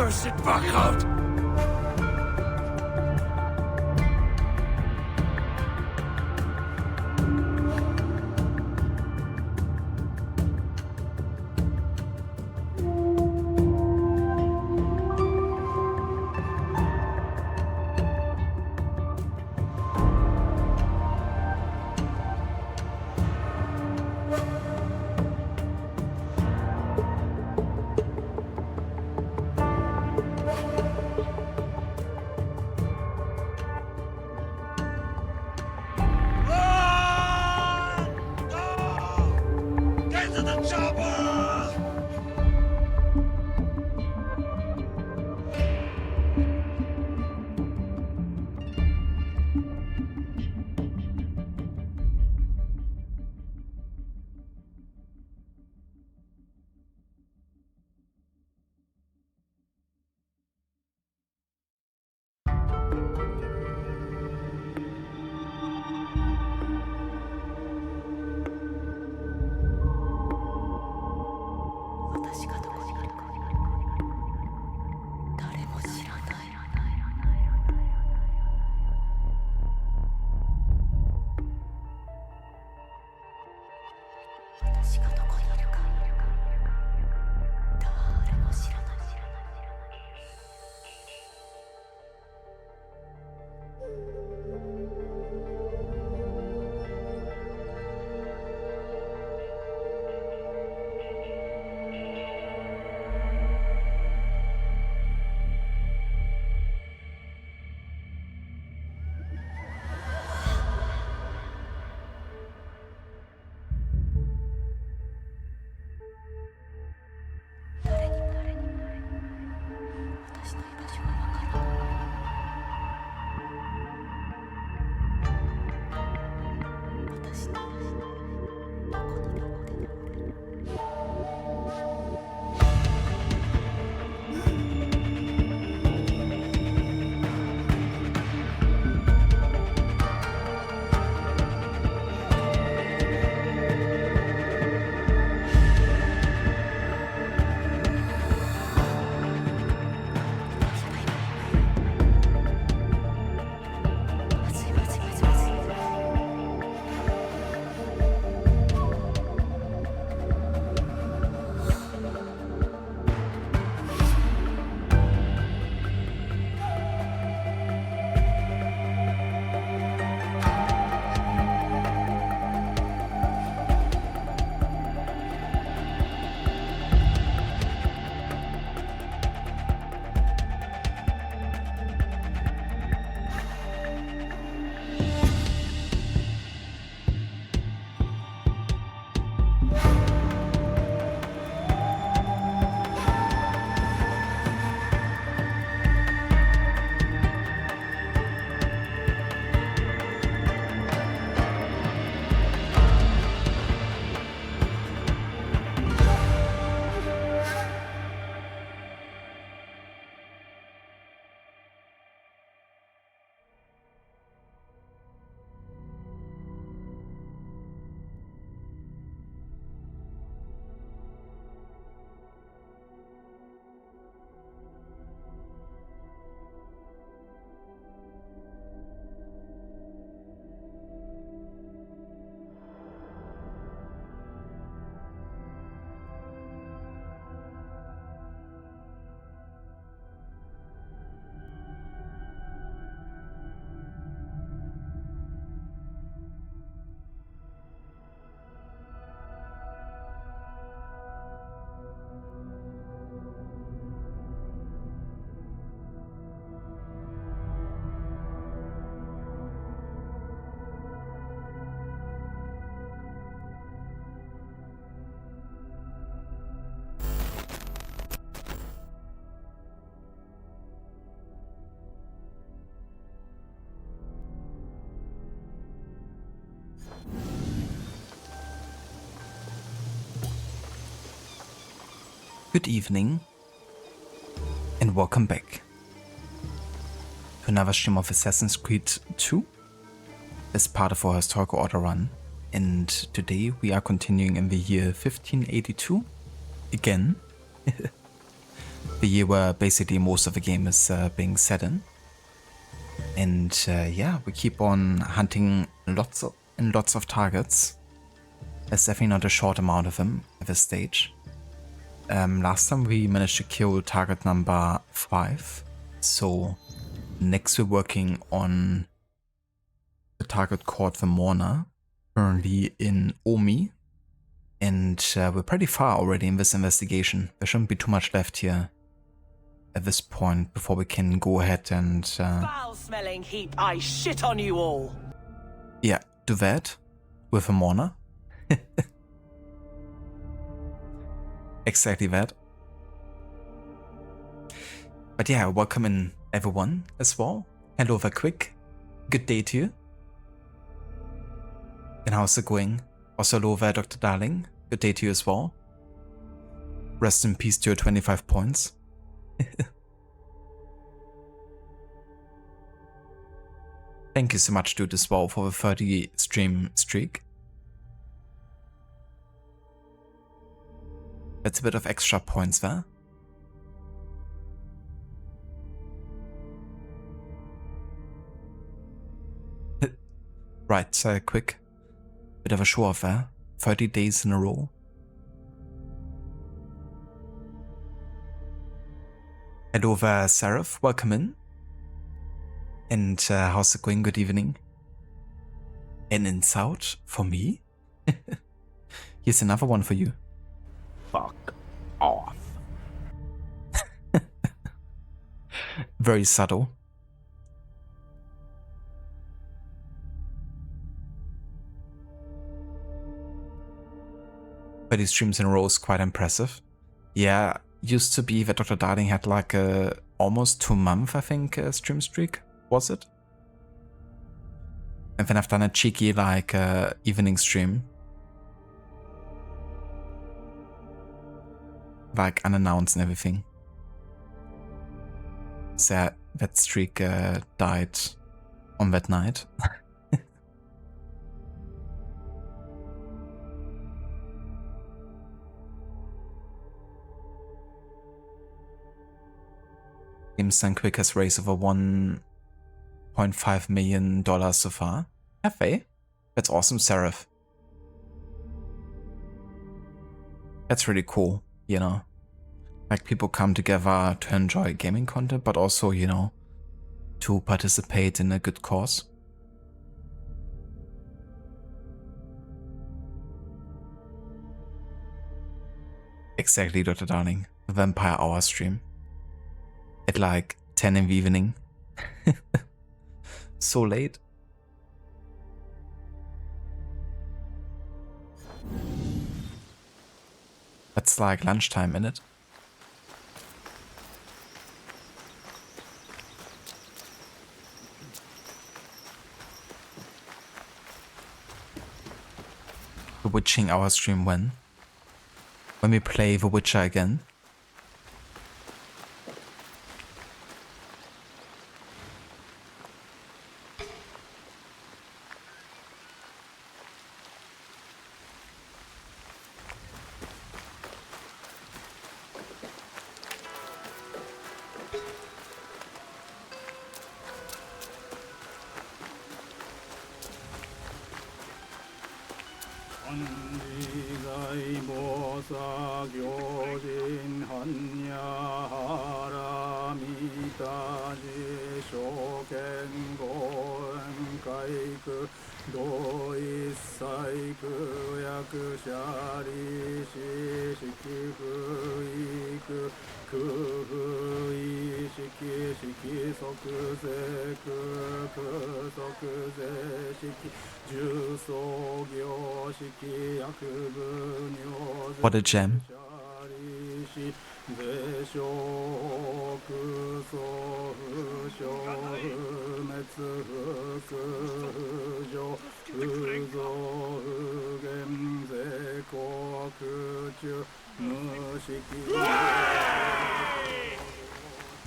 cursed fuck-out! Good evening, and welcome back to another stream of Assassin's Creed 2 as part of our historical order run. And today we are continuing in the year 1582 again. the year where basically most of the game is being set in. And yeah, we keep on hunting lots of targets. There's definitely not a short amount of them at this stage. Last time we managed to kill target number 5. So next we're working on the target called the Mourner, currently in Omi. And we're pretty far already in this investigation. There shouldn't be too much left here at this point before we can go ahead and... Foul-smelling heap, I shit on you all! Yeah, do that with a Mourner. Exactly that. But yeah, welcome in everyone as well. Hello there, Quick. Good day to you. And how's it going? Also hello there, Dr. Darling. Good day to you as well. Rest in peace to your 25 points. Thank you so much, dude, as well, for the 30 stream streak. That's a bit of extra points there. Right, quick. Bit of a show off there. 30 days in a row. Hello there, Seraph. Welcome in. And how's it going? Good evening. An insult for me? Here's another one for you. Fuck off. Very subtle. 30 streams in a row is quite impressive. Yeah, used to be that Dr. Darling had like a almost 2-month, I think, stream streak, was it? And then I've done a cheeky like evening stream. Like unannounced and everything. So that streak died on that night. Gamesun Quick has raised over $1.5 million so far. Have they? That's awesome, Seraph. That's really cool, you know. Like people come together to enjoy gaming content, but also, you know, to participate in a good cause. Exactly, Dr. Darling. The Vampire Hour stream. At like 10 in the evening. So late. That's like lunchtime, innit? The Witching Hour stream when? When we play The Witcher again? What a gem.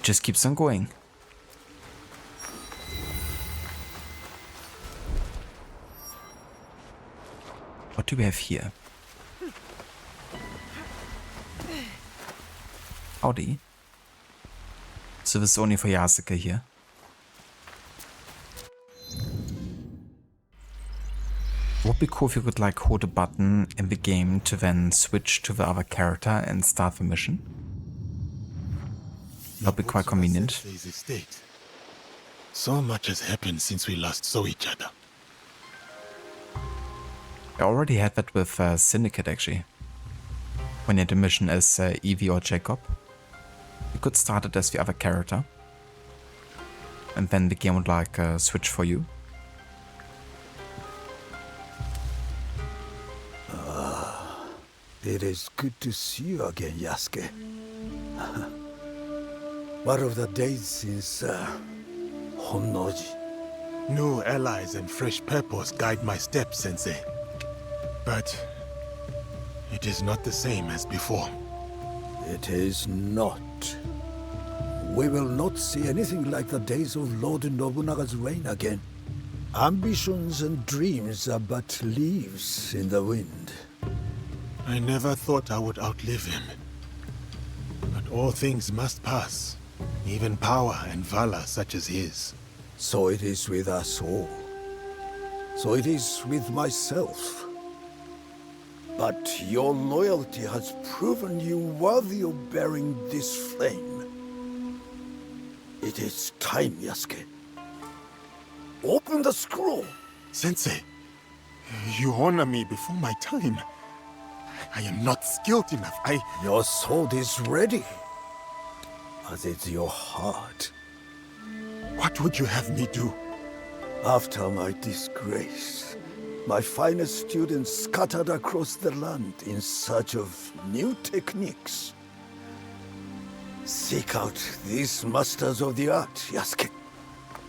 Just keeps on going. What do we have here? Howdy. So this is only for Yasuke here. It would be cool if you could like hold a button in the game to then switch to the other character and start the mission. That'd be quite convenient. So much has happened since we last saw each other. I already had that with Syndicate actually. When you had a mission as Evie or Jacob, you could start it as the other character. And then the game would like switch for you. It is good to see you again, Yasuke. What of the days since Honnoji? New allies and fresh purpose guide my steps, Sensei. But it is not the same as before. It is not. We will not see anything like the days of Lord Nobunaga's reign again. Ambitions and dreams are but leaves in the wind. I never thought I would outlive him. But all things must pass, even power and valor such as his. So it is with us all. So it is with myself. But your loyalty has proven you worthy of bearing this flame. It is time, Yasuke. Open the scroll! Sensei, you honor me before my time. I am not skilled enough. Your sword is ready, as is your heart. What would you have me do? After my disgrace, my finest students scattered across the land in search of new techniques. Seek out these masters of the art, Yasuke.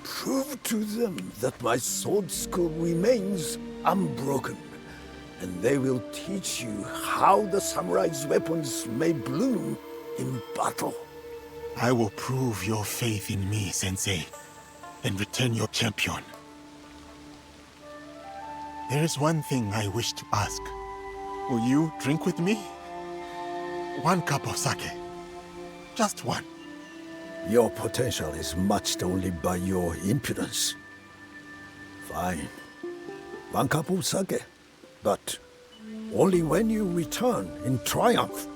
Prove to them that my sword school remains unbroken, and they will teach you how the samurai's weapons may bloom in battle. I will prove your faith in me, Sensei, and return your champion. There is one thing I wish to ask. Will you drink with me? 1 cup of sake. Just one. Your potential is matched only by your impudence. Fine. 1 cup of sake. But only when you return in triumph.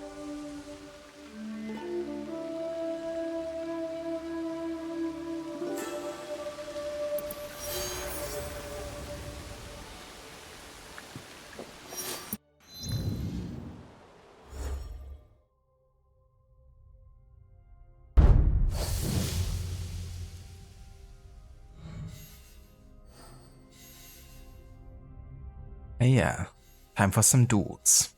Yeah, time for some duels.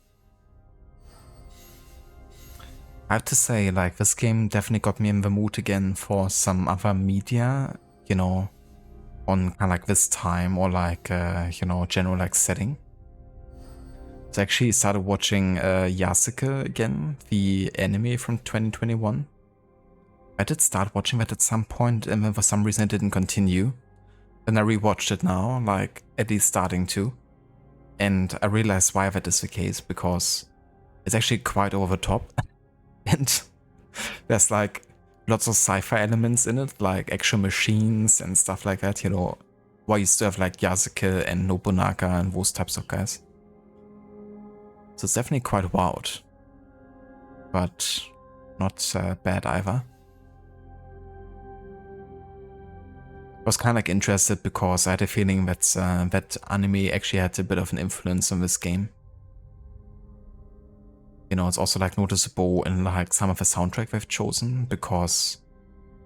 I have to say, like, this game definitely got me in the mood again for some other media, you know, on kind of like this time or like, you know, general like setting. So I actually started watching Yasuke again, the anime from 2021. I did start watching that at some point and then for some reason I didn't continue. Then I rewatched it now, like at least starting to. And I realized why that is the case, because it's actually quite over the top. And there's like lots of sci-fi elements in it, like actual machines and stuff like that, you know, while you still have like Yasuke and Nobunaga and those types of guys. So it's definitely quite wild, but not bad either. I was kind of like interested because I had a feeling that that anime actually had a bit of an influence on this game. You know, it's also like noticeable in like some of the soundtrack they've chosen, because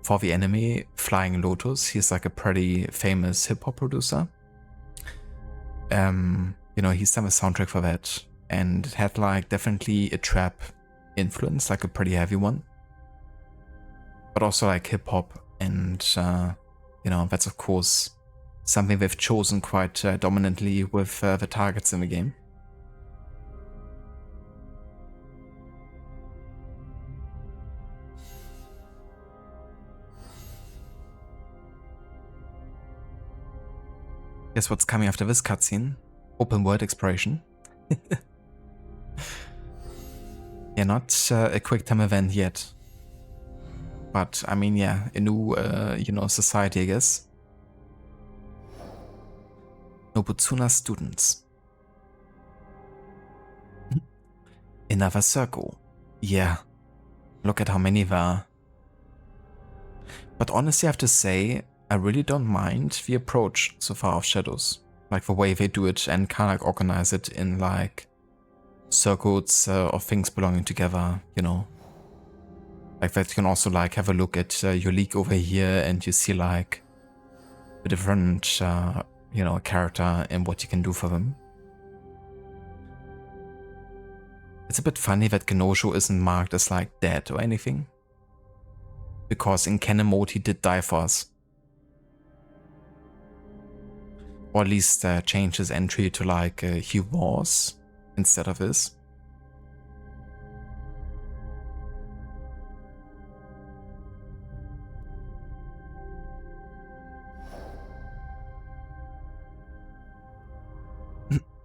for the anime Flying Lotus, he's like a pretty famous hip-hop producer. You know, he's done the soundtrack for that, and it had like definitely a trap influence, like a pretty heavy one, but also like hip-hop, and you know, that's of course something they've chosen quite dominantly with the targets in the game. Guess what's coming after this cutscene? Open world exploration. Yeah, not a quick time event yet. But I mean, yeah, a new, society, I guess. Nobutsuna students. Another circle. Yeah, look at how many there are. But honestly, I have to say, I really don't mind the approach so far of Shadows. Like the way they do it and kind of like organize it in like circuits of things belonging together, you know. Like that you can also like have a look at your league over here and you see like the different, character and what you can do for them. It's a bit funny that Genosho isn't marked as like dead or anything. Because in Canon mode he did die for us. Or at least change his entry to like he was instead of is.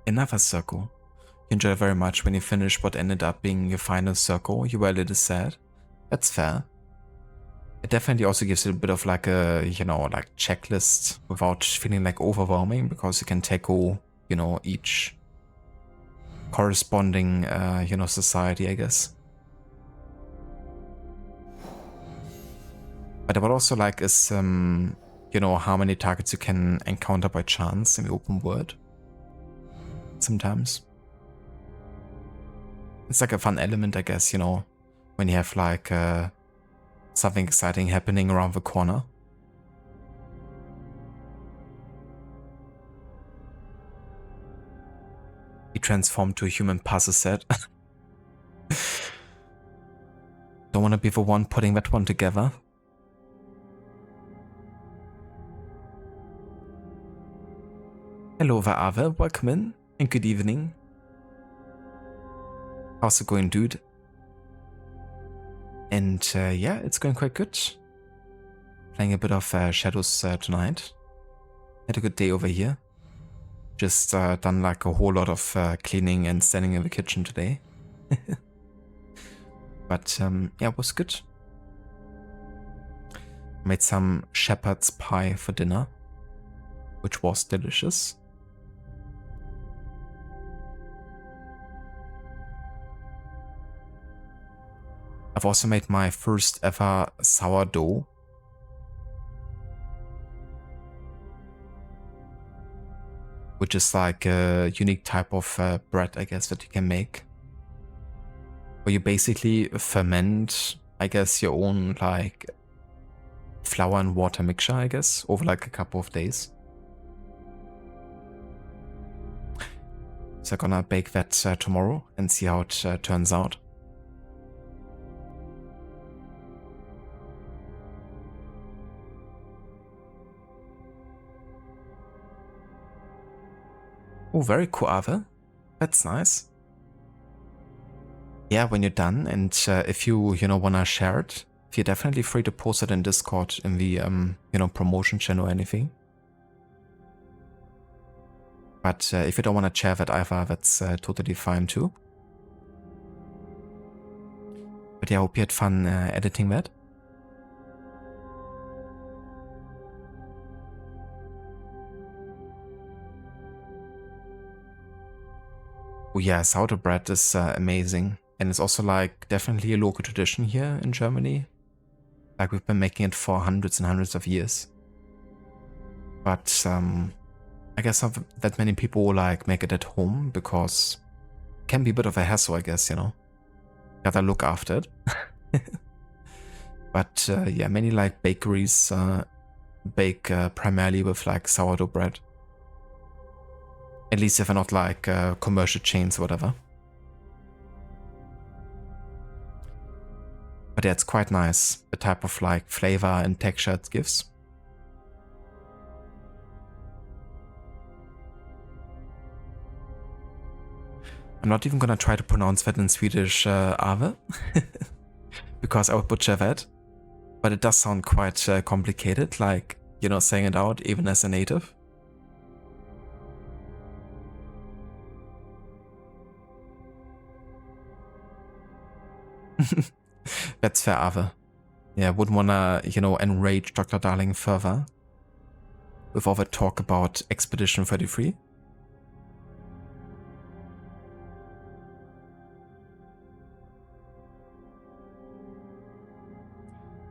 Another circle. You enjoy very much when you finish what ended up being your final circle. You were a little sad. That's fair. It definitely also gives you a bit of like a, like checklist without feeling like overwhelming because you can tackle, each corresponding, society, I guess. But what I also like is, how many targets you can encounter by chance in the open world. Sometimes. It's like a fun element, I guess, when you have like something exciting happening around the corner. He transformed to a human puzzle set. Don't want to be the one putting that one together. Hello there, Ave. Welcome in and good evening. How's it going, dude? And yeah, it's going quite good. Playing a bit of Shadows tonight. Had a good day over here. Just done like a whole lot of cleaning and standing in the kitchen today. But yeah, it was good. Made some shepherd's pie for dinner, which was delicious. I've also made my first ever sourdough. Which is like a unique type of bread, I guess, that you can make. Where you basically ferment, I guess, your own like flour and water mixture, I guess, over like a couple of days. So I'm gonna bake that tomorrow and see how it turns out. Oh, very cool, Ave. That's nice. Yeah, when you're done, and if you, wanna share it, you're definitely free to post it in Discord in the, promotion channel or anything. But if you don't wanna share that either, that's totally fine too. But yeah, I hope you had fun editing that. Oh yeah, sourdough bread is amazing. And it's also like definitely a local tradition here in Germany. Like we've been making it for hundreds and hundreds of years. But I guess not that many people like make it at home because it can be a bit of a hassle, I guess, Gotta look after it. But yeah, many like bakeries bake primarily with like sourdough bread. At least if they're not like commercial chains or whatever. But yeah, it's quite nice, the type of like flavor and texture it gives. I'm not even gonna try to pronounce that in Swedish, Ave, because I would butcher that. But it does sound quite complicated, like, saying it out even as a native. That's fair, Ave. Yeah, wouldn't wanna, you know, enrage Dr. Darling further with all the talk about Expedition 33.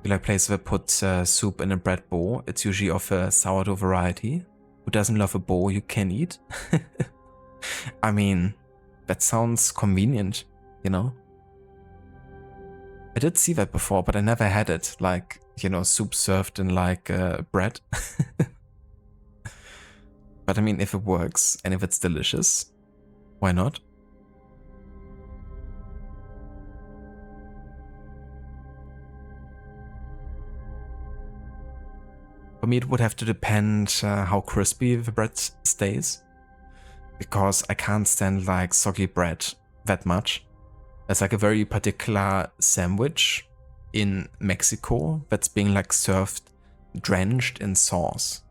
You like place that put soup in a bread bowl. It's usually of a sourdough variety. Who doesn't love a bowl you can eat? I mean, that sounds convenient, you know? I did see that before, but I never had it, like, you know, soup served in like bread. But I mean, if it works and if it's delicious, why not? For me, it would have to depend how crispy the bread stays, because I can't stand like soggy bread that much. There's like a very particular sandwich in Mexico that's being like served drenched in sauce.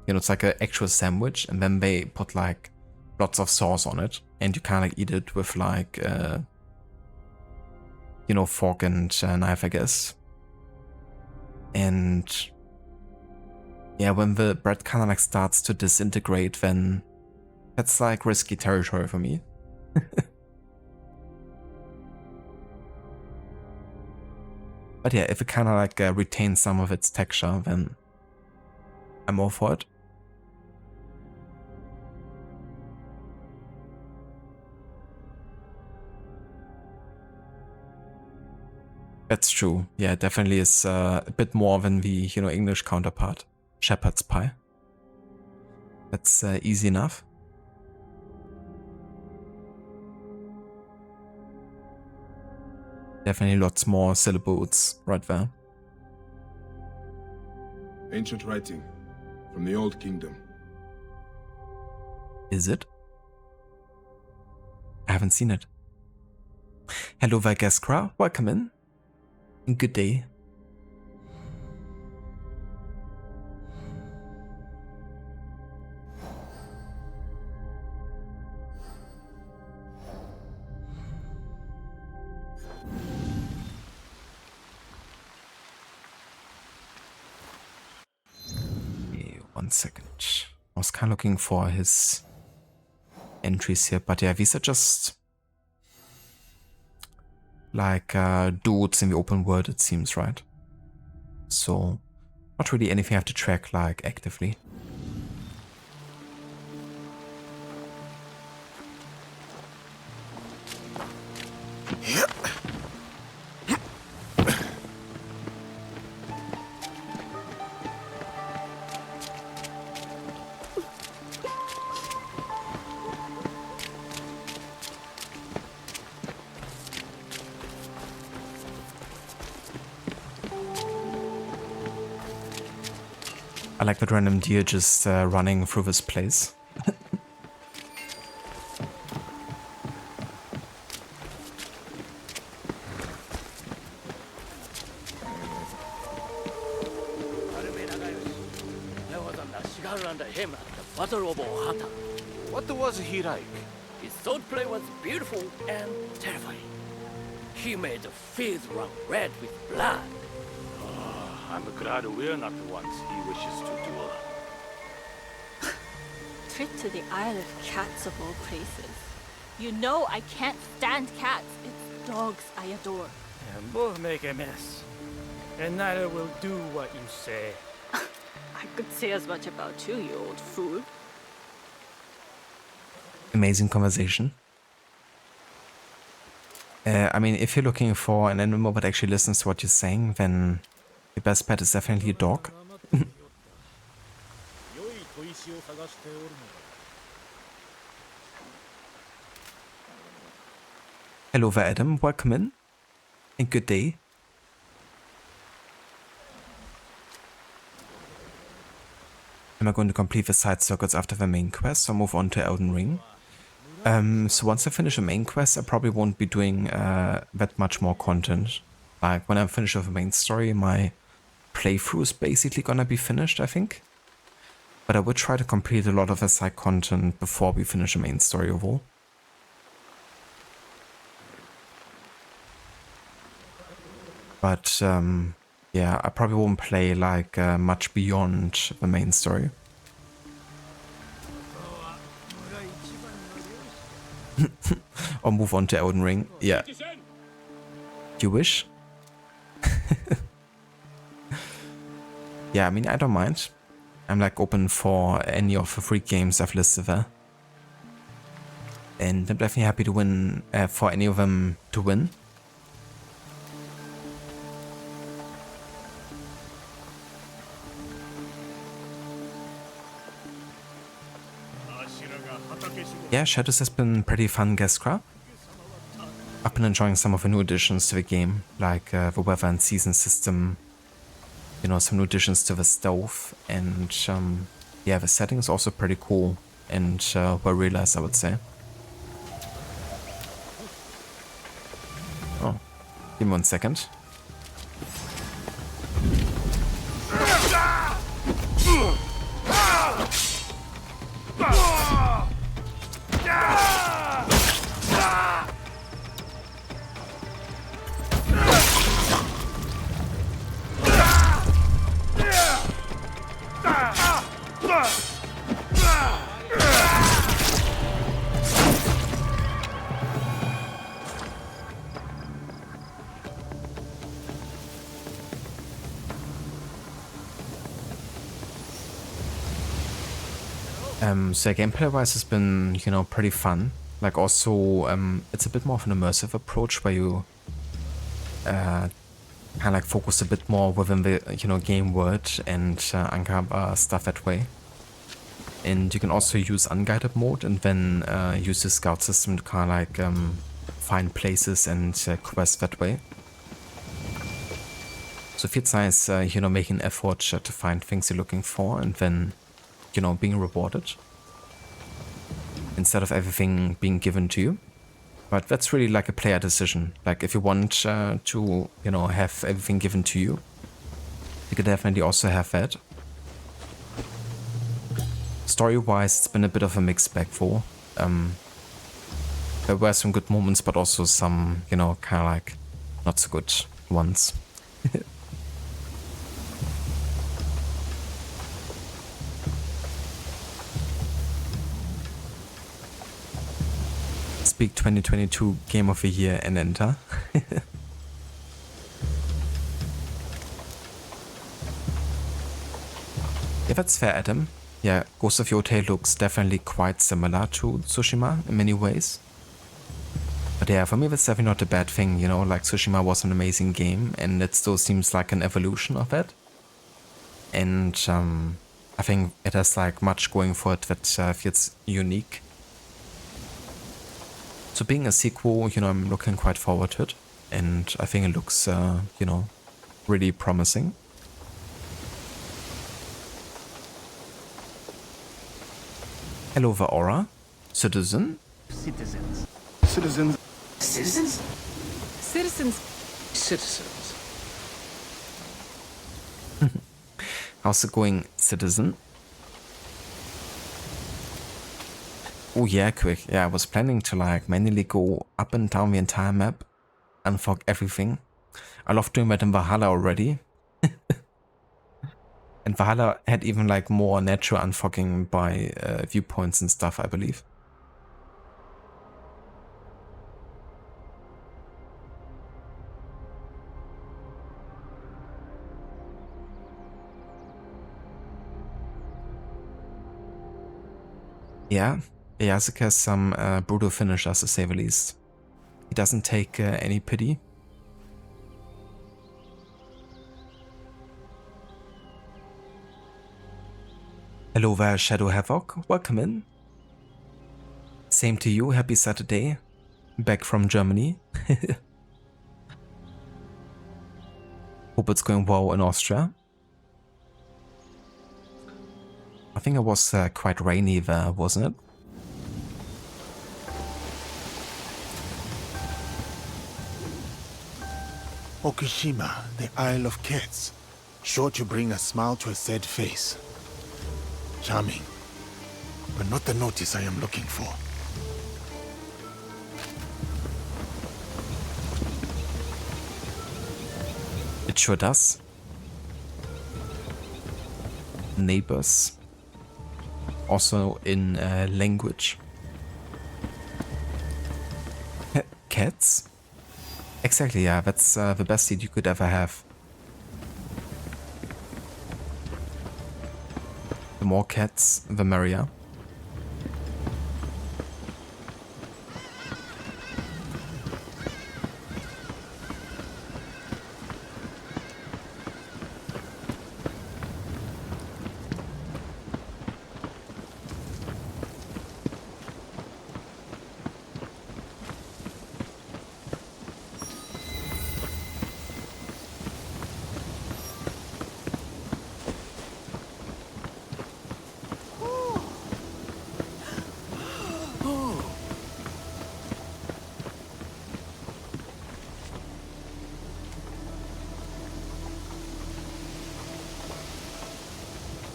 You know, it's like an actual sandwich, and then they put like lots of sauce on it, and you kind of eat it with like, you know, fork and knife, I guess. And yeah, when the bread kind of like starts to disintegrate, then that's like risky territory for me. But yeah, if it kind of like retains some of its texture, then I'm all for it. That's true. Yeah, it definitely is a bit more than the, you know, English counterpart, shepherd's pie. That's easy enough. Definitely lots more syllables right there. Ancient writing from the Old Kingdom. Is it? I haven't seen it. Hello, Valgeskra. Welcome in. Good day. Okay, 1 second. I was kind of looking for his entries here, but yeah, these are just like dudes in the open world, it seems, right? So not really anything I have to track like actively. I like that random deer just running through this place. What was he like? His swordplay was beautiful and terrifying. He made the fields run red with blood. I'm glad we're not the ones he wishes to duel. Trip to the Isle of Cats of all places. You know I can't stand cats. It's dogs I adore. And both make a mess. And neither will do what you say. I could say as much about you, you old fool. Amazing conversation. I mean, if you're looking for an animal that actually listens to what you're saying, then the best pet is definitely a dog. Hello there, Adam. Welcome in. And good day. Am I going to complete the side circuits after the main quest or move on to Elden Ring? So once I finish the main quest, I probably won't be doing that much more content. Like when I'm finished with the main story, my playthrough is basically gonna be finished, I think. But I would try to complete a lot of the side content before we finish the main story overall. But yeah, I probably won't play like much beyond the main story. Or move on to Elden Ring. Yeah. You wish? Yeah, I mean, I don't mind. I'm like open for any of the 3 games I've listed there. And I'm definitely happy to win, for any of them to win. Yeah, Shadows has been pretty fun guest crowd. I've been enjoying some of the new additions to the game, like the weather and season system, you know, some new additions to the stove, and yeah, the setting is also pretty cool and well realized, I would say. Oh, give me 1 second. So gameplay-wise has been, you know, pretty fun. Like also, it's a bit more of an immersive approach where you kind of like focus a bit more within the, you know, game world and uncover stuff that way. And you can also use unguided mode and then use the scout system to kind of like find places and quests that way. So it feels nice, you know, making an effort to find things you're looking for and then, you know, being rewarded instead of everything being given to you. But that's really like a player decision. Like if you want to, you know, have everything given to you, you could definitely also have that. Story-wise, it's been a bit of a mixed bag for. There were some good moments, but also some, you know, kind of like not so good ones. Speak 2022 Game of the Year and enter. Yeah, that's fair, Adam. Yeah, Ghost of Yotei looks definitely quite similar to Tsushima in many ways. But yeah, for me that's definitely not a bad thing, you know, like Tsushima was an amazing game and it still seems like an evolution of it. And I think it has like much going for it that feels unique. So being a sequel, you know, I'm looking quite forward to it. And I think it looks, you know, really promising. Hello, Vaora. Citizen? Citizens. Citizens. Citizens? Citizens. Citizens. How's it going, Citizen? Oh yeah, quick. Yeah, I was planning to like manually go up and down the entire map, unfog everything. I love doing that in Valhalla already. And Valhalla had even like more natural unfogging by viewpoints and stuff, I believe. Yeah, Yasuke has some brutal finishers to say the least. He doesn't take any pity. Hello there, Shadow Havoc. Welcome in. Same to you. Happy Saturday. Back from Germany. Hope it's going well in Austria. I think it was quite rainy there, wasn't it? Okishima, the Isle of Cats. Sure to bring a smile to a sad face. Charming, but not the notice I am looking for. It sure does. neighbors. Also in language. Cats? Exactly, yeah, that's the best seed you could ever have. The more cats, the merrier.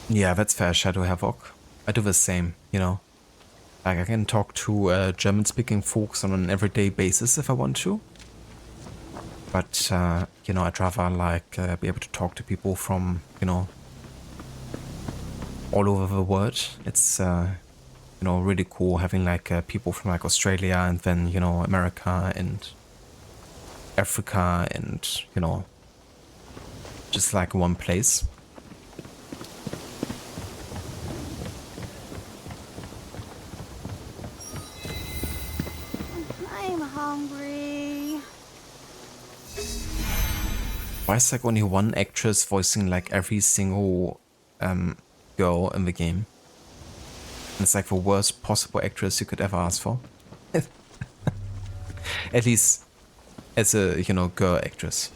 Yeah, that's fair, Shadow Havoc. I do the same, you know. Like, I can talk to German-speaking folks on an everyday basis if I want to. But, you know, I'd rather, like, be able to talk to people from, you know, all over the world. It's, you know, really cool having, like, people from, like, Australia and then, you know, America and Africa and, you know, just, like, one place. Hungry. Why is like only one actress voicing like every single girl in the game? And it's like the worst possible actress you could ever ask for. At least as a, you know, girl actress.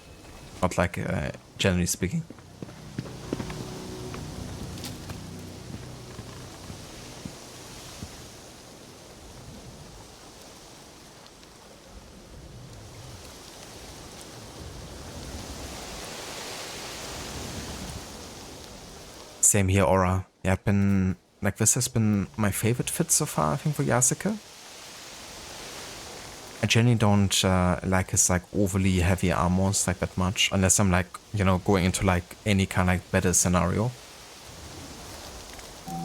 Not like generally speaking. Same here, Aura. Yeah, I've been, like, this has been my favorite fit so far, I think, for Yasuke. I generally don't like his, like, overly heavy armors, like, that much. Unless I'm, like, you know, going into, like, any kind of, like, better scenario.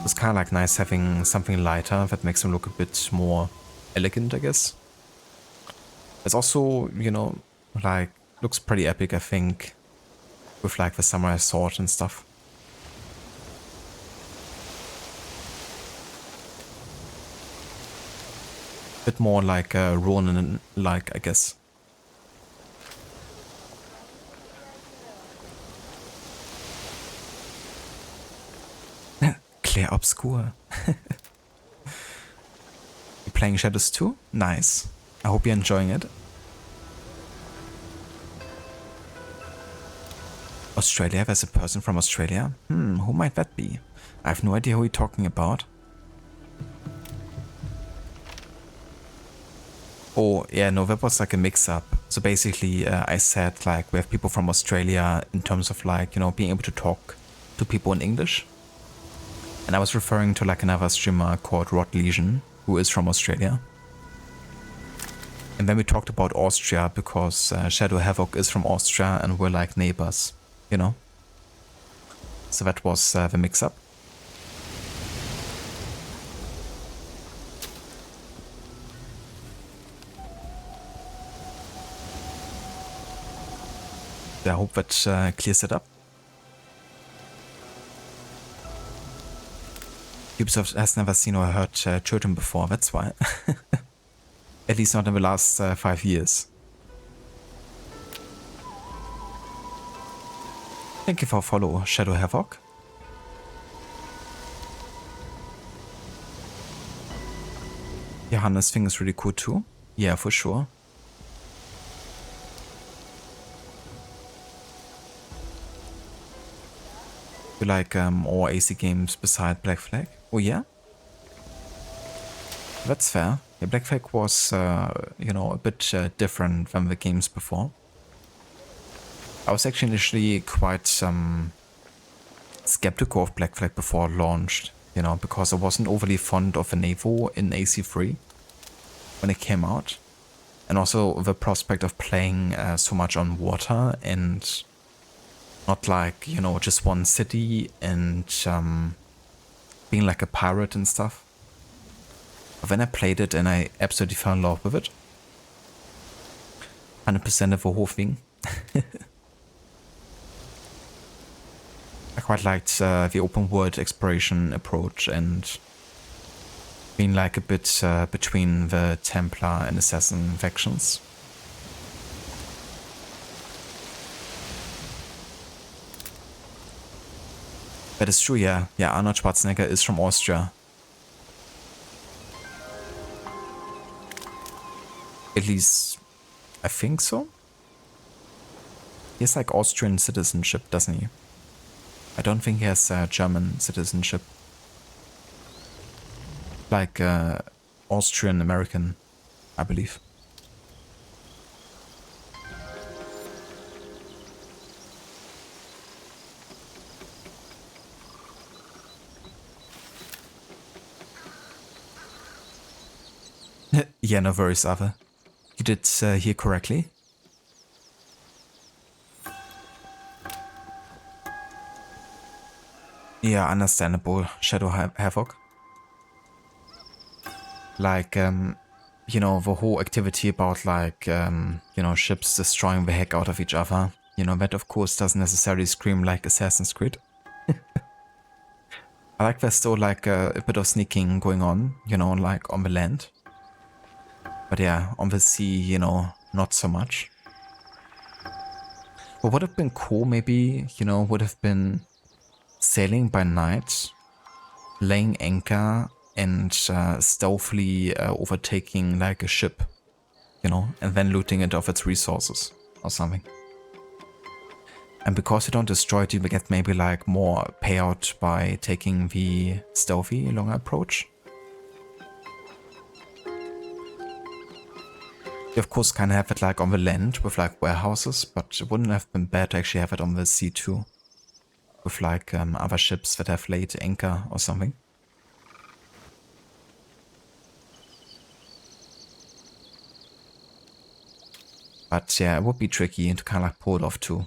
It's kind of, like, nice having something lighter that makes him look a bit more elegant, I guess. It's also, you know, like, looks pretty epic, I think, with, like, the samurai sword and stuff. Bit more like Ronin, like, I guess. Clair Obscure. You playing Shadows 2? Nice. I hope you're enjoying it. Australia, there's a person from Australia? Who might that be? I have no idea who you're talking about. Oh, yeah, no, that was like a mix-up. So basically, I said, like, we have people from Australia in terms of, like, you know, being able to talk to people in English. And I was referring to, like, another streamer called Rod Legion, who is from Australia. And then we talked about Austria, because Shadow Havoc is from Austria, and we're, like, neighbors, you know? So that was the mix-up. I hope that clears it up. Ubisoft has never seen or heard children before, that's why. At least not in the last 5 years. Thank you for follow, Shadow Havoc. Johannes thing is really cool too. Yeah, for sure. You like all AC games beside Black Flag? Oh yeah? That's fair. Yeah, Black Flag was, you know, a bit different than the games before. I was actually initially quite skeptical of Black Flag before it launched, you know, because I wasn't overly fond of Evo in AC3 when it came out. And also the prospect of playing so much on water and Not like, you know, just one city and being like a pirate and stuff. But when I played it and I absolutely fell in love with it. 100% of a Hofwing. I quite liked the open world exploration approach and being like a bit between the Templar and Assassin factions. That is true, yeah. Yeah, Arnold Schwarzenegger is from Austria. At least, I think so. He has like Austrian citizenship, doesn't he? I don't think he has German citizenship. Like Austrian American, I believe. Yeah, no worries, Ava. You did hear correctly. Yeah, understandable, Shadow Havoc. Like, you know, the whole activity about like, you know, ships destroying the heck out of each other. You know, that of course doesn't necessarily scream like Assassin's Creed. I like there's still like a bit of sneaking going on, you know, like on the land. But yeah, on the sea, you know, not so much. What would have been cool maybe, you know, would have been sailing by night, laying anchor and stealthily overtaking like a ship, you know, and then looting it of its resources or something. And because you don't destroy it, you get maybe like more payout by taking the stealthy longer approach. You of course kind of have it like on the land with like warehouses, but it wouldn't have been bad to actually have it on the sea too. With like other ships that have laid anchor or something. But yeah, it would be tricky to kind of like pull it off too.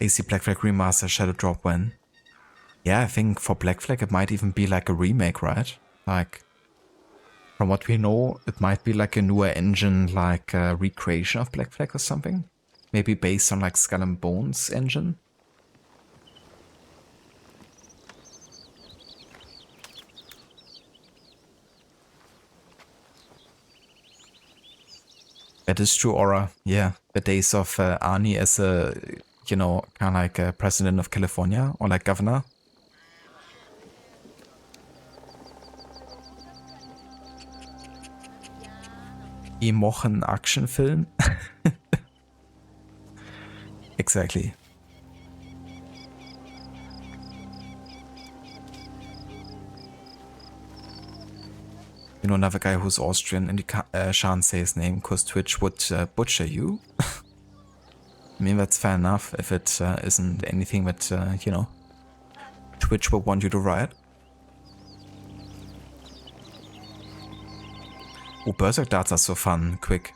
AC Black Flag Remaster Shadow Drop when? Yeah, I think for Black Flag it might even be like a remake, right? Like, from what we know, it might be like a newer engine, like a recreation of Black Flag or something. Maybe based on like Skull and Bones engine. That is true, Aura. Yeah, the days of Arnie as a, you know, kind of like a president of California or like governor. Emochen Actionfilm. Exactly. You know, another guy who's Austrian, and you shan't say his name because Twitch would butcher you. I mean, that's fair enough if it isn't anything that, you know, Twitch would want you to write. Oh, Berserk darts are so fun, quick.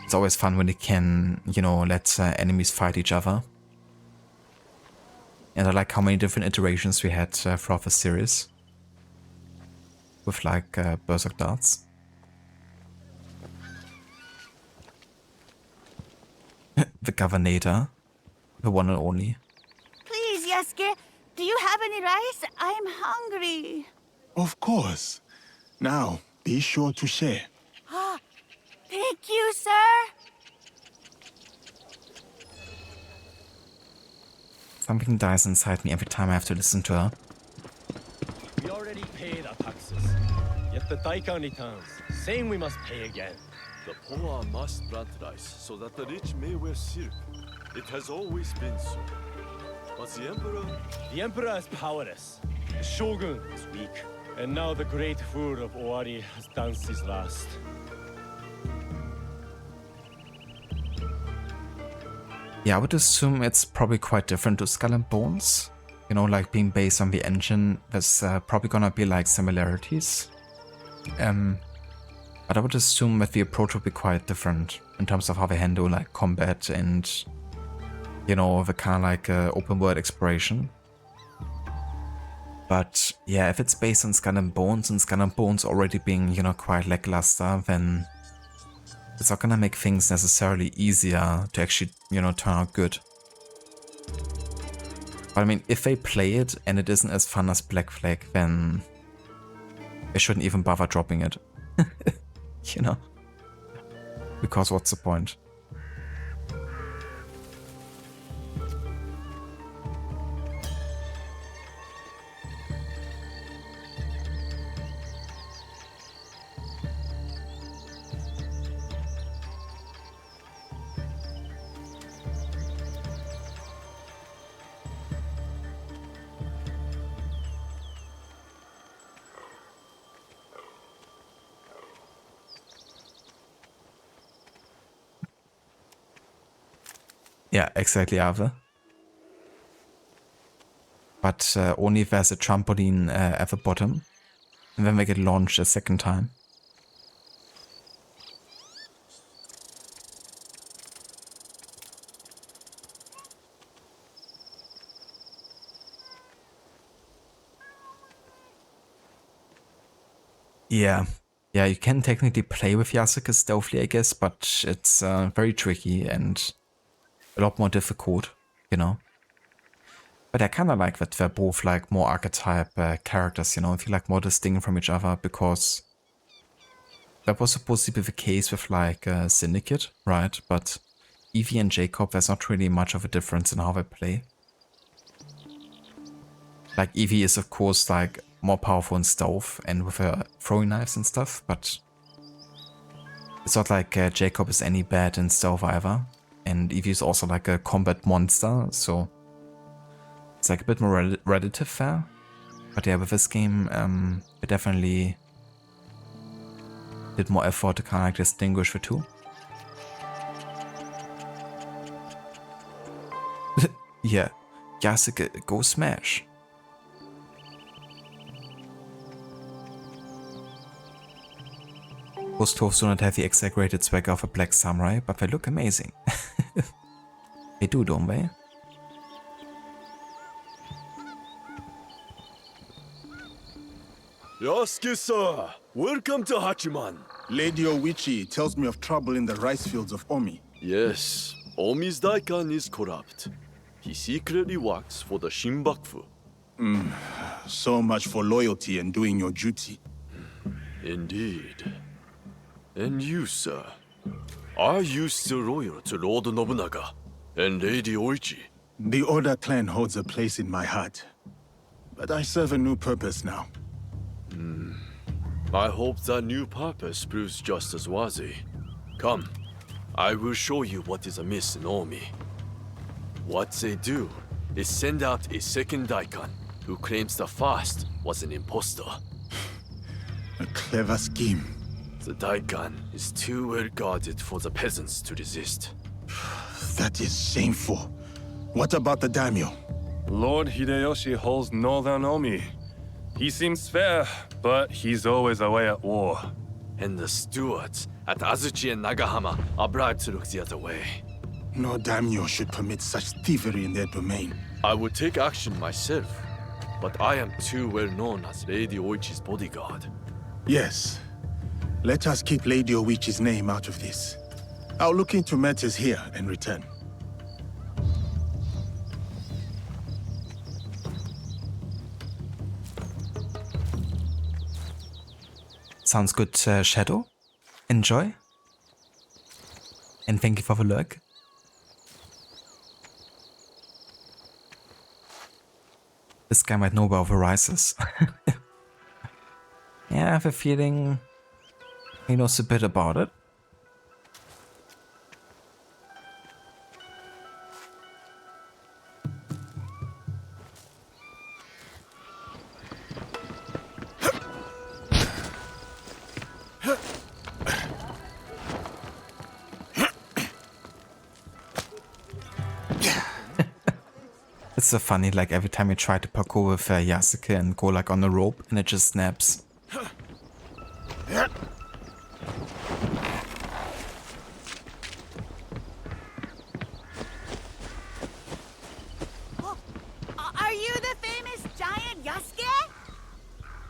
It's always fun when you can, you know, let enemies fight each other. And I like how many different iterations we had throughout the series. With like Berserk darts. The Governator. The one and only. Please, Yasuke, do you have any rice? I'm hungry. Of course. Now, be sure to share. Thank you, sir. Something dies inside me every time I have to listen to her. We already paid our taxes. Yet the Daikon returns, saying we must pay again. The poor must plant rice so that the rich may wear silk. It has always been so. But the Emperor? The Emperor is powerless. The Shogun is weak. And now the great fool of Owari has danced his last. Yeah, I would assume it's probably quite different to Skull and Bones. You know, like being based on the engine, there's probably gonna be like similarities. But But I would assume that the approach would be quite different in terms of how they handle like combat and, you know, the kind of like open world exploration. But yeah, if it's based on Skull and Bones and Skull and Bones already being, you know, quite lackluster, then it's not gonna make things necessarily easier to actually, you know, turn out good. But I mean, if they play it and it isn't as fun as Black Flag, then they shouldn't even bother dropping it. You know? Because what's the point? Yeah, exactly, Ave. But only if there's a trampoline at the bottom, and then they get launched a second time. Yeah, you can technically play with Yasuke stealthily, I guess, but it's very tricky and a lot more difficult, you know. But I kind of like that they're both like more archetype characters, you know, if you like more distinct from each other, because that was supposed to be the case with like Syndicate, right? But Evie and Jacob, there's not really much of a difference in how they play. Like Evie is of course like more powerful in stealth and with her throwing knives and stuff, but it's not like Jacob is any bad in stealth either. And Evie is also like a combat monster, so it's like a bit more relative there. But yeah, with this game, it definitely did more effort to kind of like distinguish the two. Yeah, Yasuke, go smash. Those clothes do not have the exaggerated swagger of a black samurai, but they look amazing. They do, don't they? Yasuke-san, welcome to Hachiman. Lady Oichi tells me of trouble in the rice fields of Omi. Yes, Omi's Daikan is corrupt. He secretly works for the Shinbakufu. So much for loyalty and doing your duty. Indeed. And you, sir? Are you still loyal to Lord Nobunaga and Lady Oichi? The Oda clan holds a place in my heart. But I serve a new purpose now. I hope that new purpose proves just as worthy. Come, I will show you what is amiss in Omi. What they do is send out a second Daikan who claims the first was an impostor. A clever scheme. The Daikan is too well guarded for the peasants to resist. That is shameful. What about the daimyo? Lord Hideyoshi holds northern Omi. He seems fair, but he's always away at war. And the stewards at Azuchi and Nagahama are bribed to look the other way. No daimyo should permit such thievery in their domain. I would take action myself, but I am too well known as Lady Oichi's bodyguard. Yes. Let us keep Lady Oichi's name out of this. I'll look into matters here and return. Sounds good, Shadow. Enjoy. And thank you for the lurk. This guy might know about the rises. Yeah, I have a feeling he knows a bit about it. It's so funny, like every time you try to parkour with Yasuke and go like on a rope and it just snaps.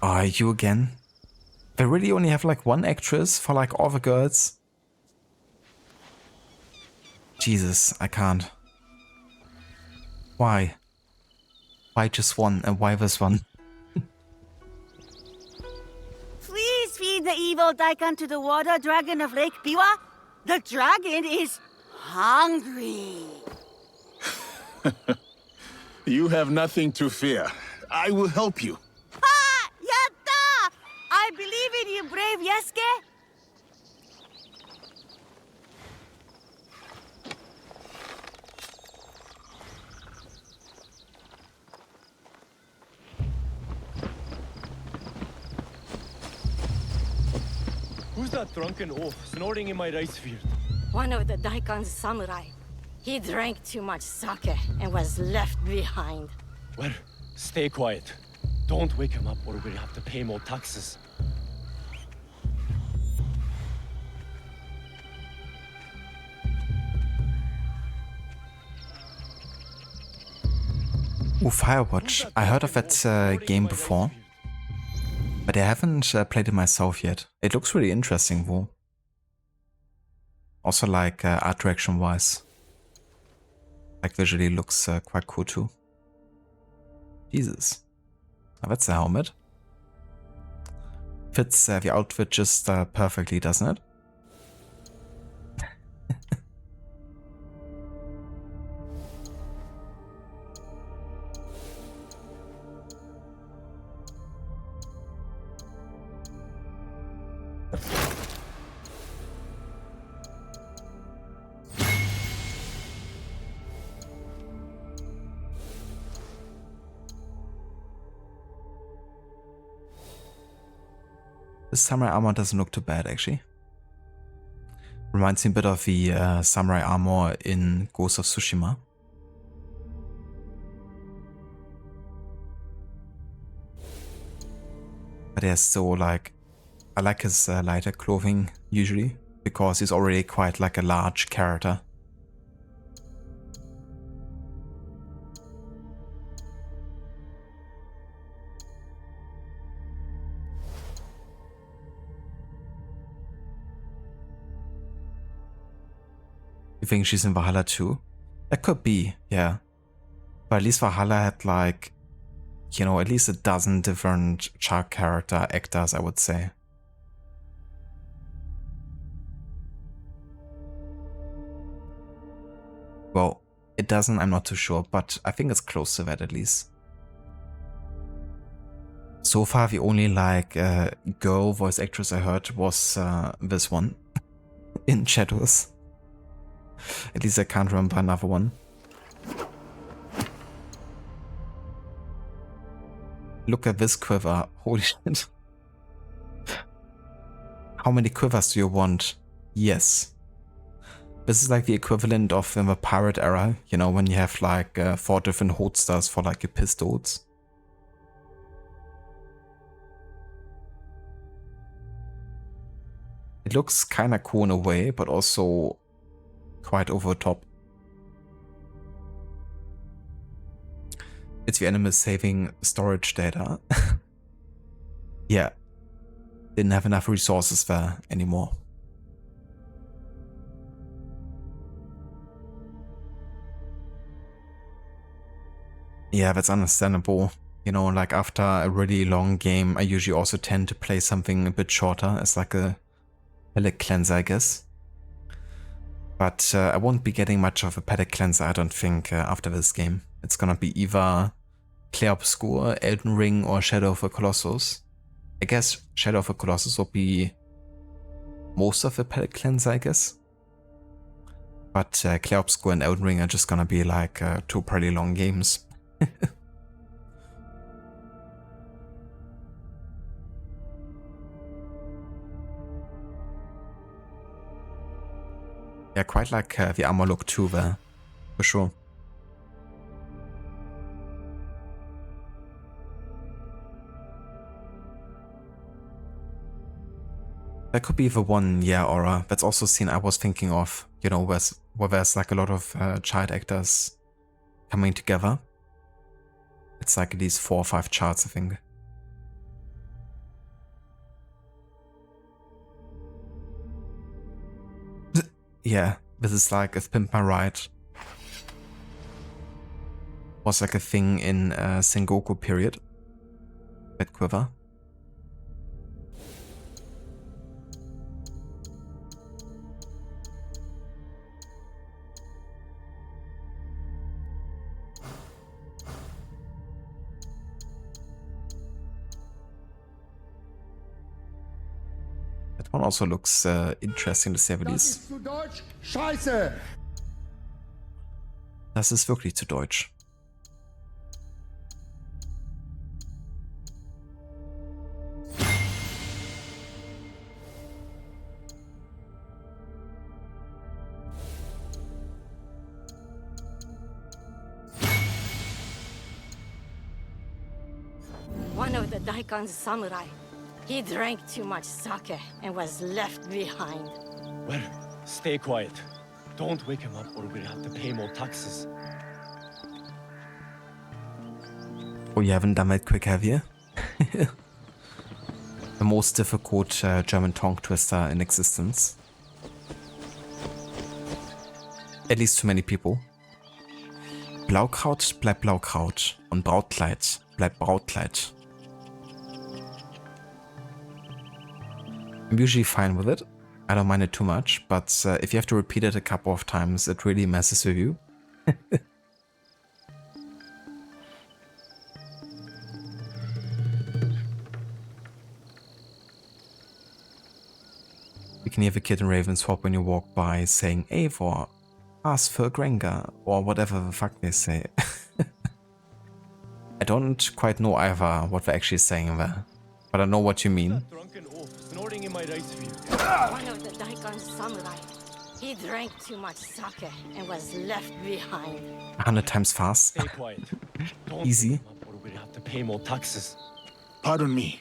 Ah, you again? They really only have like one actress for like all the girls? Jesus, I can't. Why? Why just one and why this one? Please feed the evil daikon to the water dragon of Lake Biwa. The dragon is hungry. You have nothing to fear. I will help you. Ha! Yatta! I believe in you, brave Yesuke. Who's that drunken oaf snorting in my rice field? One of the daikon's samurai. He drank too much sake and was left behind. Well, stay quiet. Don't wake him up or we'll have to pay more taxes. Oh, Firewatch. I heard of that game before, but I haven't played it myself yet. It looks really interesting though. Also like art direction wise. Like visually looks quite cool too. Jesus. Now that's the helmet. Fits the outfit just perfectly, doesn't it? The samurai armor doesn't look too bad, actually. Reminds me a bit of the samurai armor in Ghost of Tsushima. But yeah, still like, I like his lighter clothing usually, because he's already quite like a large character. You think she's in Valhalla too? That could be, yeah. But at least Valhalla had like, you know, at least a dozen different child character actors, I would say. Well, it doesn't, I'm not too sure, but I think it's close to that at least. So far, the only like girl voice actress I heard was this one in Shadows. At least I can't remember another one. Look at this quiver. Holy shit. How many quivers do you want? Yes. This is like the equivalent of in the pirate era, you know, when you have like 4 different holsters for like your pistols. It looks kinda cool in a way, but also quite over the top. It's the enemy saving storage data. Yeah. Didn't have enough resources there anymore. Yeah, that's understandable. You know, like after a really long game, I usually also tend to play something a bit shorter as like a palate cleanser, I guess. But I won't be getting much of a palate cleanser, I don't think, after this game. It's gonna be either Clair Obscur, Elden Ring, or Shadow of the Colossus. I guess Shadow of the Colossus will be most of the palate cleanser, I guess. But Clair Obscur and Elden Ring are just gonna be like 2 pretty long games. Yeah, quite like the armor look too there, for sure. That could be the one, yeah, aura. That's also scene I was thinking of, you know, where there's like a lot of child actors coming together. It's like at least 4 or 5 charts, I think. yeah, this is like a Pimp My Ride. Was like a thing in Sengoku period. Bed quiver. That one also looks interesting, to say the least. Zu Deutsch Scheiße! Das ist wirklich zu deutsch. One of the Daikon's samurai. He drank too much sake and was left behind. Well, stay quiet. Don't wake him up or we'll have to pay more taxes. Oh, you haven't done that quick, have you? The most difficult German tongue twister in existence. At least to many people. Blaukraut bleibt Blaukraut und Brautkleid bleibt Brautkleid. I'm usually fine with it. I don't mind it too much, but if you have to repeat it a couple of times, it really messes with you. You can hear the kid in Ravensthorpe when you walk by saying Eivor, ask for Grenga, or whatever the fuck they say. I don't quite know either what they're actually saying there, but I know what you mean. Snorting in my rice field. One of the Daikon's samurai. He drank too much sake and was left behind. 100 times fast. Stay quiet. Don't Easy. wake him up or we'll have to pay more taxes. Pardon me.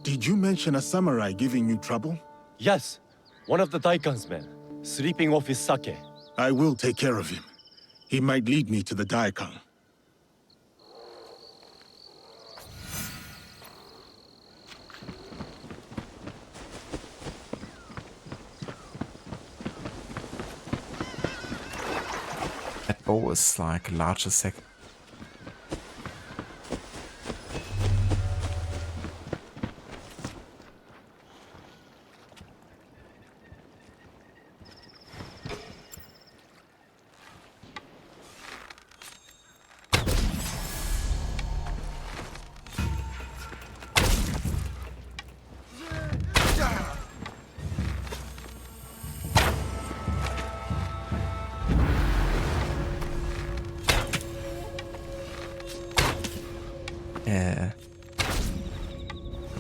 Did you mention a samurai giving you trouble? Yes, one of the Daikon's men, sleeping off his sake. I will take care of him. He might lead me to the Daikon. That bow is like large as heck.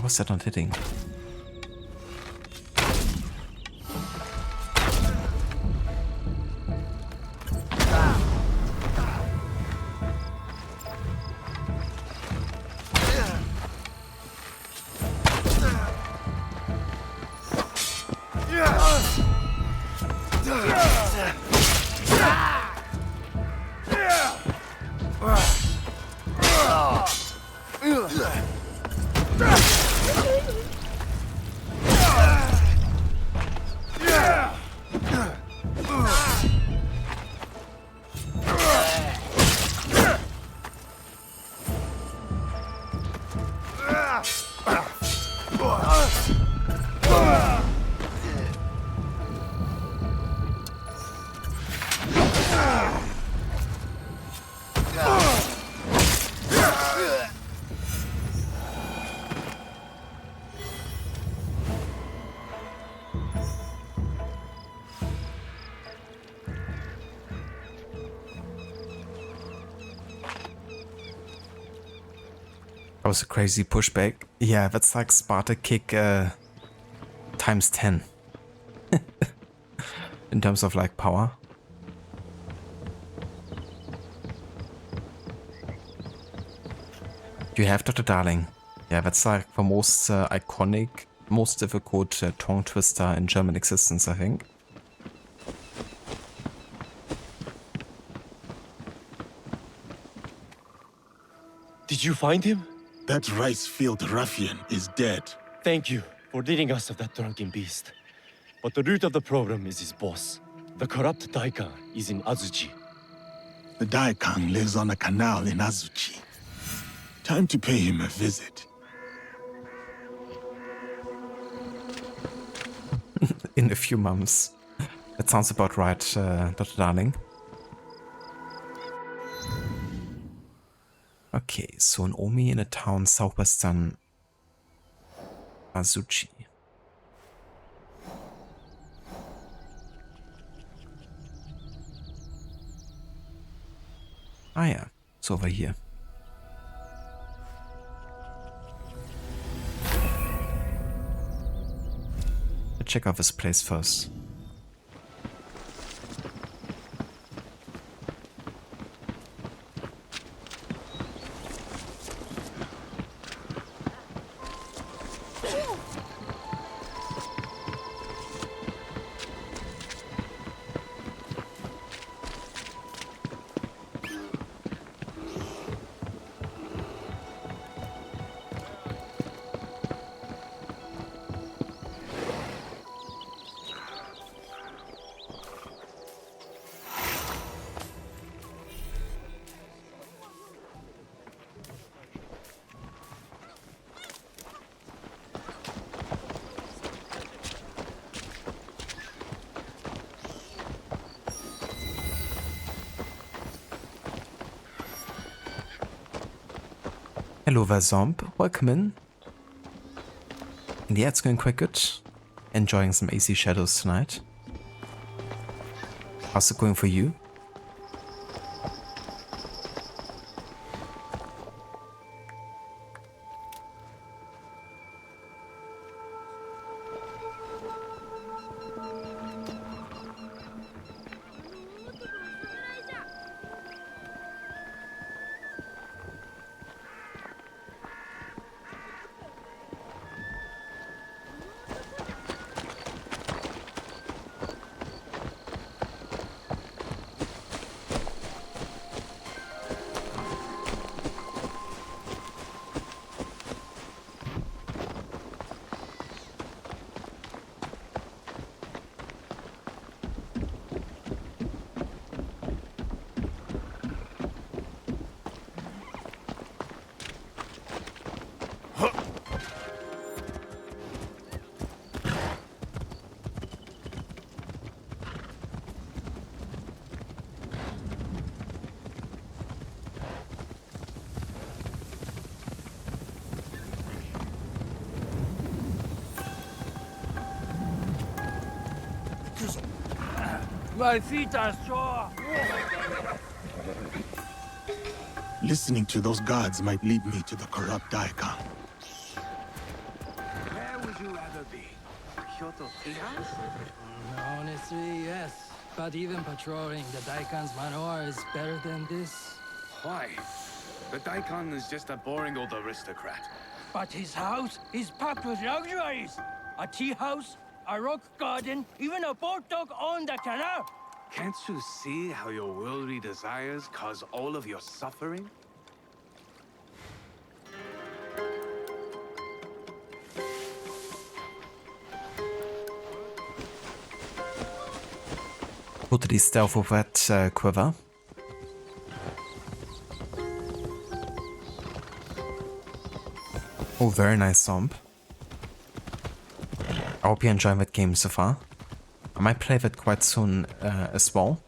Was that not hitting? That was a crazy pushback. Yeah, that's like Sparta kick times 10. In terms of like power. You have Dr. Darling. Yeah, that's like the most iconic, most difficult tongue twister in German existence, I think. Did you find him? That rice field ruffian is dead. Thank you for leading us of that drunken beast. But the root of the problem is his boss. The corrupt Daikon is in Azuchi. The Daikon lives on a canal in Azuchi. Time to pay him a visit. In a few months. That sounds about right, Dr. Darling. Okay, so an Omi in a town southwestern Azuchi. Ah ja, it's over here. Let's check out this place first. Hello there, Zomb. Welcome in. And yeah, it's going quite good. Enjoying some AC Shadows tonight. How's it going for you? My feet are sore. Listening to those guards might lead me to the corrupt Daikon. Where would you rather be? Kyoto Tea House? Honestly, yes. But even patrolling the Daikon's manor is better than this. Why? The Daikon is just a boring old aristocrat. But his house is packed with luxuries. A tea house, a rock garden, even a boat dock on the canal. Can't you see how your worldly desires cause all of your suffering? Totally stealth with that quiver. Oh, very nice Zomb. I hope you're enjoying that game so far. I might play that quite soon as well.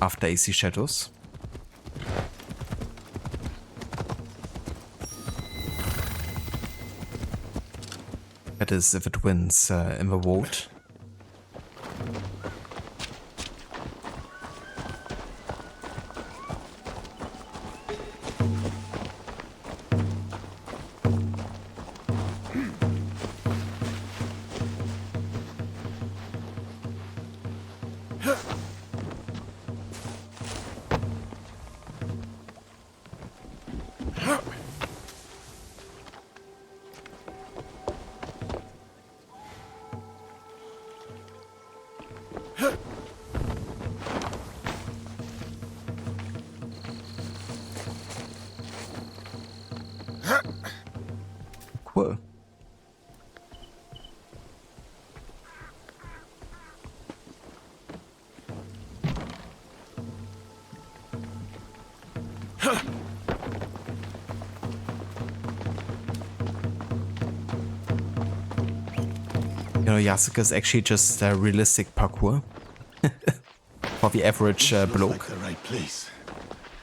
After AC Shadows. That is, if it wins in the vote. Cool. You know, Yasuka is actually just realistic parkour for the average bloke. Like the right place.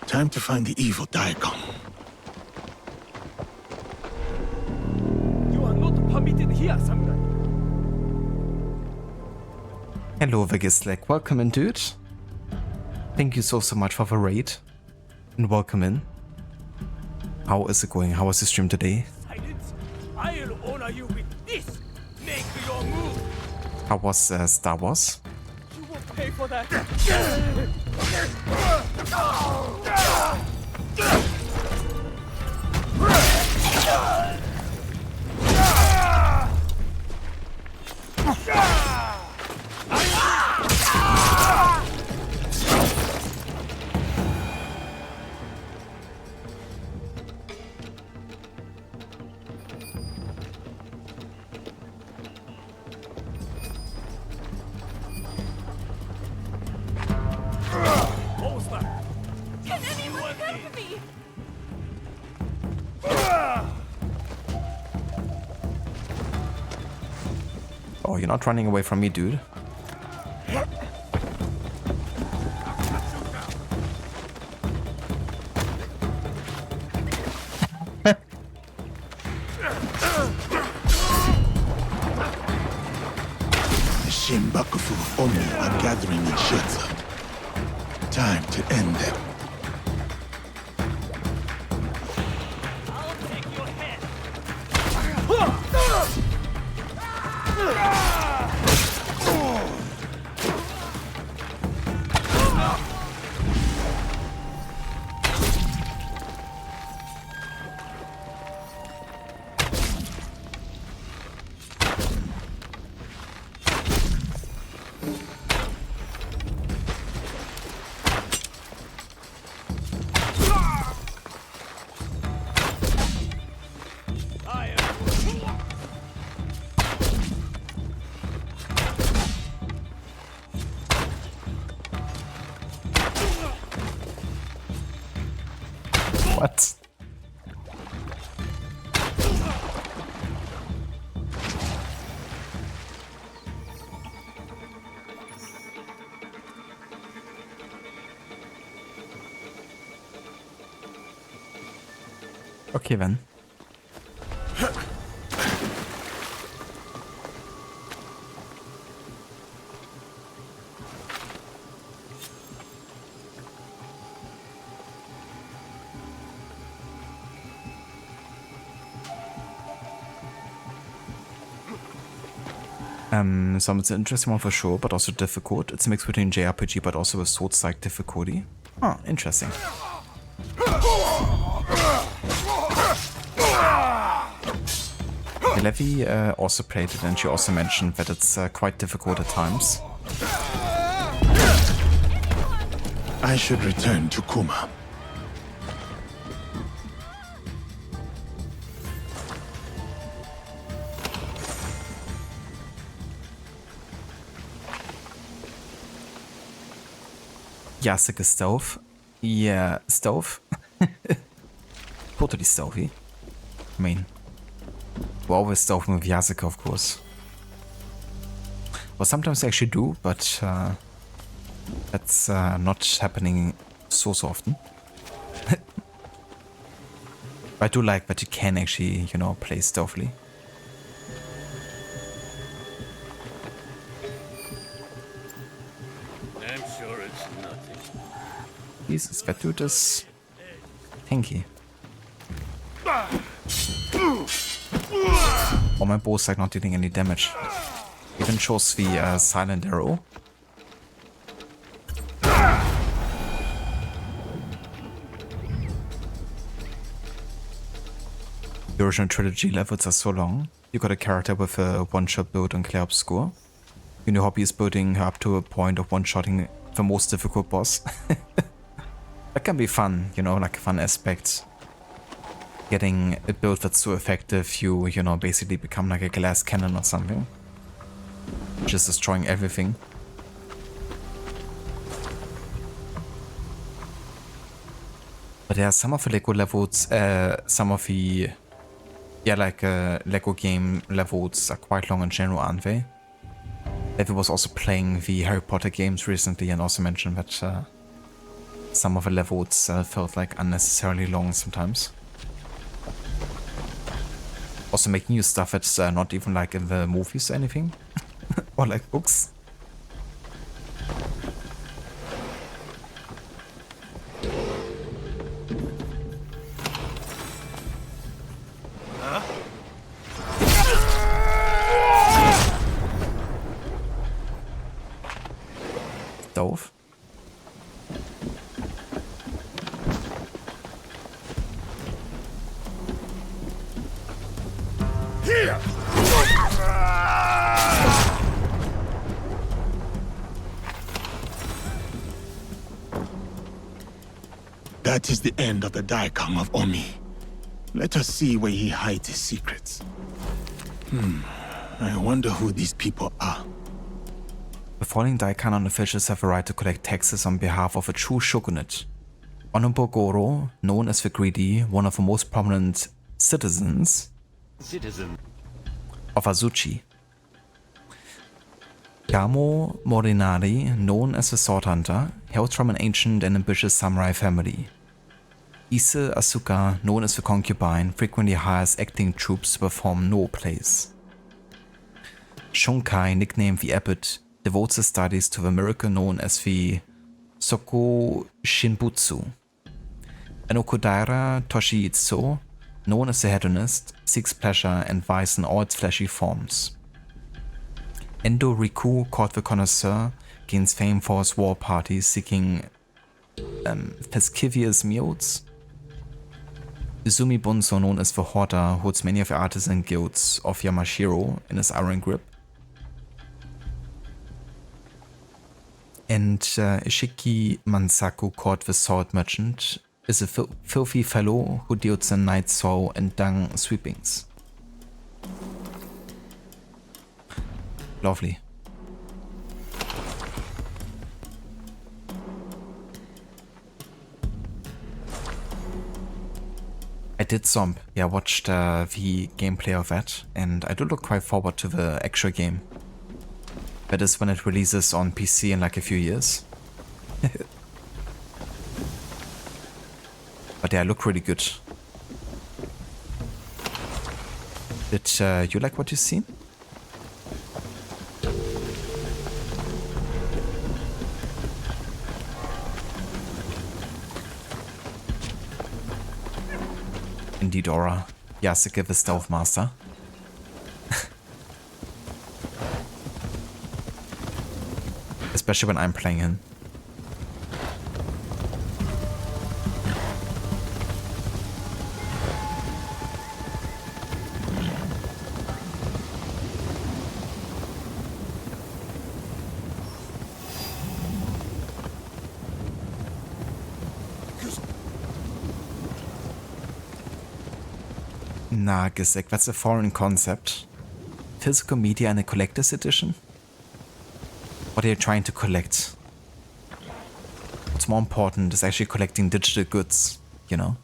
Time to find the evil Daikon. You are not permitted here, samurai. Hello, Vegislek. Welcome in, dude. Thank you so much for the raid. And welcome in. How is it going? How was the stream today? Silence. I'll honor you with this. Make your move. How was Star Wars? You will pay for that. Can anyone help me? Oh, you're not running away from me, dude. The Shinbakufu of Omi are gathering in Shetsu. Time to end them. I'll take your head. What? Okay, then. So it's an interesting one for sure, but also difficult. It's a mix between JRPG, but also a Souls-like difficulty. Oh, interesting. Levi also played it, and she also mentioned that it's quite difficult at times. I should return to Kuma. Yasuka stealth. Yeah, stealth. Totally stealthy. I mean, we're always stealthing with Yasuka, of course. Well, sometimes I actually do, but that's not happening so often. I do like that you can actually, you know, play stealthily. I'm sure it's nothing. Jesus, that dude is tanky. Oh, my bow's like not dealing any damage. Even shows the silent arrow. The original trilogy levels are so long. You got a character with a one-shot build on Claire Obscure. Your new hobby is building her up to a point of one-shotting the most difficult boss. That can be fun, you know, like a fun aspect. Getting a build that's so effective, you know, basically become like a glass cannon or something. Just destroying everything. But yeah, some of the Lego levels, some of the, yeah, like Lego game levels are quite long in general, aren't they? Levi was also playing the Harry Potter games recently and also mentioned that some of the levels felt like unnecessarily long sometimes. Also making you stuff that's not even like in the movies or anything. Or like books. Doof. Here! That is the end of the Daikon of Omi. Let us see where he hides his secrets. I wonder who these people are. The following Daikanon officials have a right to collect taxes on behalf of a true shogunate. Honorable Goro, known as the Greedy, one of the most prominent citizens of Azuchi. Gamo Morinari, known as the Sword Hunter, hails from an ancient and ambitious samurai family. Ise Asuka, known as the Concubine, frequently hires acting troops to perform no plays. Shunkai, nicknamed the Abbot, devotes his studies to the miracle known as the Soko Shinbutsu. And Okudaira Toshiitsu, known as the Hedonist, seeks pleasure and vice in all its fleshy forms. Endo Riku, called the Connoisseur, gains fame for his war parties seeking fescivious meals. Izumi Bunso, known as the Hoarder, holds many of the artisan guilds of Yamashiro in his iron grip. And Ishiki Mansaku, called the Sword Merchant, is a filthy fellow who deals in night soul and dung sweepings. Lovely. I did Zomb. Yeah, I watched the gameplay of that, and I do look quite forward to the actual game. That is when it releases on PC in like a few years. But yeah, look really good. Did you like what you've seen? Indeed, Aura. Yasuke the Stealth Master. Especially when I'm playing him. Nagisek, that's a foreign concept. Physical media in a collector's edition? What are you trying to collect? What's more important is actually collecting digital goods, you know?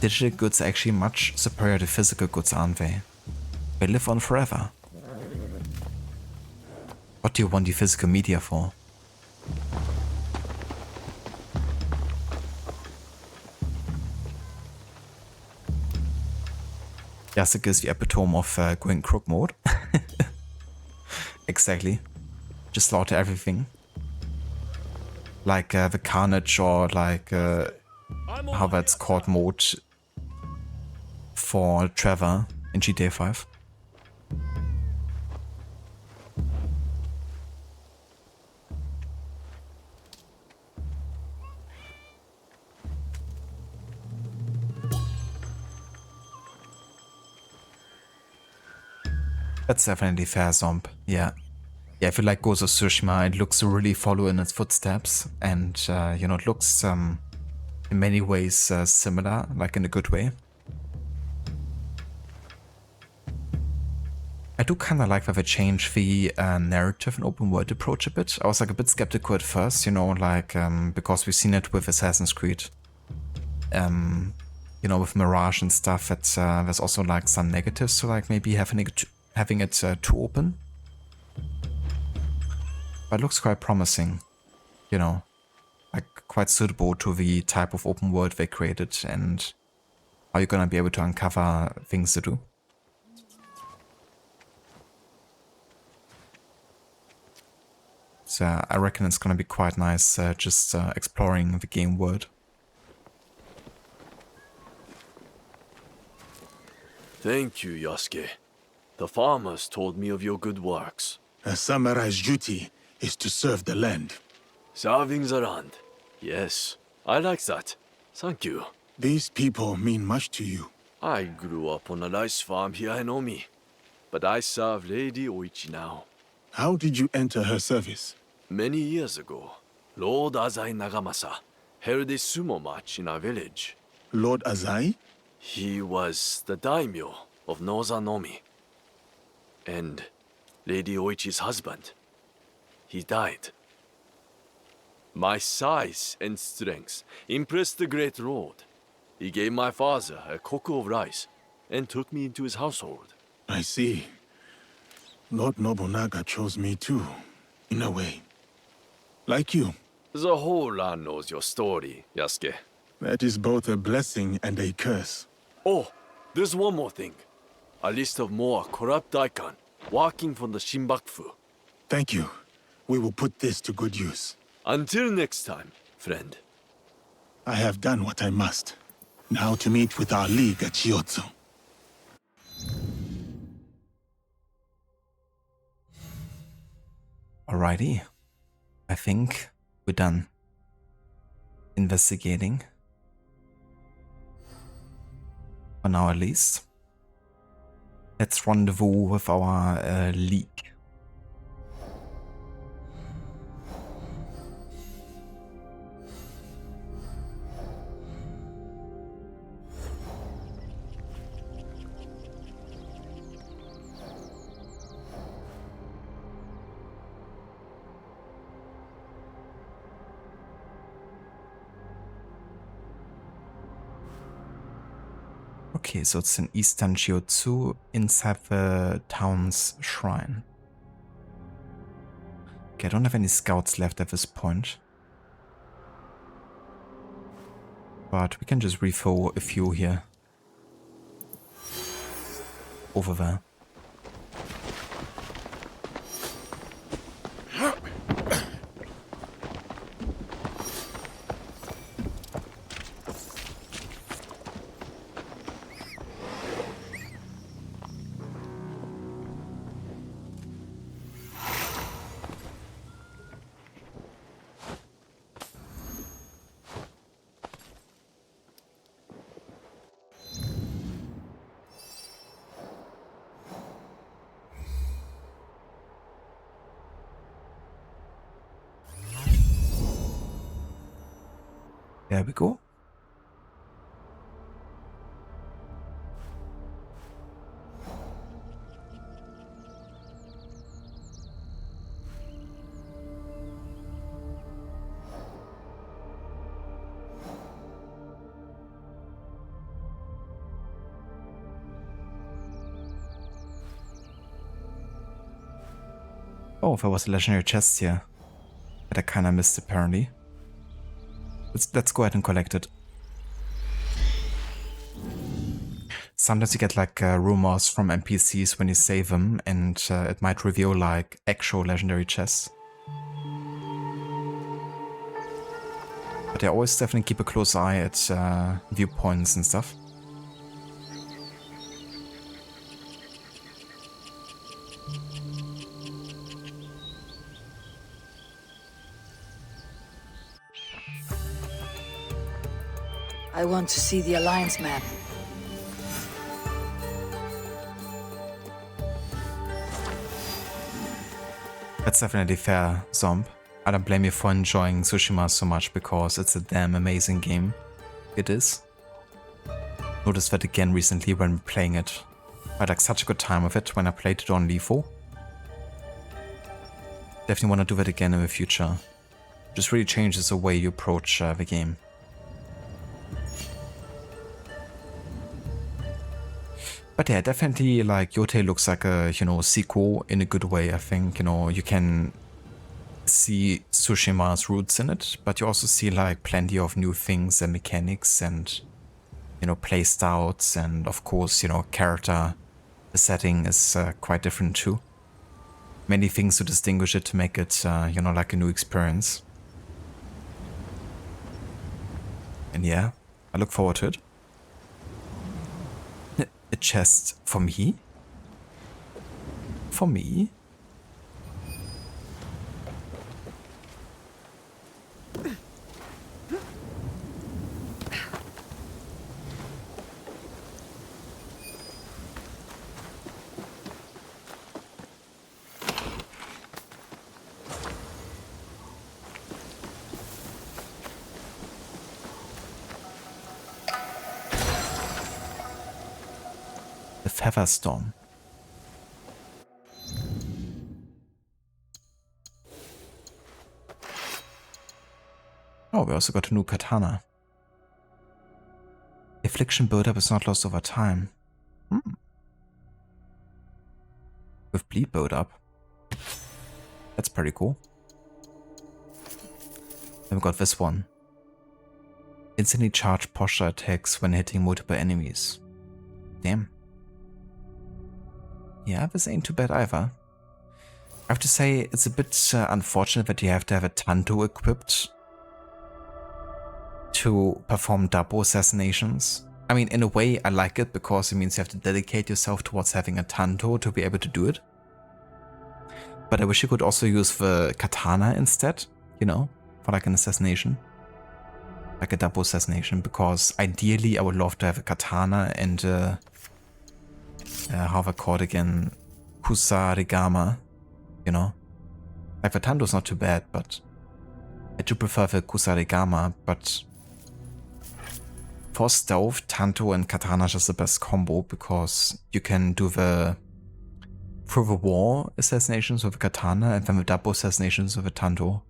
Digital goods are actually much superior to physical goods, aren't they? They live on forever. What do you want the physical media for? Yasuke is the epitome of going crook mode. Exactly. Just slaughter everything. Like the Carnage or like how that's called mode for Trevor in GTA 5. That's definitely fair, Zomb. Yeah. Yeah, if you like Ghost of Tsushima, it looks to really follow in its footsteps. And, you know, it looks in many ways similar, like in a good way. I do kind of like that they changed the narrative and open world approach a bit. I was like a bit skeptical at first, you know, like because we've seen it with Assassin's Creed. You know, with Mirage and stuff, that there's also like some negatives to like maybe having it too open. But it looks quite promising, you know, like quite suitable to the type of open world they created and how you're gonna be able to uncover things to do. So I reckon it's gonna be quite nice just exploring the game world. Thank you, Yasuke. The farmers told me of your good works. A samurai's duty is to serve the land. Serving the land. Yes, I like that. Thank you. These people mean much to you. I grew up on a rice farm here in Omi, but I serve Lady Oichi now. How did you enter her service? Many years ago, Lord Azai Nagamasa held a sumo match in our village. Lord Azai? He was the daimyo of Northern Omi. And Lady Oichi's husband. He died. My size and strength impressed the great lord. He gave my father a koku of rice and took me into his household. I see. Lord Nobunaga chose me too, in a way. Like you. The whole land knows your story, Yasuke. That is both a blessing and a curse. Oh, there's one more thing. A list of more corrupt daikon working for the Shinbakufu. Thank you. We will put this to good use. Until next time, friend. I have done what I must. Now to meet with our league at Chiotsu. Alrighty. I think we're done investigating. For now at least. Let's rendezvous with our league. Okay, so it's in Eastern Chiotsu, inside the town's shrine. Okay, I don't have any scouts left at this point. But we can just refill a few here. Over there. There we go. Oh, there was a legendary chest here that I kinda missed apparently. Let's go ahead and collect it. Sometimes you get like rumors from NPCs when you save them, and it might reveal like actual legendary chests. But I always definitely keep a close eye at viewpoints and stuff. I want to see the Alliance map. That's definitely fair, Zomb. I don't blame you for enjoying Tsushima so much because it's a damn amazing game. It is. Noticed that again recently when playing it. I had like such a good time with it when I played it on Lifo. Definitely want to do that again in the future. Just really changes the way you approach the game. But yeah, definitely like Yote looks like a, you know, sequel in a good way. I think, you know, you can see Tsushima's roots in it, but you also see like plenty of new things and mechanics and, you know, play styles, and of course, you know, character. The setting is quite different too. Many things to distinguish it to make it, you know, like a new experience. And yeah, I look forward to it. A chest for me? For me? The Feather Storm. Oh, we also got a new katana. Affliction buildup is not lost over time. With bleed buildup. That's pretty cool. Then we got this one. Instantly charged posture attacks when hitting multiple enemies. Damn. Yeah, this ain't too bad either. I have to say, it's a bit unfortunate that you have to have a Tanto equipped to perform double assassinations. I mean, in a way, I like it because it means you have to dedicate yourself towards having a Tanto to be able to do it. But I wish you could also use the katana instead, you know, for like an assassination. Like a double assassination, because ideally I would love to have a katana and how have I called again? Kusarigama, you know? Like the Tanto is not too bad, but I do prefer the Kusarigama, but for stealth, Tanto and katana is just the best combo, because you can do the through the wall assassinations with a katana and then the double assassinations with a Tanto.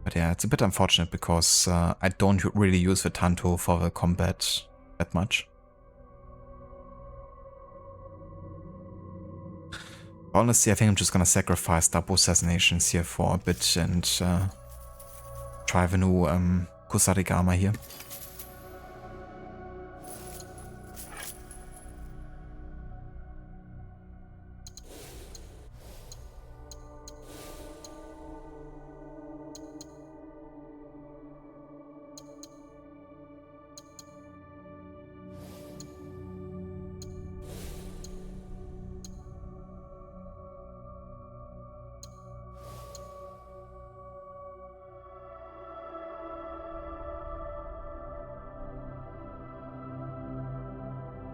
But yeah, it's a bit unfortunate because I don't really use the Tanto for the combat that much. Honestly, I think I'm just gonna sacrifice double assassinations here for a bit and try the new Kusarigama here.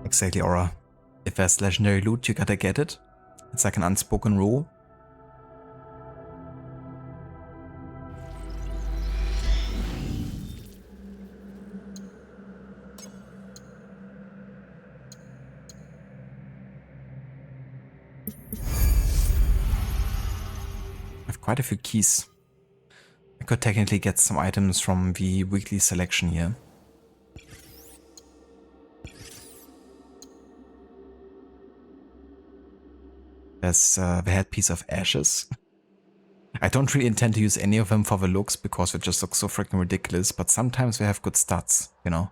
Exactly, Aura. If there's legendary loot, you gotta get it. It's like an unspoken rule. I have quite a few keys. I could technically get some items from the weekly selection here. There's the headpiece of ashes. I don't really intend to use any of them for the looks because they just look so freaking ridiculous, but sometimes they have good stats, you know?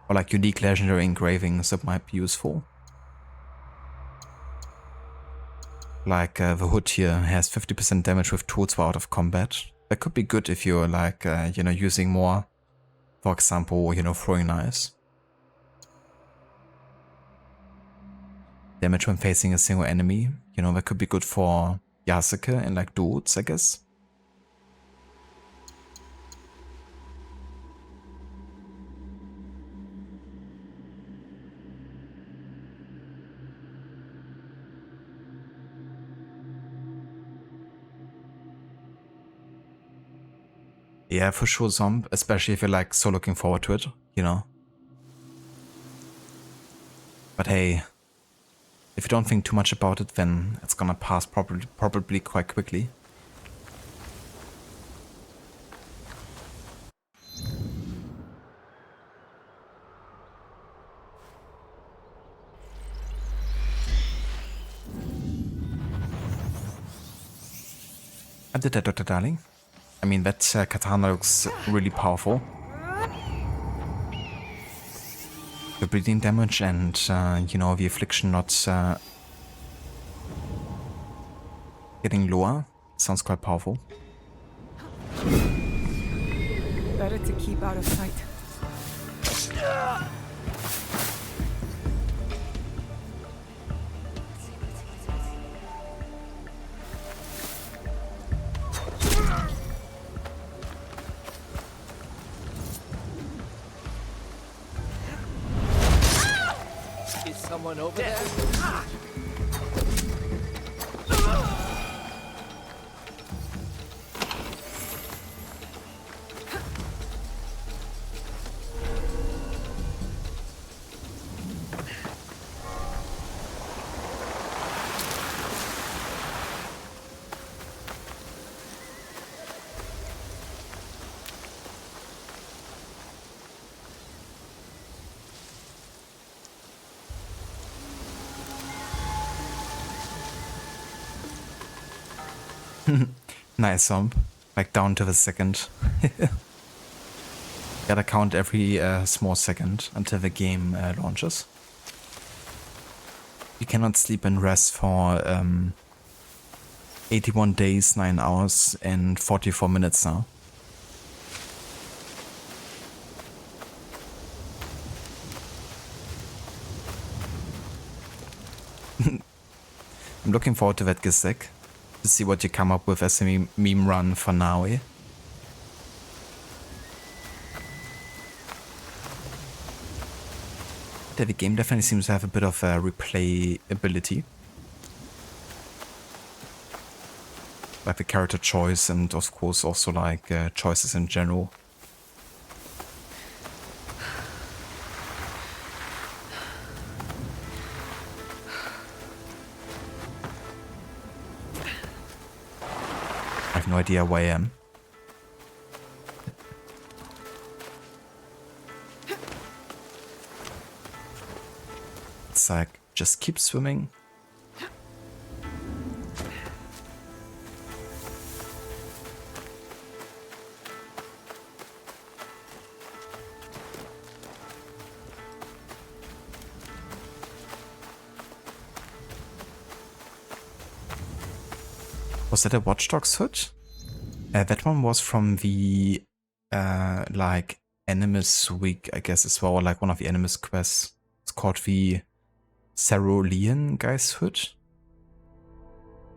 Or like unique legendary engravings that might be useful. Like the hood here has 50% damage with tools while out of combat. That could be good if you're like, you know, using more, for example, you know, throwing knives. Damage when facing a single enemy, you know, that could be good for Yasuke and like dudes, I guess. Yeah, for sure, Zomb, especially if you're like so looking forward to it, you know. But hey, if you don't think too much about it, then it's gonna pass probably quite quickly. I did that, Dr. Darling. I mean, that katana looks really powerful. The bleeding damage and, you know, the affliction not getting lower sounds quite powerful. Better to keep out of sight. Is someone over there? Nice jump, like down to the second. Gotta count every small second until the game launches. You cannot sleep and rest for 81 days, 9 hours and 44 minutes now. I'm looking forward to that Gizek, to see what you come up with as a meme run for now, eh? The game definitely seems to have a bit of replayability. Like the character choice and of course also like choices in general. I have no idea where I am. It's like, just keep swimming. Was that a Watch Dogs hood? That one was from the like Animus week, I guess as well, like one of the Animus quests. It's called the Cerulean guy's hood.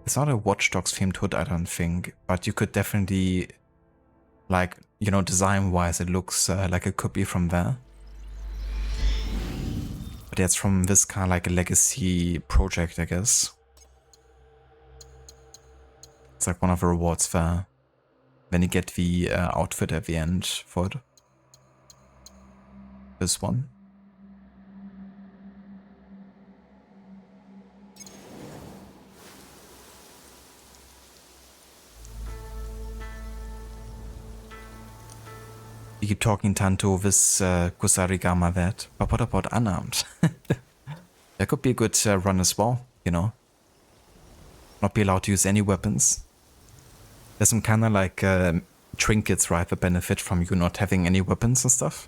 It's not a Watch Dogs themed hood, I don't think, but you could definitely, like, you know, design wise it looks like it could be from there. But yeah, it's from this kind of like a legacy project, I guess. It's like one of the rewards there. Then you get the outfit at the end for it. This one. You keep talking, Tanto, this Kusarigama that, but what about unarmed? That could be a good run as well, you know. Not be allowed to use any weapons. There's some kind of like trinkets, right, that benefit from you not having any weapons and stuff.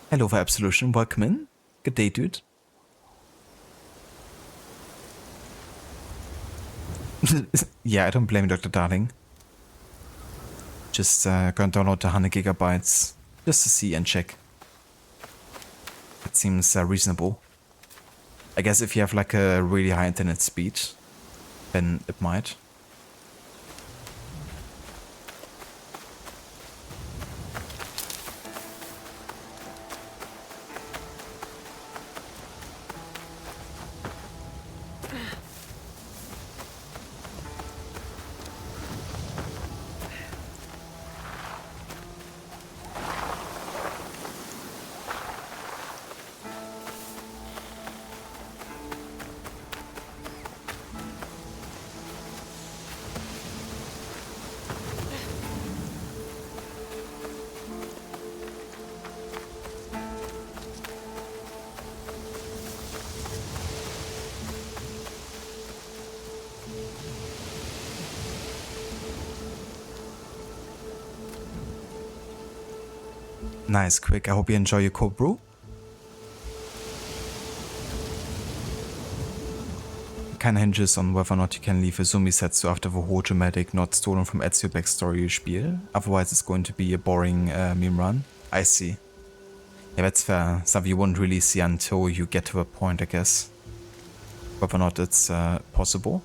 Hello, for Absolution, welcome in. Good day, dude. Yeah, I don't blame you, Dr. Darling. Just gonna download the 100 gigabytes just to see and check. It seems reasonable. I guess if you have like a really high internet speed, then it might. Nice, quick. I hope you enjoy your cold brew. Kind of hinges on whether or not you can leave a Sumisetsu after the whole dramatic not stolen from Ezio backstory spiel. Otherwise it's going to be a boring meme run. I see. Yeah, that's fair. Something you won't really see until you get to a point, I guess. Whether or not it's possible.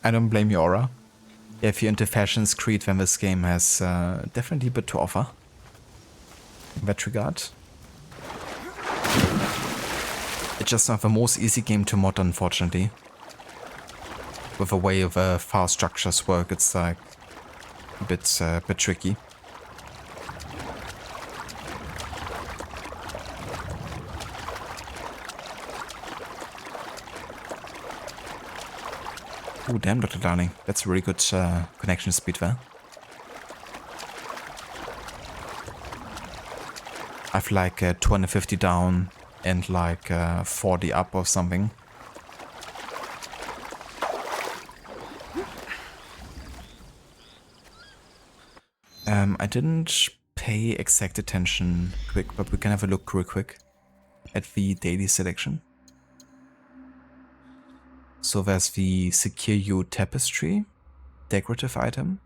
I don't blame you, Aura. Yeah, if you're into Fashion Creed, then this game has definitely a bit to offer in that regard. It's just not the most easy game to mod, unfortunately. With the way the file structures work, it's like a bit tricky. Oh damn, Dr. Darling. That's a really good connection speed there. I've like 250 down and like 40 up or something. I didn't pay exact attention quick, but we can have a look real quick at the daily selection. So there's the Secure You Tapestry, decorative item.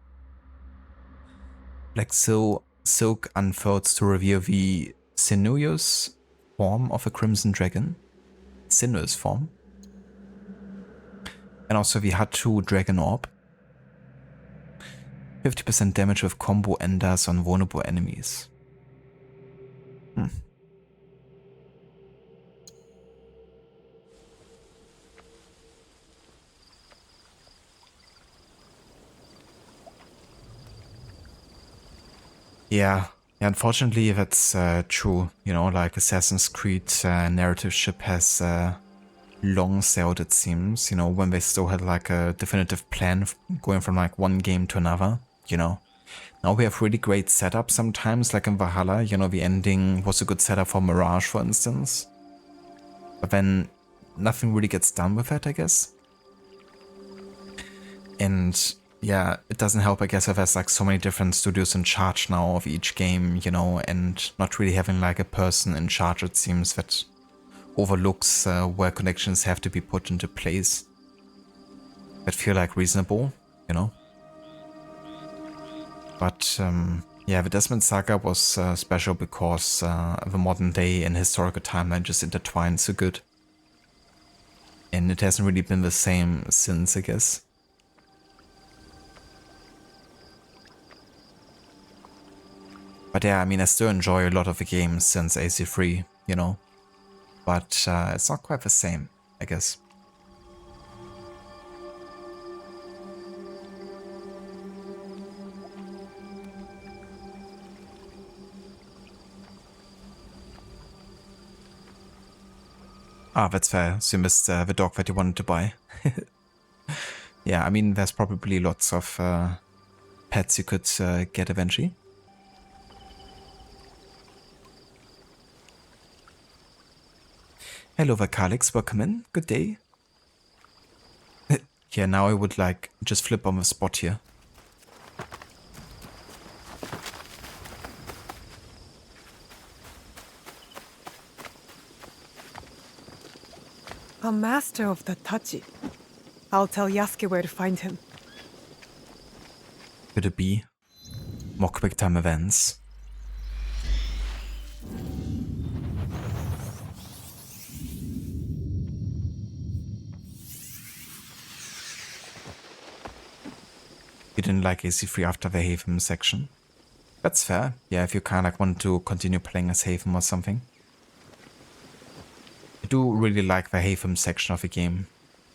Black silk unfurls to reveal the sinuous form of a crimson dragon. Sinuous form. And also the Hatu Dragon Orb. 50% damage with combo enders on vulnerable enemies. Yeah, unfortunately that's true. You know, like Assassin's Creed narrative ship has long sailed, it seems. You know, when they still had like a definitive plan going from like one game to another, you know. Now we have really great setup sometimes, like in Valhalla, you know, the ending was a good setup for Mirage, for instance. But then nothing really gets done with that, I guess. And yeah, it doesn't help, I guess, if there's like so many different studios in charge now of each game, you know, and not really having like a person in charge, it seems, that overlooks where connections have to be put into place that feel like reasonable, you know. But yeah, the Desmond Saga was special because the modern day and historical timeline just intertwined so good. And it hasn't really been the same since, I guess. But yeah, I mean, I still enjoy a lot of the games since AC3, you know. But it's not quite the same, I guess. Ah, that's fair. So you missed the dog that you wanted to buy. Yeah, I mean, there's probably lots of pets you could get eventually. Hello, Vakalix, welcome in. Good day. Yeah, now I would like just flip on the spot here. A master of the Tachi. I'll tell Yasuke where to find him. Could it be more quick time events? You didn't like AC3 after the Haven section. That's fair. Yeah, if you kind of like want to continue playing as Haven or something. I do really like the Haven section of the game.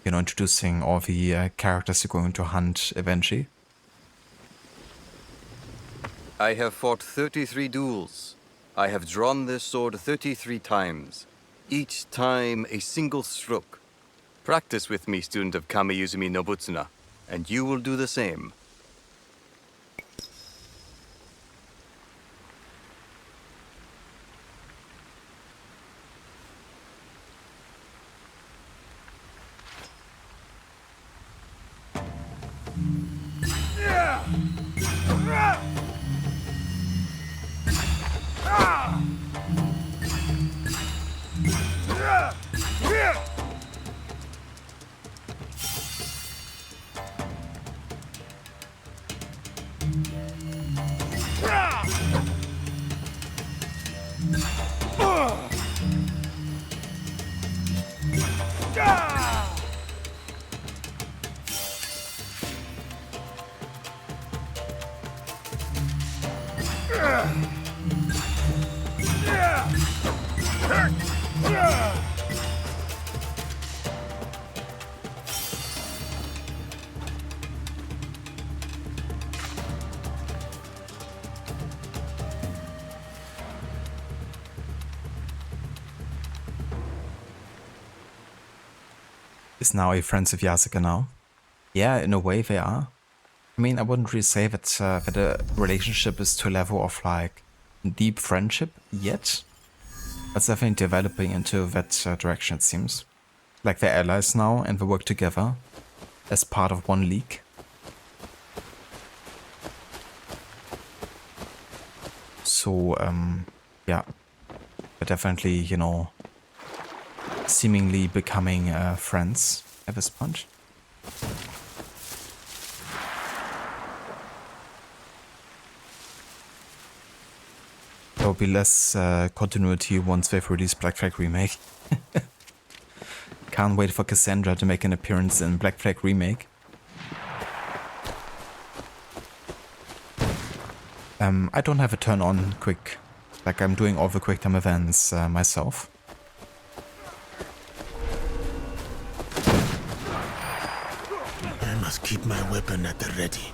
You know, introducing all the characters you're going to hunt eventually. I have fought 33 duels. I have drawn this sword 33 times. Each time a single stroke. Practice with me, student of Kameyuzumi Nobutsuna, and you will do the same. Is Naoi friends with Yasuke now? Yeah, in a way they are. I mean, I wouldn't really say that that the relationship is to a level of like deep friendship yet. But it's definitely developing into that direction, it seems. Like they're allies now and they work together as part of one league. So, yeah, they're definitely, you know, seemingly becoming friends at this point. There will be less continuity once they've released Black Flag Remake. Can't wait for Cassandra to make an appearance in Black Flag Remake. I don't have a turn on quick. Like, I'm doing all the quick time events myself. I must keep my weapon at the ready.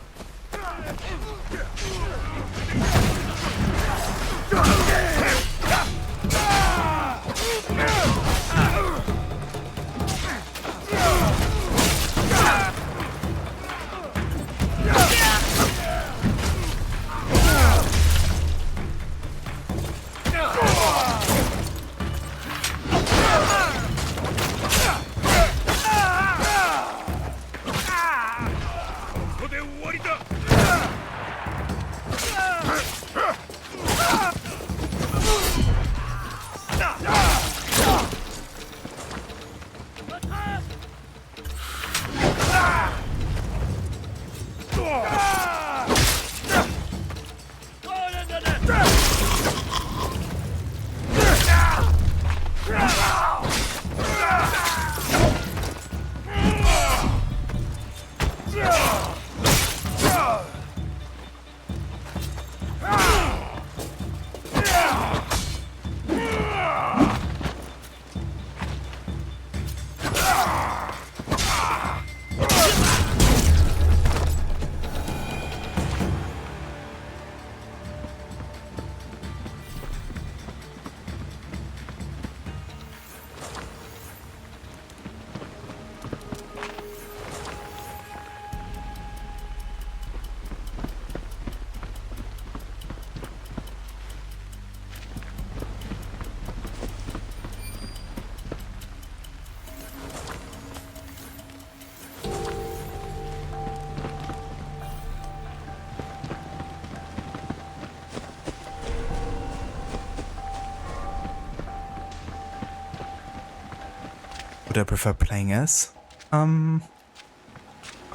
Would I prefer playing as? I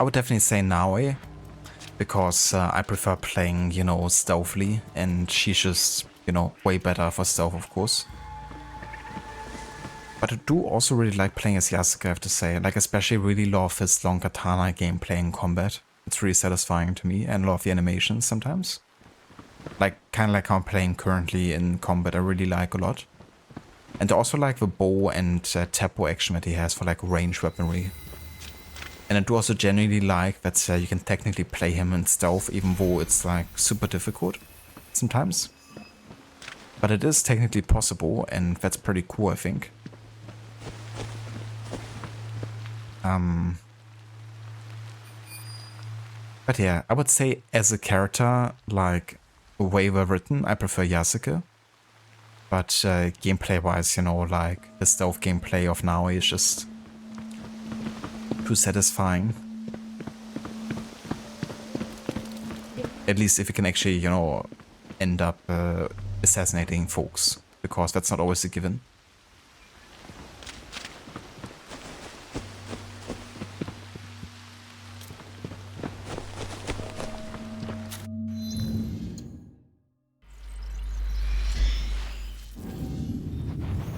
would definitely say Naoi, because I prefer playing, you know, stealthily, and she's just, you know, way better for stealth, of course. But I do also really like playing as Yasuke, I have to say. Like, especially really love his long katana gameplay in combat. It's really satisfying to me, and love the animations sometimes. Like, kind of like how I'm playing currently in combat, I really like a lot. And I also like the bow and tempo action that he has for like range weaponry. And I do also genuinely like that you can technically play him in stealth, even though it's like super difficult sometimes. But it is technically possible, and that's pretty cool, I think. But yeah, I would say as a character, like, the way they're written, I prefer Yasuke. But gameplay-wise, you know, like, the stealth gameplay of Naoi is just too satisfying. At least if you can actually, you know, end up assassinating folks, because that's not always a given.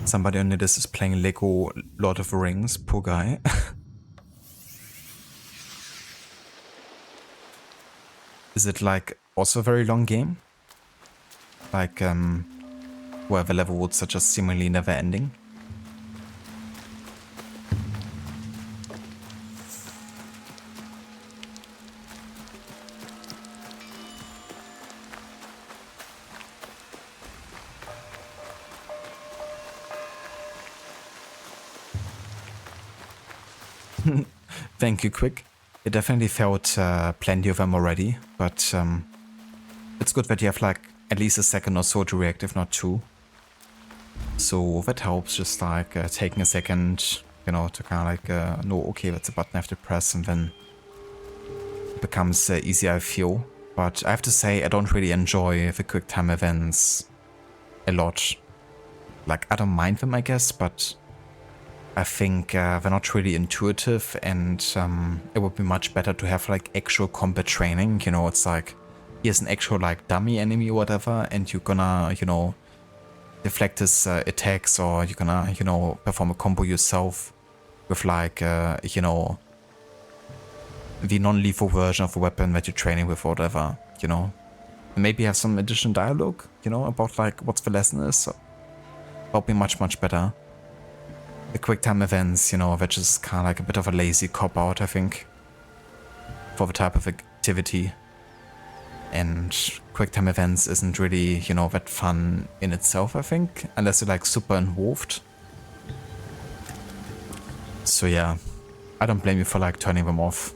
Somebody on this is playing Lego Lord of the Rings, poor guy. Is it like also a very long game? Like where the level would such as seemingly never ending? Thank you, Quick. It definitely felt plenty of them already, but it's good that you have like at least a second or so to react, if not two. So that helps, just like taking a second, you know, to kind of like know, okay, that's a button I have to press, and then it becomes easier, I feel. But I have to say, I don't really enjoy the quick time events a lot. Like, I don't mind them, I guess, but I think they're not really intuitive, and it would be much better to have like actual combat training. You know, it's like, here's an actual like dummy enemy or whatever, and you're gonna, you know, deflect his attacks, or you're gonna, you know, perform a combo yourself with like, you know, the non-lethal version of a weapon that you're training with or whatever, you know. And maybe have some additional dialogue, you know, about like what the lesson is. So that would be much, much better. The quick time events, you know, they're just kind of like a bit of a lazy cop-out, I think, for the type of activity. And quick time events isn't really, you know, that fun in itself, I think, unless you're like super involved. So yeah, I don't blame you for like turning them off.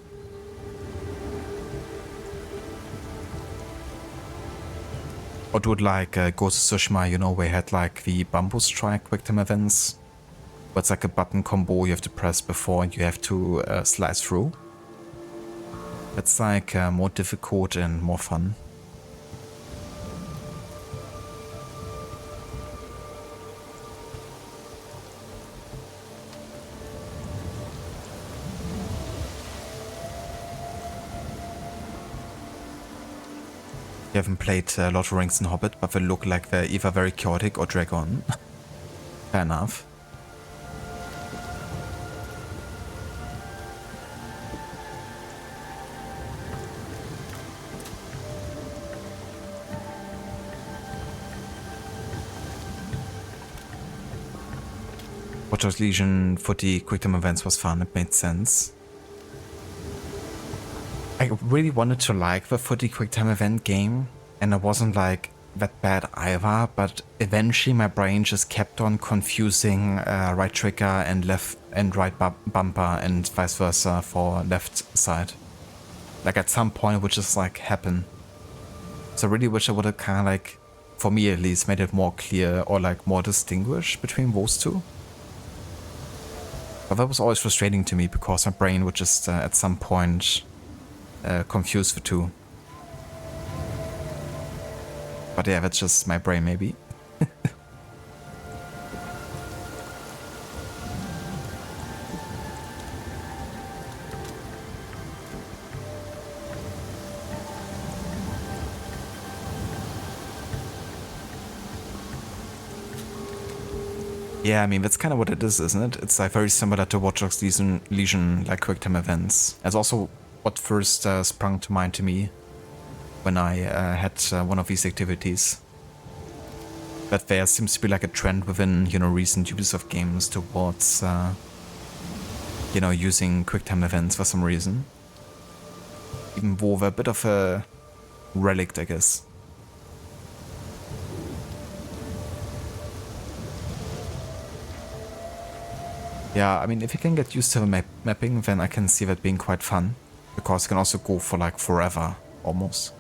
Or do it like Ghost of Tsushima, you know, where you had like the bamboo strike quick time events. Where it's like a button combo you have to press before you have to slice through. It's like more difficult and more fun. You haven't played Lord of the Rings and Hobbit, but they look like they're either very chaotic or drag on. Fair enough. Watch Dogs Legion for the quick time events was fun, it made sense. I really wanted to like the footy quick time event game, and it wasn't like that bad either, but eventually my brain just kept on confusing right trigger and left and right bumper and vice versa for left side. Like at some point it would just like happen. So I really wish I would have kind of like, for me at least, made it more clear or like more distinguished between those two. But that was always frustrating to me because my brain would just at some point confuse the two. But yeah, that's just my brain maybe. Yeah, I mean, that's kind of what it is, isn't it? It's like very similar to Watch Dogs Legion like quick time events. It's also what first sprung to mind to me when I had one of these activities. That there seems to be like a trend within, you know, recent Ubisoft games towards, you know, using quick time events for some reason. Even though they're a bit of a relic, I guess. Yeah, I mean, if you can get used to the mapping, then I can see that being quite fun. Because you can also go for like forever, almost.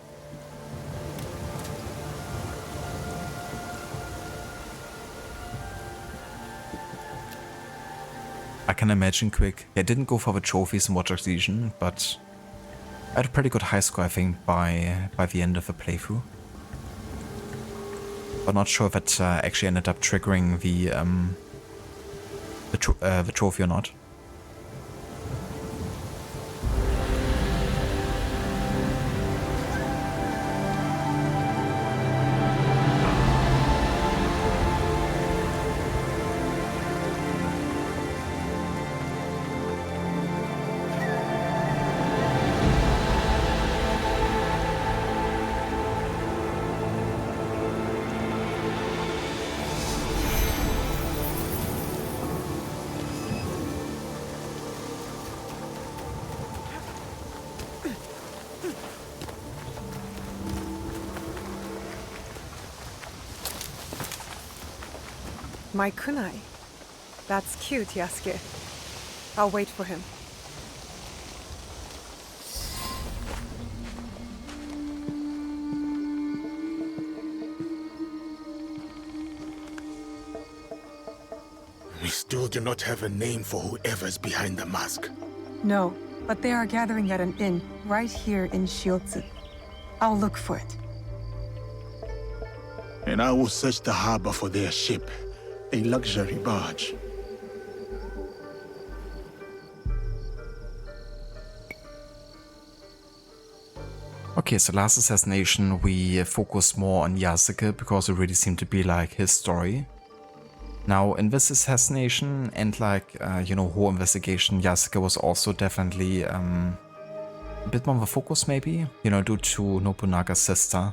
I can imagine quick. I didn't go for the trophies in Watch Dogs Legion, but I had a pretty good high score, I think, by the end of the playthrough. But not sure if it actually ended up triggering the trophy or not. My kunai. That's cute, Yasuke. I'll wait for him. We still do not have a name for whoever's behind the mask. No, but they are gathering at an inn right here in Shiotsu. I'll look for it. And I will search the harbor for their ship, a luxury barge. Okay, so last assassination we focused more on Yasuke because it really seemed to be like his story. Now in this assassination and like, you know, whole investigation, Yasuke was also definitely a bit more of a focus maybe, you know, due to Nobunaga's sister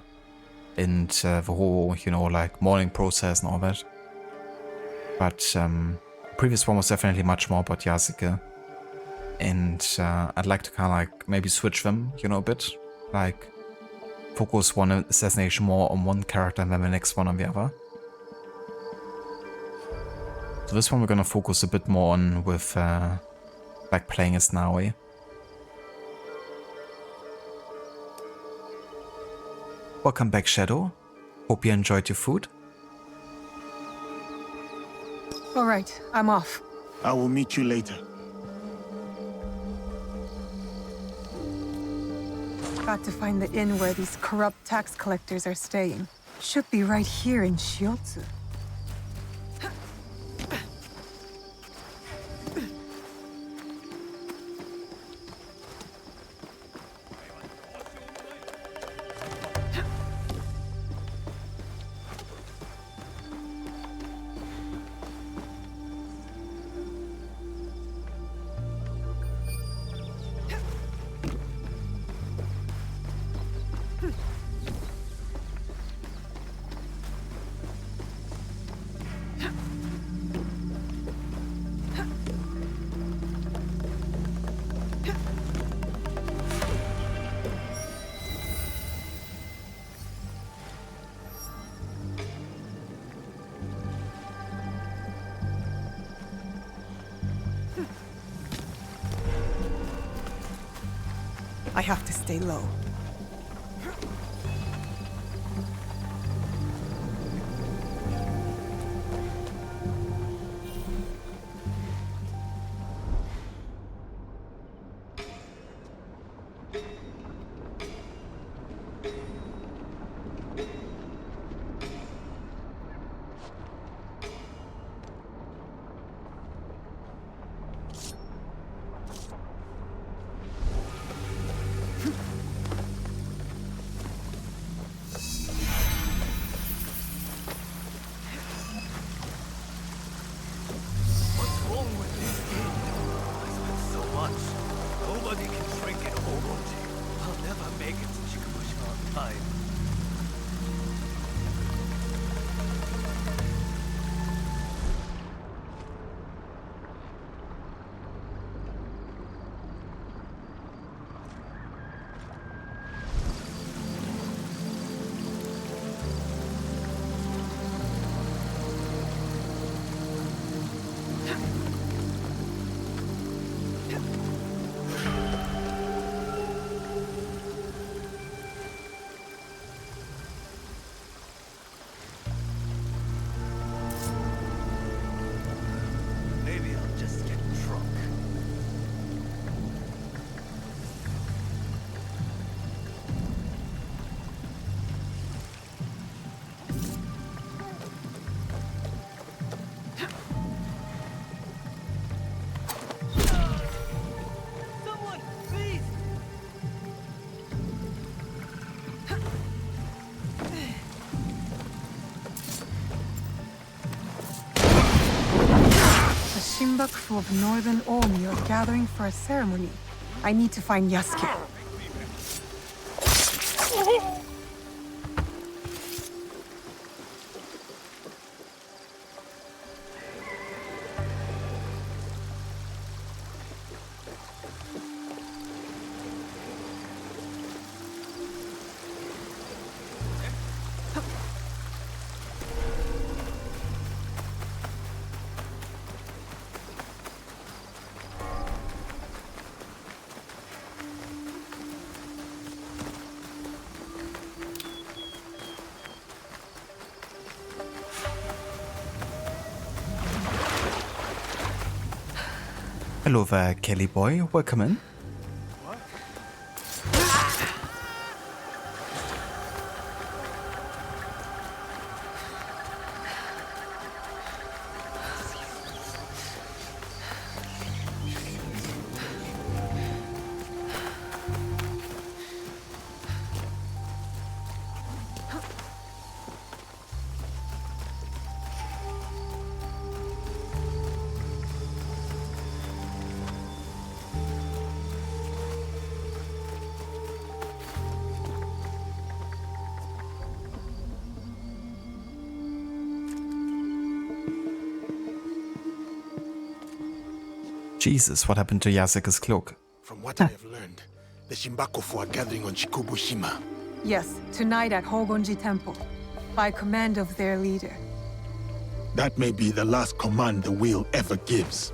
and the whole, you know, like mourning process and all that. But previous one was definitely much more about Yasuke. And I'd like to kind of like maybe switch them, you know, a bit. Like focus one assassination more on one character and then the next one on the other. So this one we're gonna focus a bit more on with like playing as Naoi. Welcome back, Shadow. Hope you enjoyed your food. All right, I'm off. I will meet you later. Got to find the inn where these corrupt tax collectors are staying. Should be right here in Shiotsu. I have to stay low. Shinbaku of Northern Omi are gathering for a ceremony. I need to find Yasuke. Hello there, Kelly boy. Welcome in. Jesus, what happened to Yasuke's cloak? From what I have learned, the Shimbakofu are gathering on Chikubushima. Yes, tonight at Hogonji Temple, by command of their leader. That may be the last command the wheel ever gives.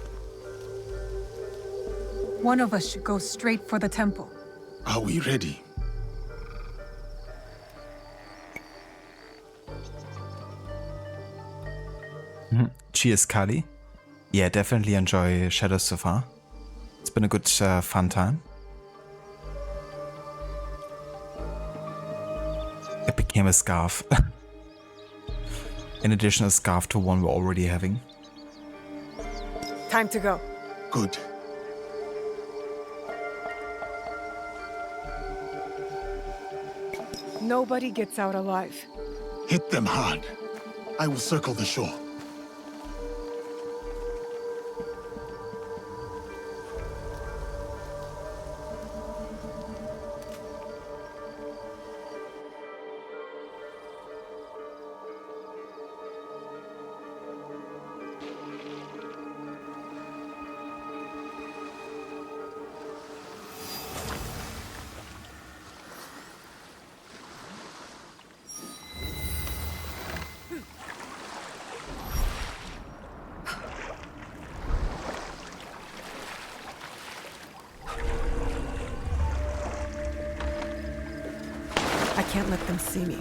One of us should go straight for the temple. Are we ready? Cheers, Kali. Yeah, definitely enjoy Shadows so far. It's been a good, fun time. It became a scarf. In addition, a scarf to one we're already having. Time to go. Good. Nobody gets out alive. Hit them hard. I will circle the shore. I can't let them see me.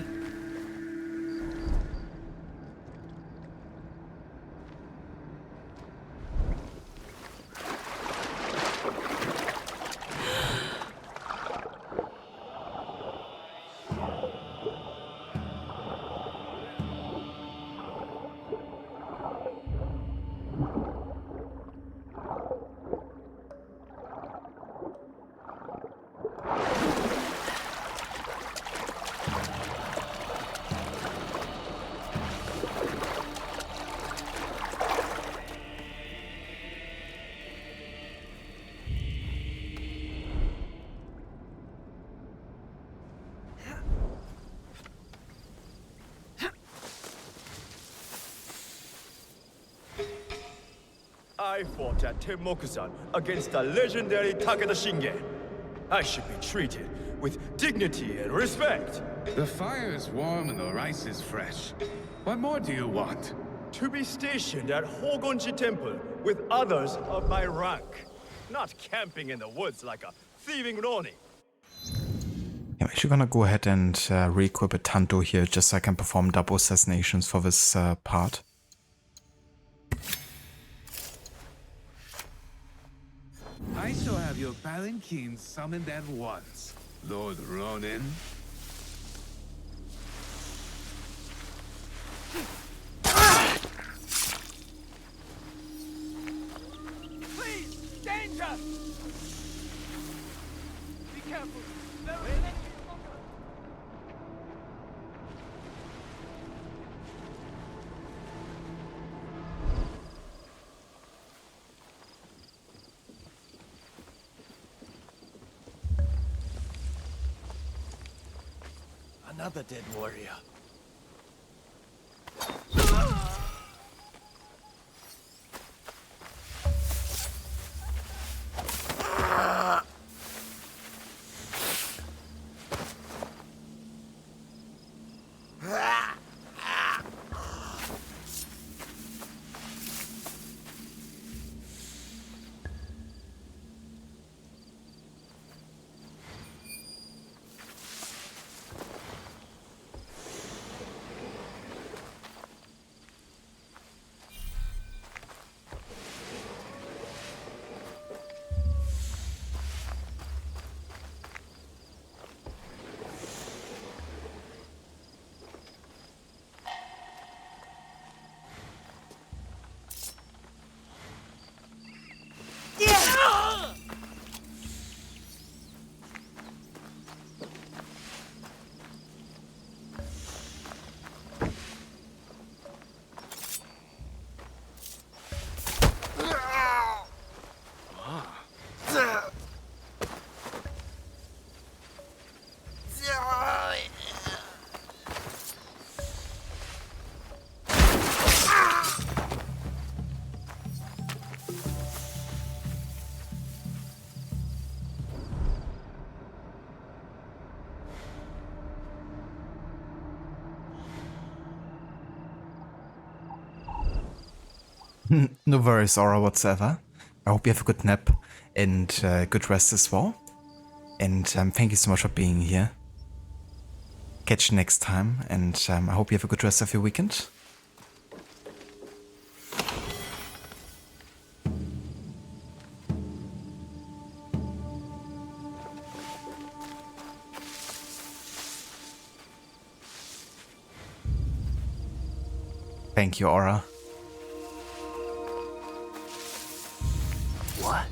I fought at Tenmokusan against the legendary Takeda Shinge. I should be treated with dignity and respect. The fire is warm and the rice is fresh. What more do you want? To be stationed at Hogonji Temple with others of my rank. Not camping in the woods like a thieving Roni. I'm actually gonna go ahead and re-equip a Tanto here just so I can perform double assassinations for this part. I shall have your palanquin summoned at once, Lord Ronin. Please, danger! Be careful. Another dead warrior. No worries, Aura, whatsoever. I hope you have a good nap and good rest as well. And thank you so much for being here. Catch you next time, and I hope you have a good rest of your weekend. Thank you, Aura. What?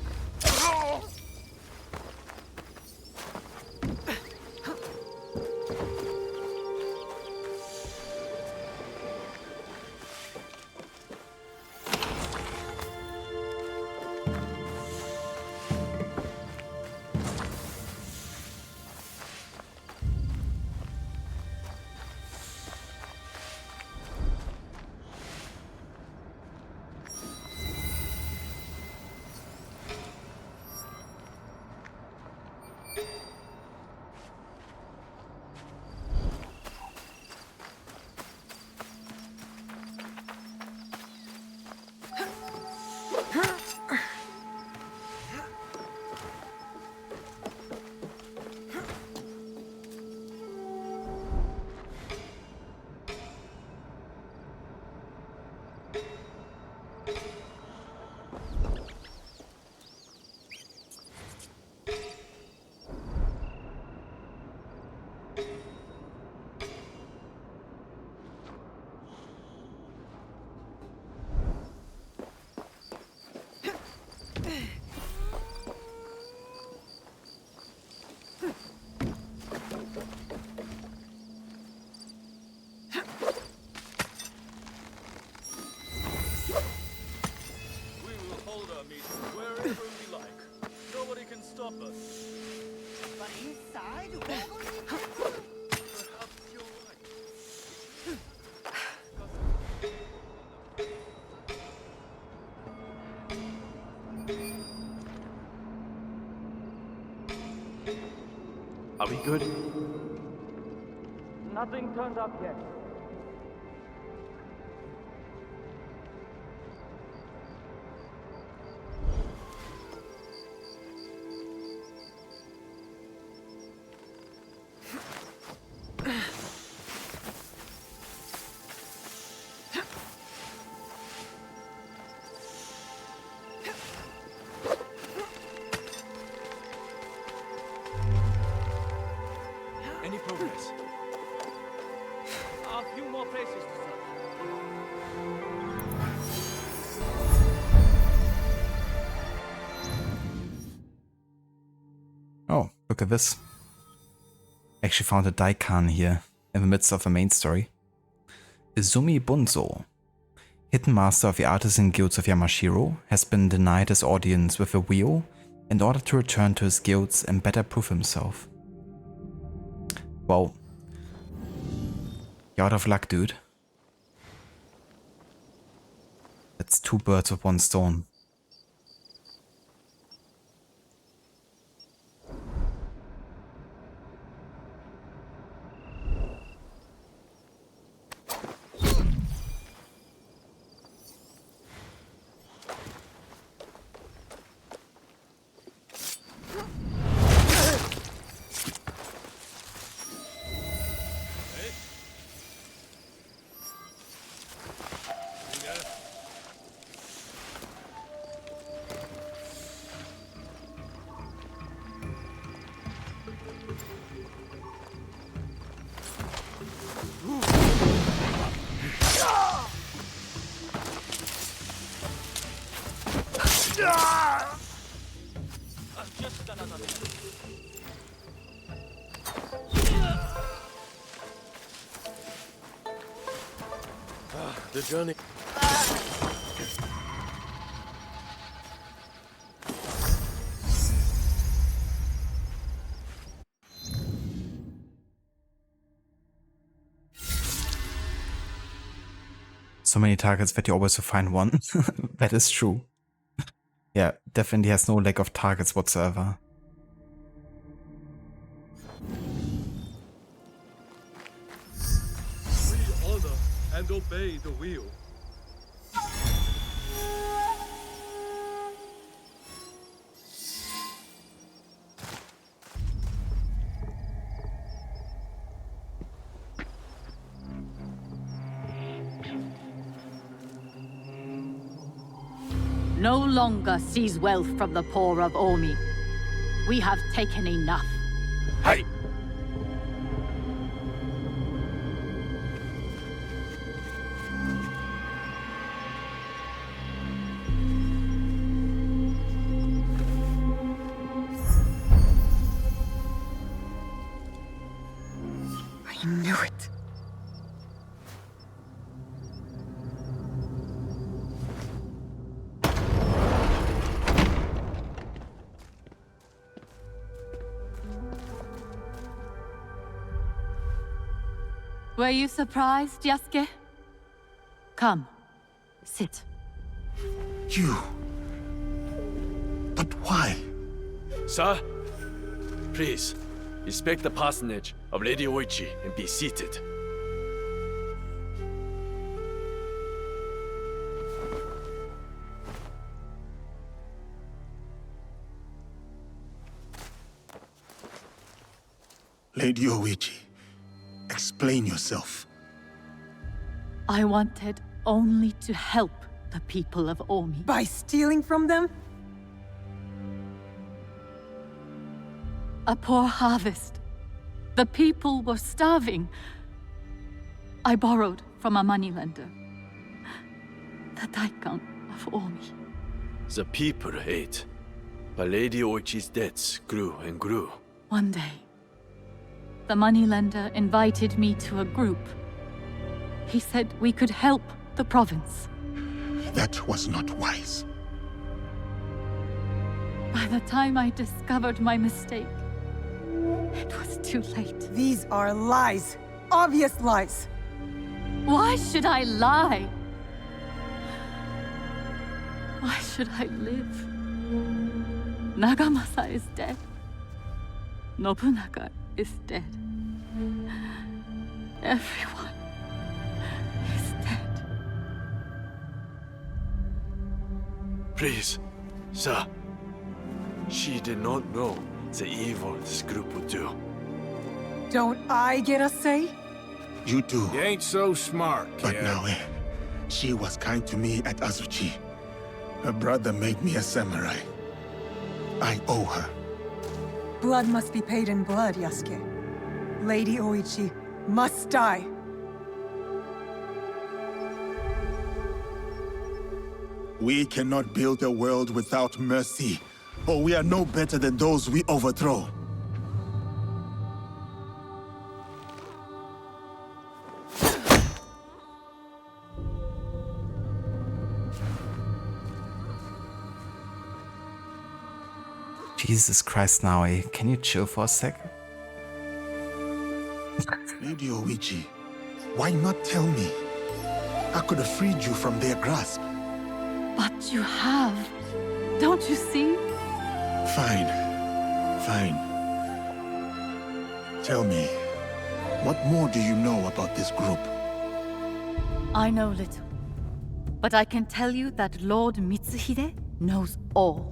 Are we good? Nothing turned up yet. Any progress? A few more places to search. Oh, look at this. Actually found a Daikon here in the midst of the main story. Izumi Bunzo, hidden master of the artisan guilds of Yamashiro, has been denied his audience with the wheel in order to return to his guilds and better prove himself. Well, you're out of luck, dude. That's 2 birds with 1 stone. Just another minute. The journey. So many targets that you always find one. That is true. Yeah, definitely has no lack of targets whatsoever. We honor and obey the wheel. no longer seize wealth from the poor of Ormi. We have taken enough. Hey! I knew it. Were you surprised, Yasuke? Come, sit. You... But why? Sir, please, inspect the parsonage of Lady Oichi and be seated. Lady Oichi, explain yourself. I wanted only to help the people of Ormi. By stealing from them? A poor harvest. The people were starving. I borrowed from a moneylender. The Daikon of Ormi. The people ate, but Lady Oichi's debts grew and grew. One day, the moneylender invited me to a group. He said we could help the province. That was not wise. By the time I discovered my mistake, it was too late. These are lies. Obvious lies. Why should I lie? Why should I live? Nagamasa is dead. Nobunaga is dead. Everyone is dead. Please, sir. She did not know the evil this group would do. Don't I get a say? You do. You ain't so smart, kid. But now, she was kind to me at Azuchi. Her brother made me a samurai. I owe her. Blood must be paid in blood, Yasuke. Lady Oichi must die. We cannot build a world without mercy, or we are no better than those we overthrow. Jesus Christ, Naoi, can you chill for a sec? Lady Oichi, why not tell me? I could have freed you from their grasp. But you have. Don't you see? Fine. Fine. Tell me, what more do you know about this group? I know little. But I can tell you that Lord Mitsuhide knows all.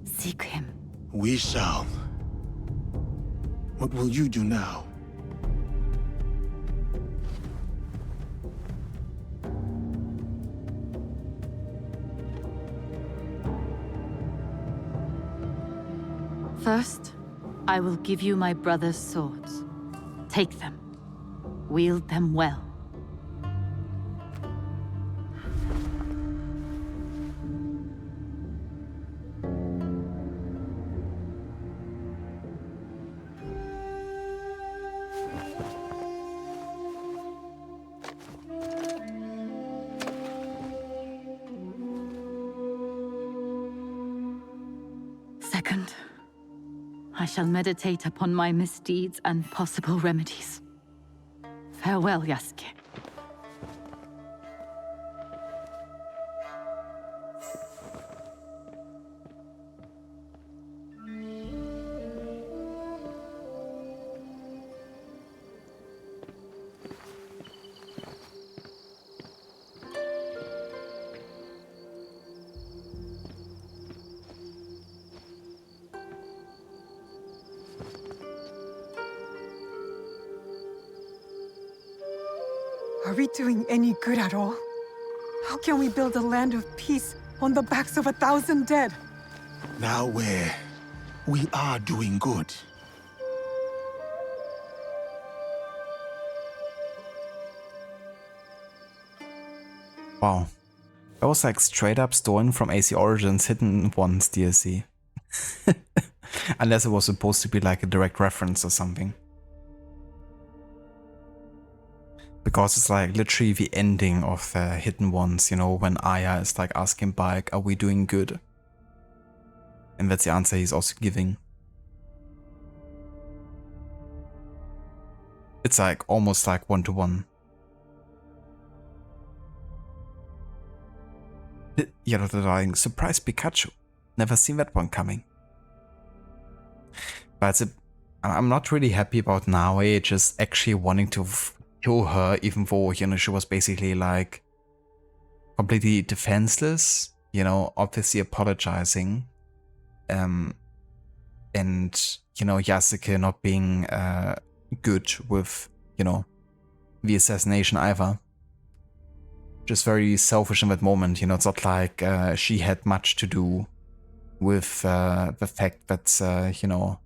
Seek him. We shall. What will you do now? First, I will give you my brother's swords. Take them. Wield them well. Second, I shall meditate upon my misdeeds and possible remedies. Farewell, Yasuke. Are we doing any good at all? How can we build a land of peace on the backs of 1,000 dead. Now we are doing good. Wow. That was like straight up stolen from AC Origins Hidden Ones DLC. Unless it was supposed to be like a direct reference or something. Because it's like literally the ending of Hidden Ones, you know, when Aya is like asking Bayek, are we doing good? And that's the answer he's also giving. It's like almost like one-to-one. Yellow the Dying, surprise Pikachu. Never seen that one coming. But I'm not really happy about Naoe just actually wanting to kill her, even though, you know, she was basically like completely defenseless, you know, obviously apologizing. And, you know, Yasuke not being good with, you know, the assassination either. Just very selfish in that moment, you know, it's not like she had much to do with the fact that, you know,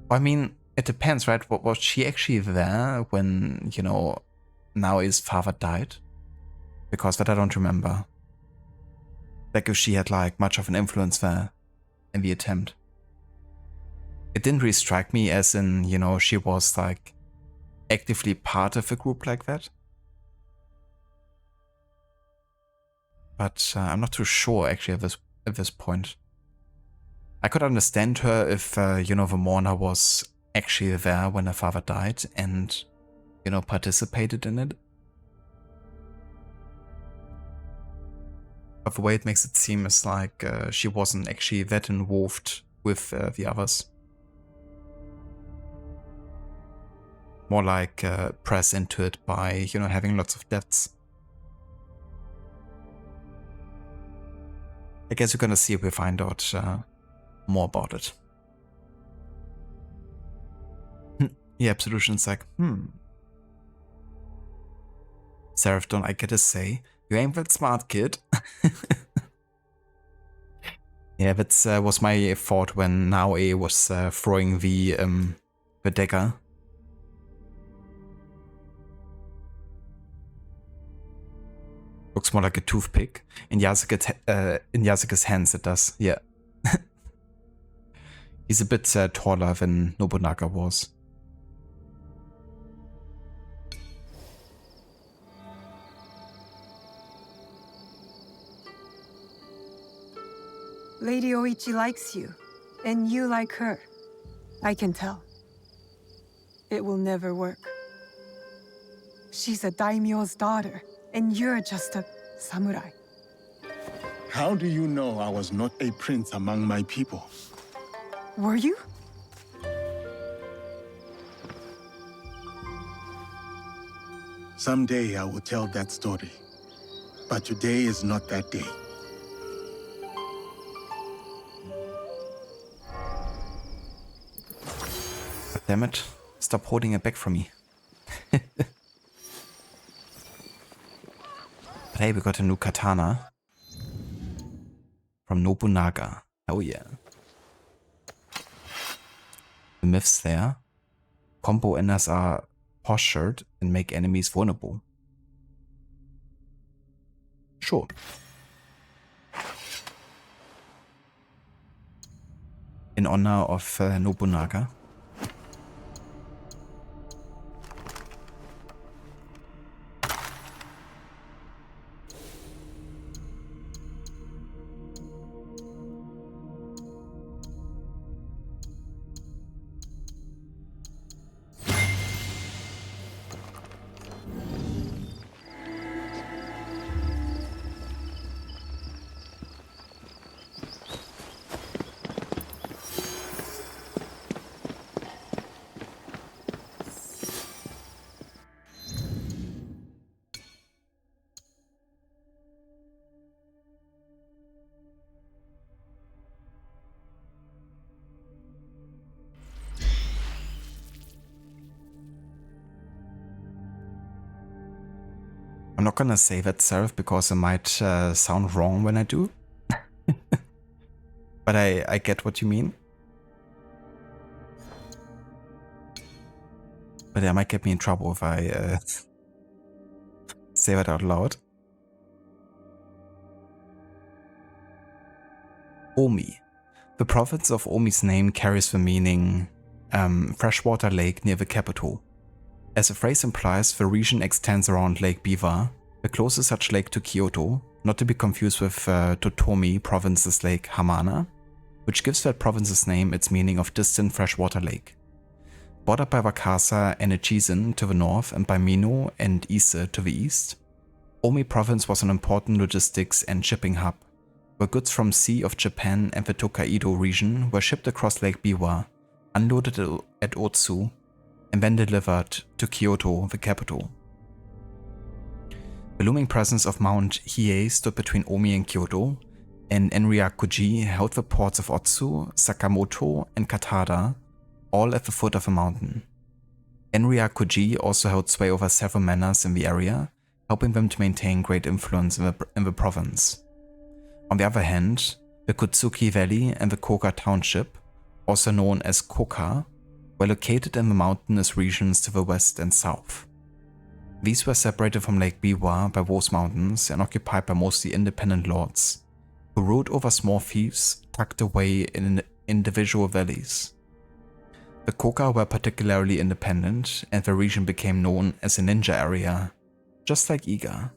I mean, it depends, right? Was she actually there when, you know, Naoe's father died? Because that I don't remember. Like if she had like much of an influence there in the attempt. It didn't really strike me as in, you know, she was like actively part of a group like that. But I'm not too sure actually at this point. I could understand her if, you know, the mourner was actually there when her father died and, you know, participated in it. But the way it makes it seem is like she wasn't actually that involved with the others. More like press into it by, you know, having lots of deaths. I guess we're gonna see if we find out more about it. Yeah, Absolution's like, Seraph, don't I get to say? You ain't that smart, kid. Yeah, that was my thought when Naoe was throwing the dagger. Looks more like a toothpick. In Yasuke's hands it does, yeah. He's a bit taller than Nobunaga was. Lady Oichi likes you, and you like her. I can tell. It will never work. She's a daimyo's daughter, and you're just a samurai. How do you know I was not a prince among my people? Were you? Someday I will tell that story. But today is not that day. Damn it. Stop holding it back from me. But hey, we got a new katana. From Nobunaga. Oh yeah. The myths there. Combo enders are postured and make enemies vulnerable. Sure. In honor of Nobunaga. I'm not gonna say that, Seraph, because it might sound wrong when I do. But I get what you mean. But that might get me in trouble if I say that out loud. Omi. The province of Omi's name carries the meaning freshwater lake near the capital. As the phrase implies, the region extends around Lake Biwa, the closest such lake to Kyoto, not to be confused with Totomi province's lake Hamana, which gives that province's name its meaning of distant freshwater lake. Bordered by Wakasa and Echizen to the north and by Mino and Ise to the east, Omi province was an important logistics and shipping hub, where goods from Sea of Japan and the Tokaido region were shipped across Lake Biwa, unloaded at Otsu, and then delivered to Kyoto, the capital. The looming presence of Mount Hiei stood between Omi and Kyoto, and Enryakuji held the ports of Otsu, Sakamoto, and Katada, all at the foot of a mountain. Enryakuji also held sway over several manors in the area, helping them to maintain great influence in the province. On the other hand, the Kutsuki Valley and the Koka Township, also known as Koka, were located in the mountainous regions to the west and south. These were separated from Lake Biwa by those mountains and occupied by mostly independent lords, who ruled over small fiefs tucked away in individual valleys. The Koka were particularly independent, and the region became known as a ninja area, just like Iga.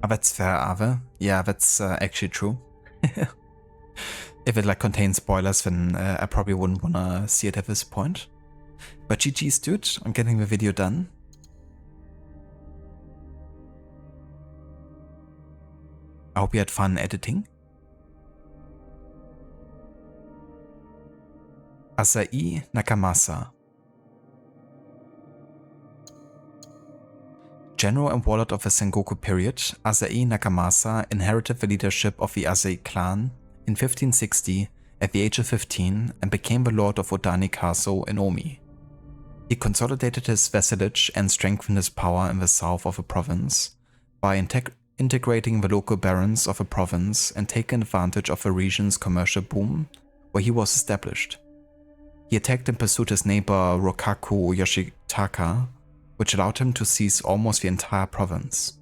That's fair, Ave. Yeah, that's actually true. If it like contains spoilers, then I probably wouldn't wanna see it at this point. But GG's, dude, on getting the video done. I hope you had fun editing. Asai Nakamasa. General and warlord of the Sengoku period, Asai Nakamasa inherited the leadership of the Asai clan in 1560 at the age of 15 and became the lord of Odani Castle in Omi. He consolidated his vassalage and strengthened his power in the south of the province by integrating the local barons of the province and taking advantage of the region's commercial boom where he was established. He attacked and pursued his neighbor Rokaku Yoshitaka, which allowed him to seize almost the entire province.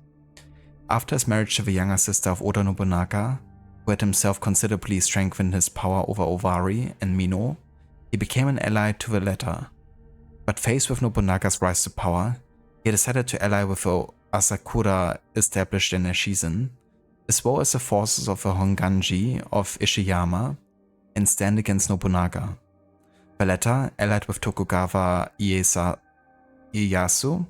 After his marriage to the younger sister of Oda Nobunaga, who had himself considerably strengthened his power over Owari and Mino, he became an ally to the latter. But faced with Nobunaga's rise to power, he decided to ally with the Asakura established in Echizen, as well as the forces of the Honganji of Ishiyama, and stand against Nobunaga. The latter, allied with Tokugawa Ieyasu,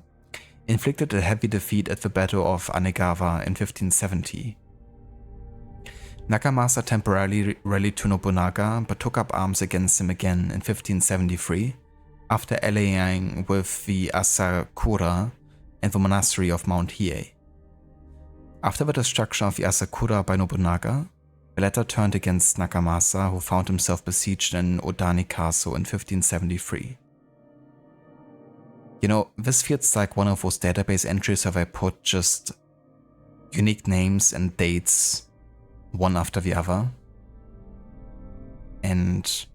inflicted a heavy defeat at the Battle of Anegawa in 1570. Nakamasa temporarily rallied to Nobunaga but took up arms against him again in 1573 after allying with the Asakura and the monastery of Mount Hiei. After the destruction of the Asakura by Nobunaga, the latter turned against Nakamasa, who found himself besieged in Odani Castle in 1573. You know, this feels like one of those database entries where I put just unique names and dates one after the other, and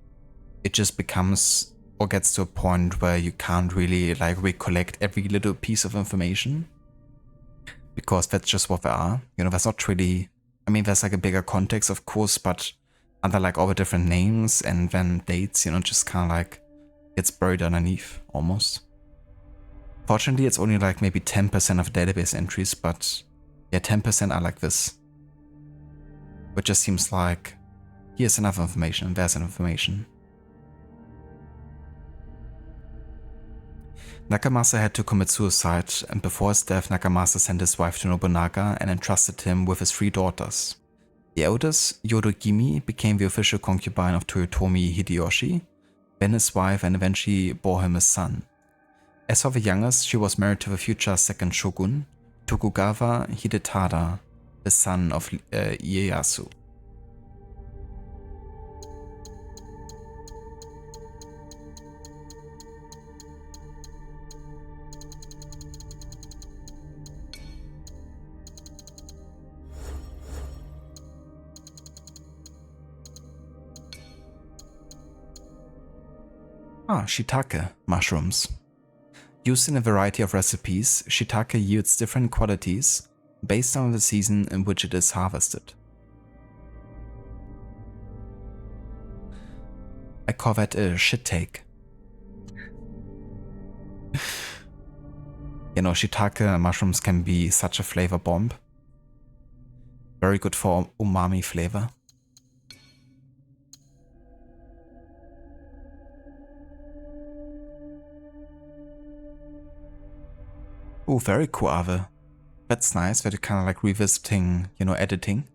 it just becomes or gets to a point where you can't really like recollect every little piece of information, because that's just what they are. You know, there's not really, I mean, there's like a bigger context, of course, but under like all the different names and then dates, you know, just kind of like gets buried underneath almost. Fortunately, it's only like maybe 10% of database entries, but yeah, 10% are like this. Which just seems like, here's enough information, there's enough information. Nakamasa had to commit suicide, and before his death, Nakamasa sent his wife to Nobunaga and entrusted him with his 3 daughters. The eldest, Yodogimi, became the official concubine of Toyotomi Hideyoshi, then his wife, and eventually bore him a son. As for the youngest, she was married to the future second shogun, Tokugawa Hidetada, the son of Ieyasu. Ah, shiitake mushrooms. Used in a variety of recipes, shiitake yields different qualities based on the season in which it is harvested. I call that a shit take. You know, shiitake mushrooms can be such a flavor bomb. Very good for umami flavor. Oh, very cool, Ave. That's nice that you're kind of like revisiting, you know, editing.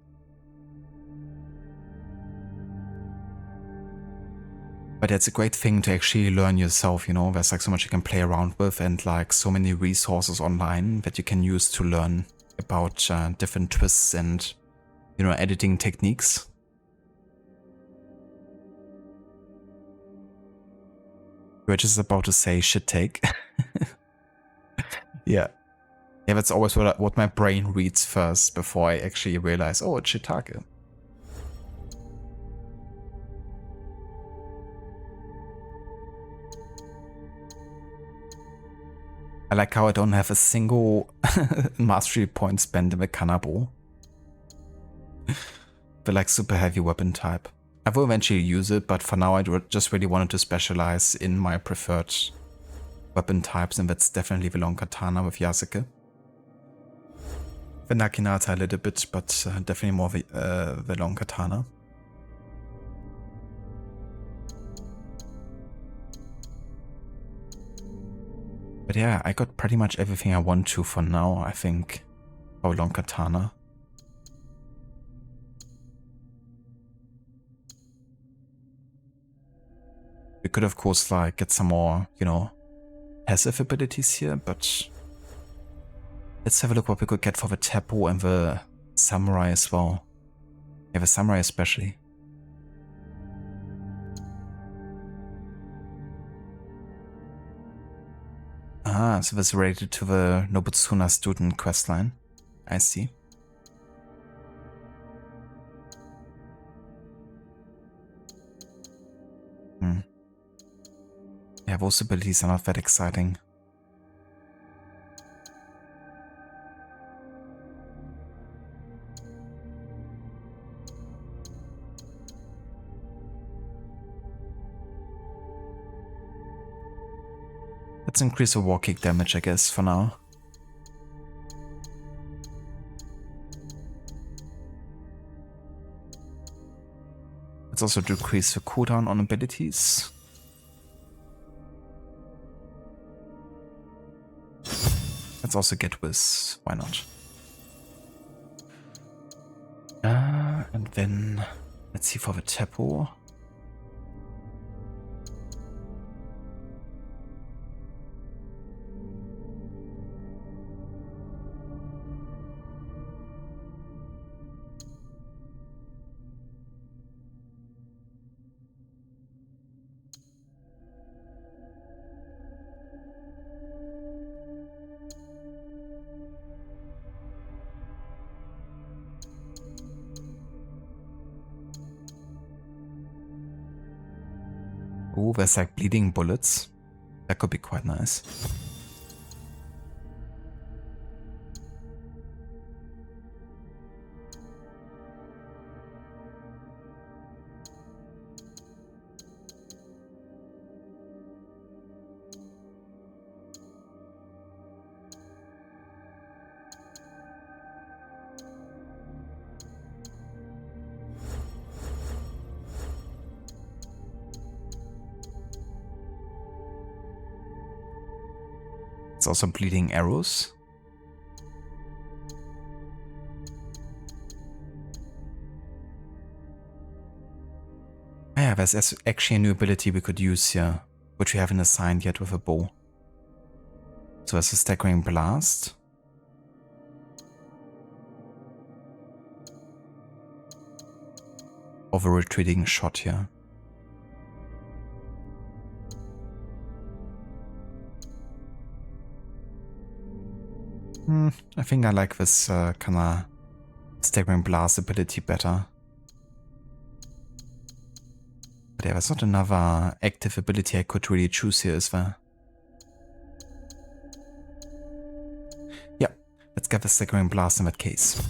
But it's a great thing to actually learn yourself, you know, there's like so much you can play around with and like so many resources online that you can use to learn about different twists and, you know, editing techniques. You were just about to say shit take. Yeah. Yeah, that's always what my brain reads first before I actually realize, oh, it's shiitake. I like how I don't have a single mastery point spent in the Kanabo. The like super heavy weapon type. I will eventually use it, but for now I just really wanted to specialize in my preferred weapon types, and that's definitely the long katana with Yasuke. The naginata a little bit, but definitely more the long katana. But yeah, I got pretty much everything I want to for now, I think, for long katana. We could of course like get some more, you know, passive abilities here, but let's have a look what we could get for the Teppo and the Samurai as well. Yeah, the Samurai especially. Ah, so that's related to the Nobutsuna student questline. I see. Yeah, those abilities are not that exciting. Let's increase the war kick damage, I guess, for now. Let's also decrease the cooldown on abilities. Let's also get Whiz, why not? And then, let's see for the Teppo. Oh, there's like bleeding bullets. That could be quite nice. It's also bleeding arrows. Yeah, there's actually a new ability we could use here, which we haven't assigned yet with a bow. So there's a staggering blast. of a retreating shot here. I think I like this kinda staggering blast ability better. But yeah, there's not another active ability I could really choose here, is there? Yeah, let's get the staggering blast in that case.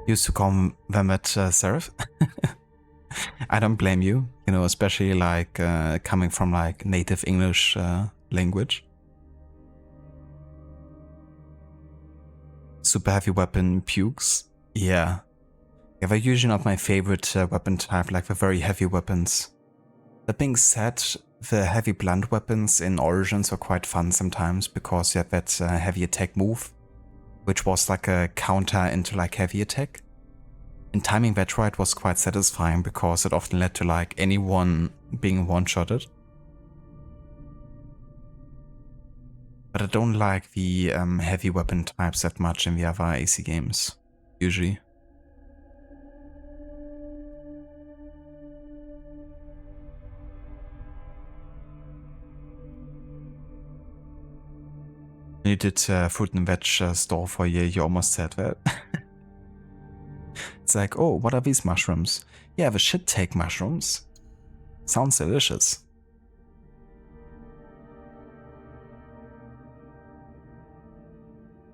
Used to call them at Seraph. I don't blame you, you know, especially like coming from like native English language. Super heavy weapon pukes. Yeah. Yeah, they're usually not my favorite weapon type, like the very heavy weapons. That being said, the heavy blunt weapons in Origins were quite fun sometimes because you had that heavy attack move, which was like a counter into like heavy attack. And timing that right was quite satisfying because it often led to like anyone being one-shotted. But I don't like the heavy weapon types that much in the other AC games, usually. When you did fruit and veg store for a year, you almost said that. It's like, oh, what are these mushrooms? Yeah, the shit take mushrooms. Sounds delicious.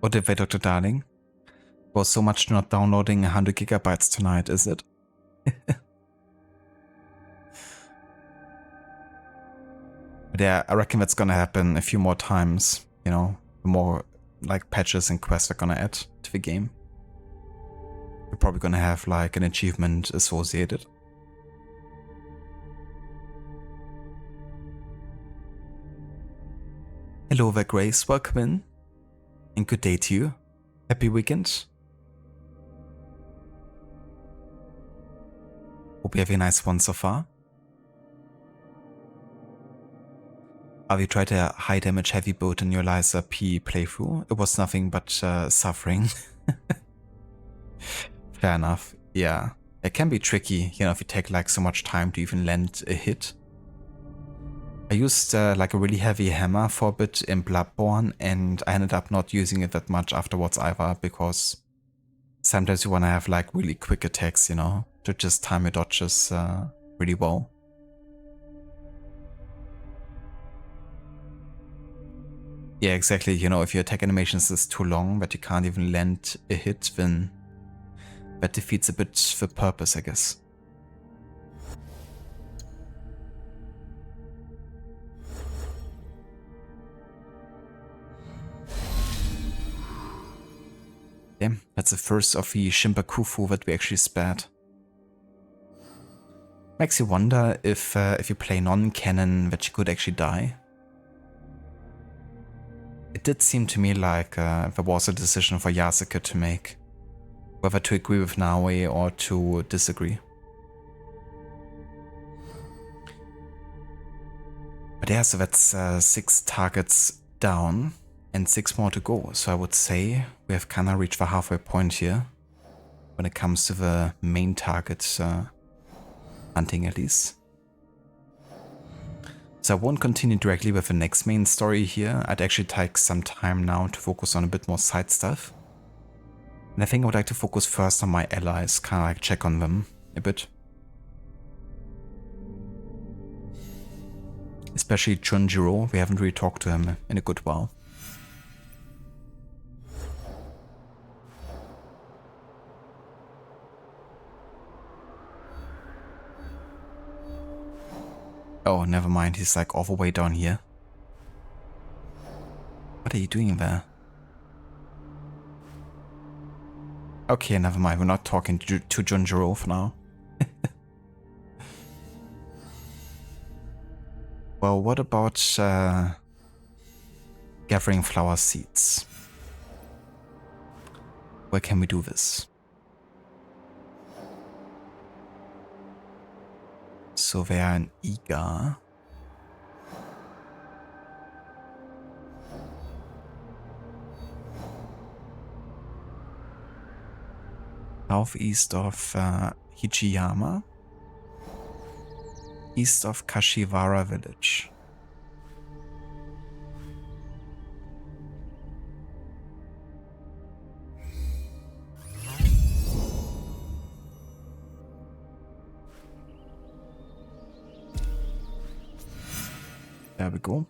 What did they, Dr. Darling? Was so much not downloading 100 gigabytes tonight, is it? But yeah, I reckon that's gonna happen a few more times, you know, the more like patches and quests are gonna add to the game. We're probably gonna have like an achievement associated. Hello there, Grace, welcome in. And good day to you. Happy weekend. Hope you have a nice one so far. Have you tried a high damage heavy boat in your Liza P playthrough? It was nothing but suffering. Fair enough, yeah. It can be tricky, you know, if you take like so much time to even land a hit. I used like a really heavy hammer for a bit in Bloodborne, and I ended up not using it that much afterwards either, because sometimes you want to have like really quick attacks, you know, to just time your dodges really well. Yeah, exactly, you know, if your attack animations is too long that you can't even land a hit, then that defeats a bit the purpose, I guess. Okay, that's the first of the Shimbakufu that we actually spared. Makes you wonder if you play non-canon that you could actually die. It did seem to me like there was a decision for Yasuke to make. Whether to agree with Naoe or to disagree. But yeah, so that's 6 targets down and 6 more to go. So I would say we have kind of reached the halfway point here. When it comes to the main target hunting at least. So I won't continue directly with the next main story here. I'd actually take some time now to focus on a bit more side stuff. And I think I would like to focus first on my allies, kind of like check on them a bit. Especially Chunjiro, we haven't really talked to him in a good while. Oh, never mind, he's like all the way down here. What are you doing there? Okay, never mind. We're not talking to Junjiro for now. Well, what about gathering flower seeds? Where can we do this? So wäre ein Iga. Southeast of Hijiyama. East of Kashiwara village. There we go.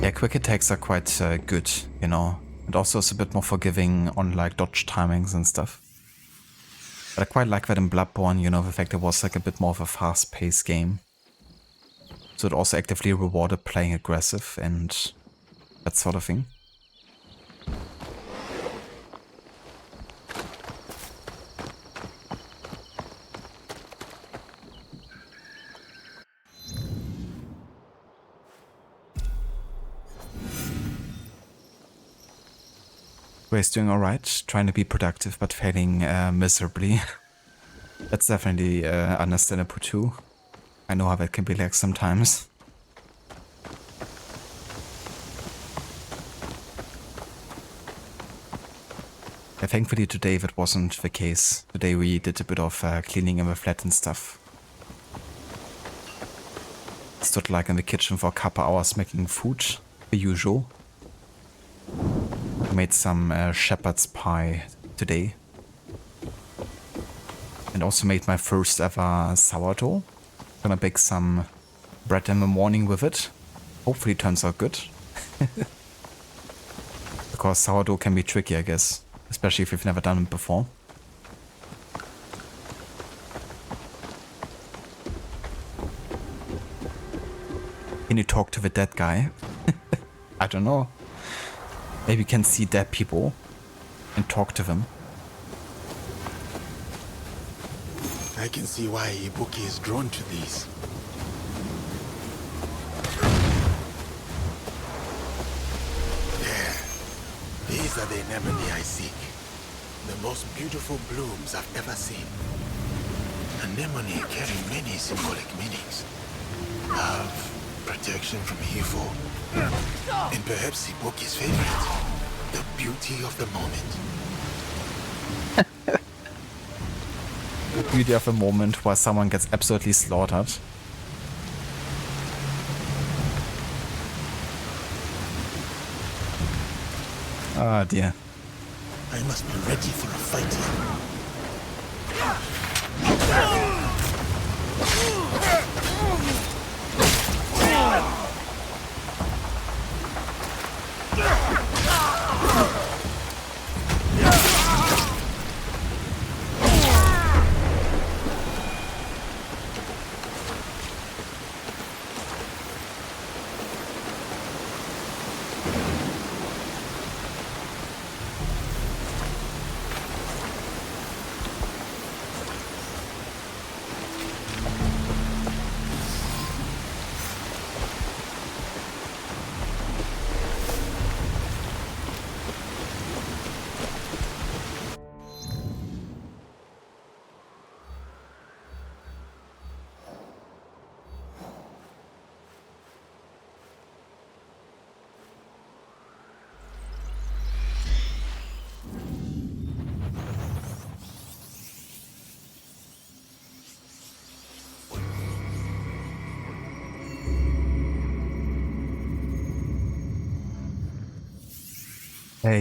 Yeah, quick attacks are quite good, you know. And also it's a bit more forgiving on like dodge timings and stuff. But I quite like that in Bloodborne, you know, the fact it was like a bit more of a fast-paced game. So it also actively rewarded playing aggressive and that sort of thing. Ray's doing alright, trying to be productive but failing miserably. That's definitely understandable too. I know how that can be like sometimes. Yeah, thankfully today that wasn't the case. Today we did a bit of cleaning in the flat and stuff. Stood like in the kitchen for a couple hours making food, the usual. I made some shepherd's pie today. And also made my first ever sourdough. Gonna bake some bread in the morning with it. Hopefully it turns out good. Because sourdough can be tricky, I guess. Especially if you've never done it before. Can you talk to the dead guy? I don't know. Maybe you can see dead people and talk to them. I can see why Ibuki is drawn to these. There. These are the anemone I seek. The most beautiful blooms I've ever seen. Anemone carry many symbolic meanings. Love, protection from evil, and perhaps Ibuki's favorite, the beauty of the moment. The beauty of a moment where someone gets absolutely slaughtered. Ah, dear. I must be ready for a fight.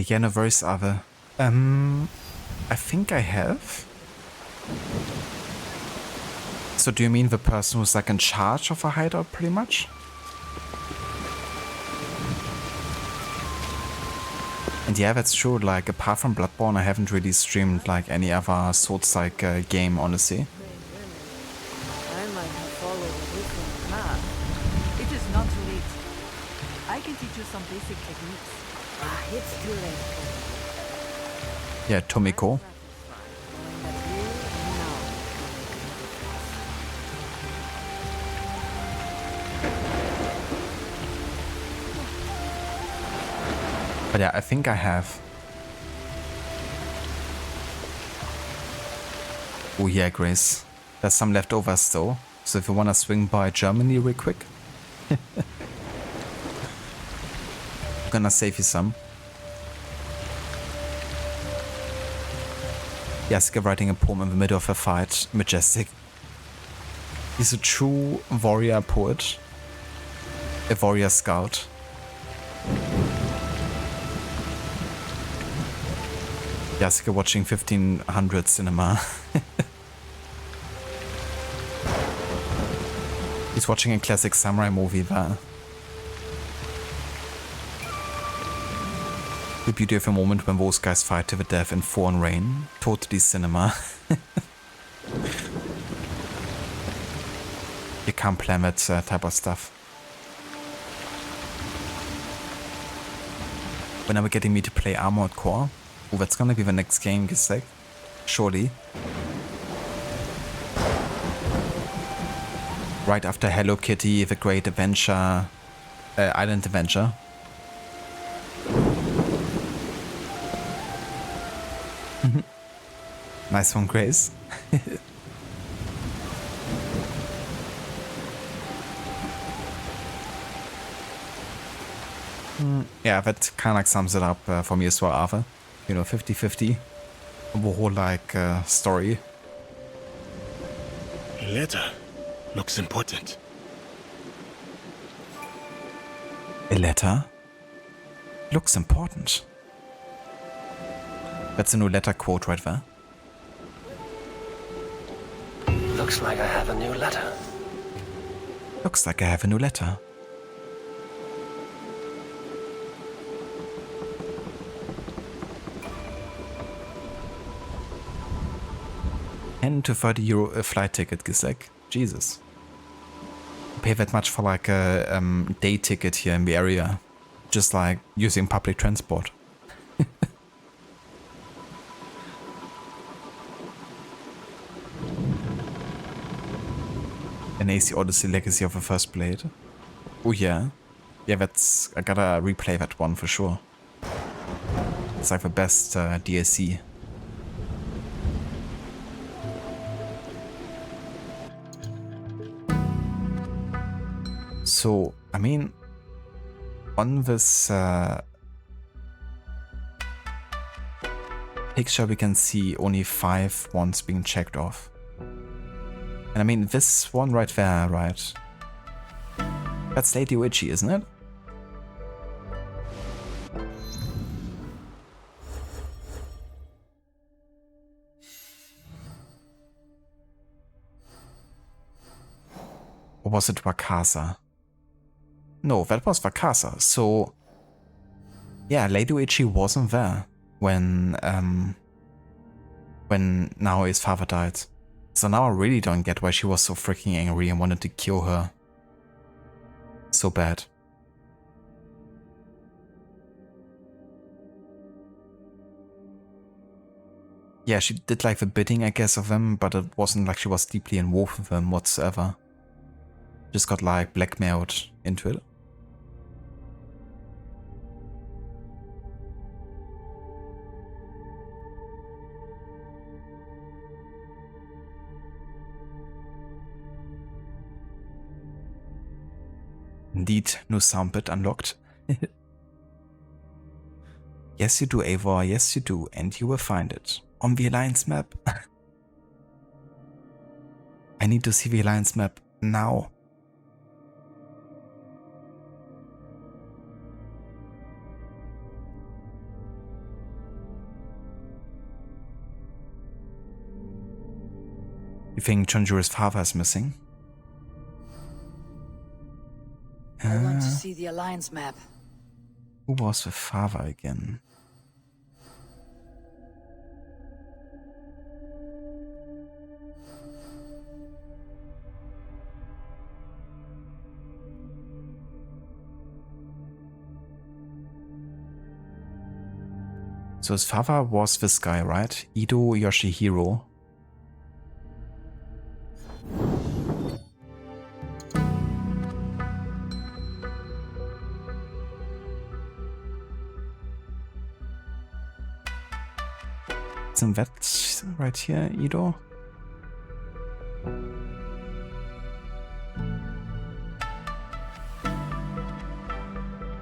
Yeah, no worries, Ave. I think I have. So do you mean the person who's like in charge of a hideout, pretty much? And yeah, that's true, like, apart from Bloodborne, I haven't really streamed, like, any other Souls-like game, honestly. I might have followed a different path. It is not too late. I can teach you some basic techniques. It's too late. Yeah, Tomiko. But yeah, I think I have. Oh yeah, Grace. There's some leftovers though. So if you wanna swing by Germany real quick. I'm gonna save you some. Yasuke writing a poem in the middle of a fight. Majestic. He's a true warrior poet. A warrior scout. Yasuke watching 1500 cinema. He's watching a classic samurai movie there. The beauty of a moment when those guys fight to the death in foreign rain. Totally cinema. You can't plan that type of stuff. When are we getting me to play Armored Core? Oh, that's gonna be the next game, Gisek. Surely. Right after Hello Kitty, The Great Adventure, Island Adventure. Nice one, Grace. Yeah, that kind of like sums it up for me as well, Arthur. You know, 50-50. The whole like story. A letter looks important. A letter? Looks important. That's a new letter quote right there. Looks like I have a new letter. Looks like I have a new letter. €30 a flight ticket, Gisek. Jesus. Pay that much for like a day ticket here in the area. Just like using public transport. An AC Odyssey Legacy of the First Blade. Oh yeah. Yeah, that's... I gotta replay that one for sure. It's like the best DLC. So, I mean, on this picture we can see only 5 ones being checked off. And I mean, this one right there, right? That's Lady Witchy, isn't it? Or was it Wakasa? No, that was Wakasa. So, yeah, Lady Witchy wasn't there when Naoi's father died. So now I really don't get why she was so freaking angry and wanted to kill her so bad. Yeah, she did like the bidding, I guess, of them, but it wasn't like she was deeply involved with them whatsoever. Just got like blackmailed into it. Indeed, new sound bit unlocked. Yes you do, Eivor, yes you do, and you will find it. On the Alliance map. I need to see the Alliance map now. You think Chonjuro's father is missing? I want to see the Alliance map. Who was the father again? So his father was this guy, right? Ido Yoshihiro. Isn't that right here, Ido?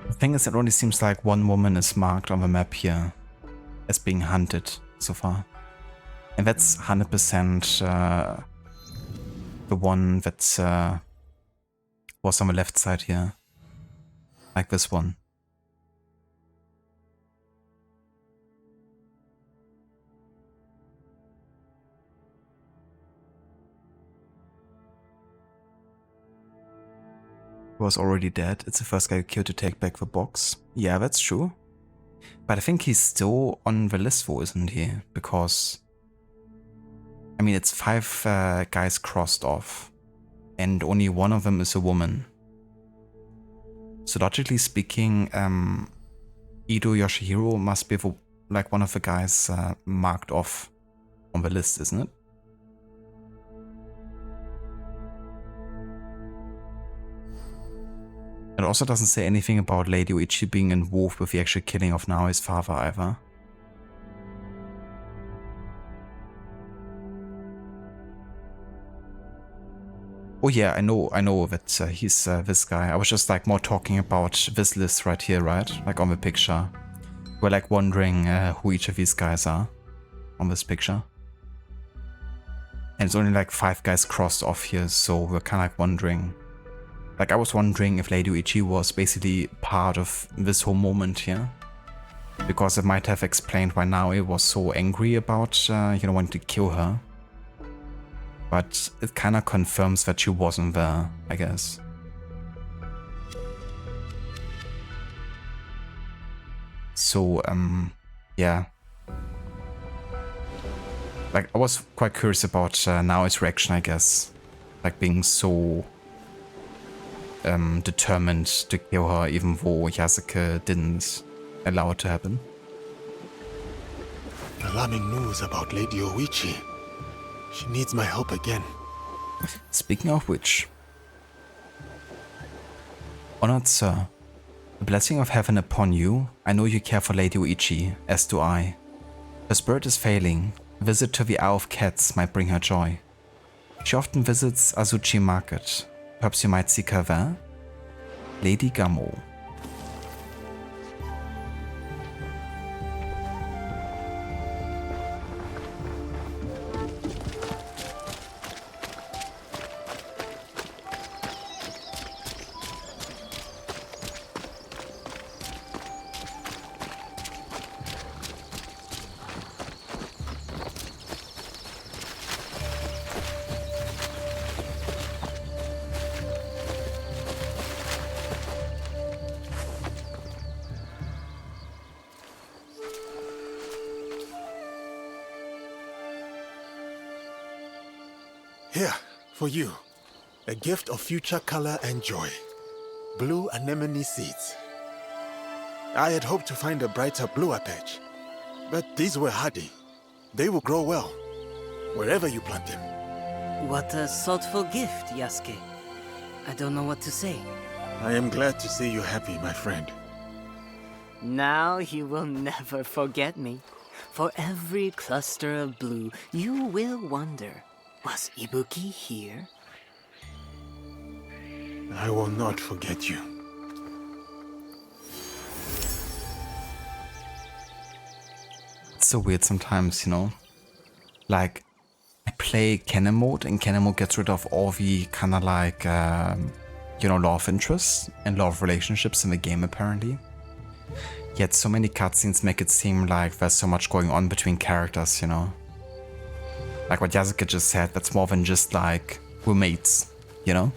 The thing is, it only seems like one woman is marked on the map here as being hunted so far. And that's 100% the one that was on the left side here. Like this one. Was already dead. It's the first guy who killed to take back the box. Yeah, that's true. But I think he's still on the list though, isn't he? Because, I mean, it's 5 guys crossed off. And only one of them is a woman. So logically speaking, Ido Yoshihiro must be like one of the guys marked off on the list, isn't it? It also doesn't say anything about Lady Uichi being involved with the actual killing of Naoi's father either. Oh yeah, I know that he's this guy. I was just like more talking about this list right here, right? Like on the picture. We're like wondering who each of these guys are on this picture. And it's only like 5 guys crossed off here, so we're kind of like wondering. Like, I was wondering if Lady Uichi was basically part of this whole moment here. Because it might have explained why Naoi was so angry about, wanting to kill her. But it kind of confirms that she wasn't there, I guess. So, yeah. Like, I was quite curious about Naoi's reaction, I guess. Like, being so determined to kill her, even though Yasuke didn't allow it to happen. Alarming news about Lady Uichi. She needs my help again. Speaking of which, Honored Sir, the blessing of heaven upon you. I know you care for Lady Uichi, as do I. Her spirit is failing. A visit to the Isle of Cats might bring her joy. She often visits Azuchi Market. Perhaps you might seek her there? Lady Gamo. Here, for you. A gift of future color and joy. Blue anemone seeds. I had hoped to find a brighter bluer patch, but these were hardy. They will grow well, wherever you plant them. What a thoughtful gift, Yasuke. I don't know what to say. I am glad to see you happy, my friend. Now you will never forget me. For every cluster of blue, you will wonder, was Ibuki here? I will not forget you. It's so weird sometimes, Like, I play Canon mode, and Canon mode gets rid of all the kind of like, love interests and love relationships in the game, apparently. Yet so many cutscenes make it seem like there's so much going on between characters, Like what Yasuke just said, that's more than just like, we're mates, But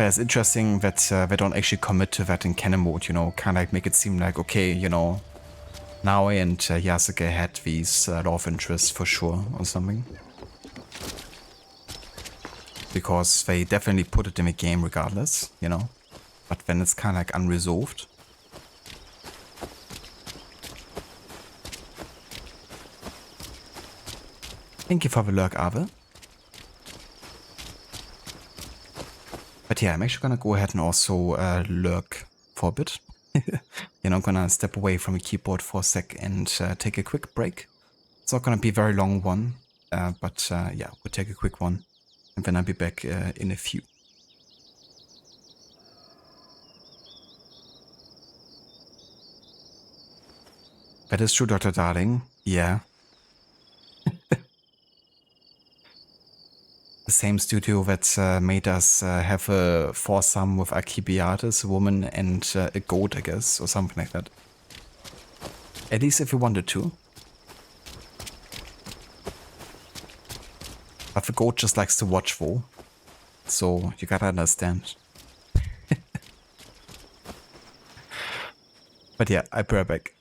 it's interesting that they don't actually commit to that in canon mode, kind of like make it seem like, okay, Naoi and Yasuke had these love interests for sure or something. Because they definitely put it in the game regardless, but then it's kind of like unresolved. Thank you for the lurk, Ave. But yeah, I'm actually gonna go ahead and also lurk for a bit. You know, I'm gonna step away from the keyboard for a sec and take a quick break. It's not gonna be a very long one, but yeah, we'll take a quick one, and then I'll be back in a few. That is true, Dr. Darling. Yeah. The same studio that made us have a foursome with Alcibiades, a woman, and a goat, I guess, or something like that. At least if you wanted to. But the goat just likes to watch, though. So you gotta understand. But yeah, I'll be right back.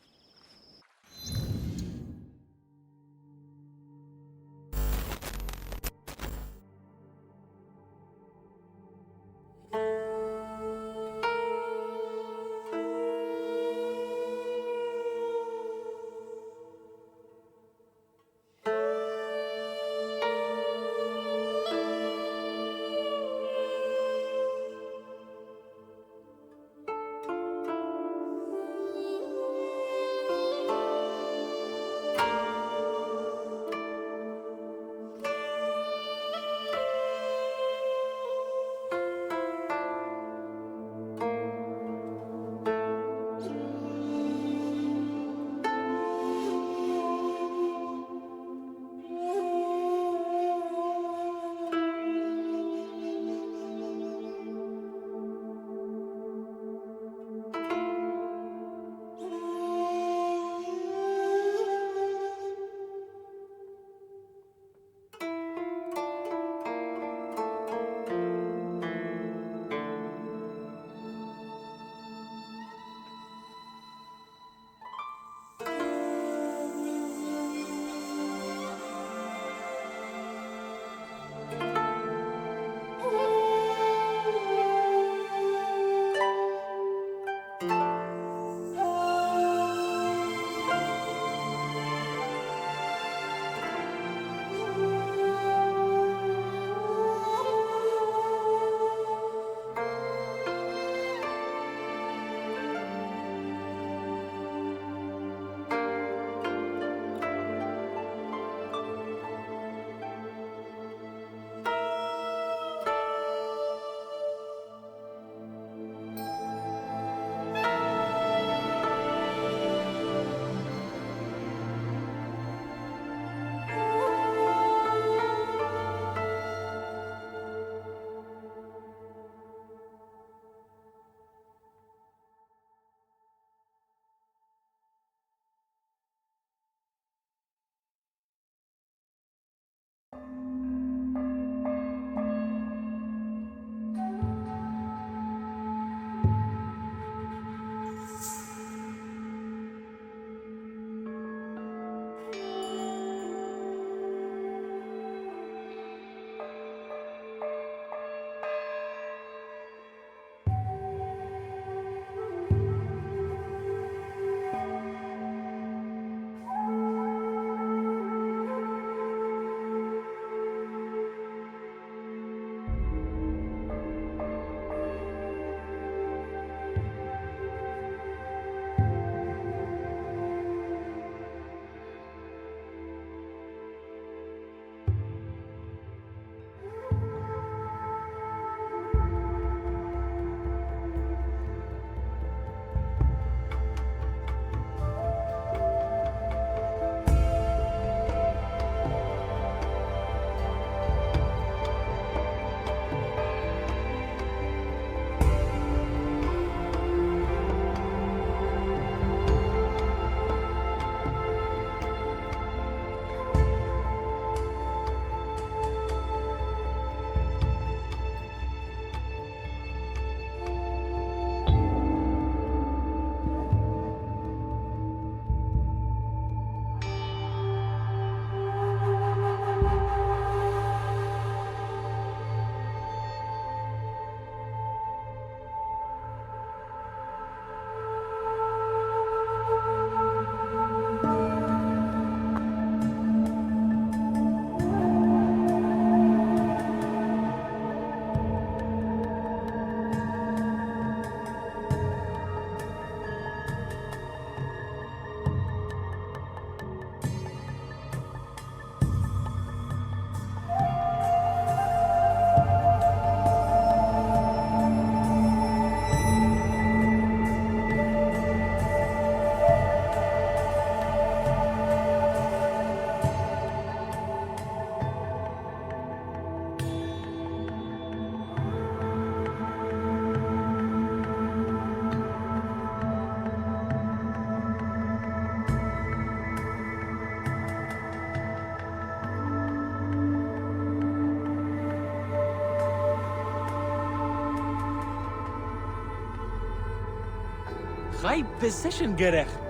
High precision gerecht.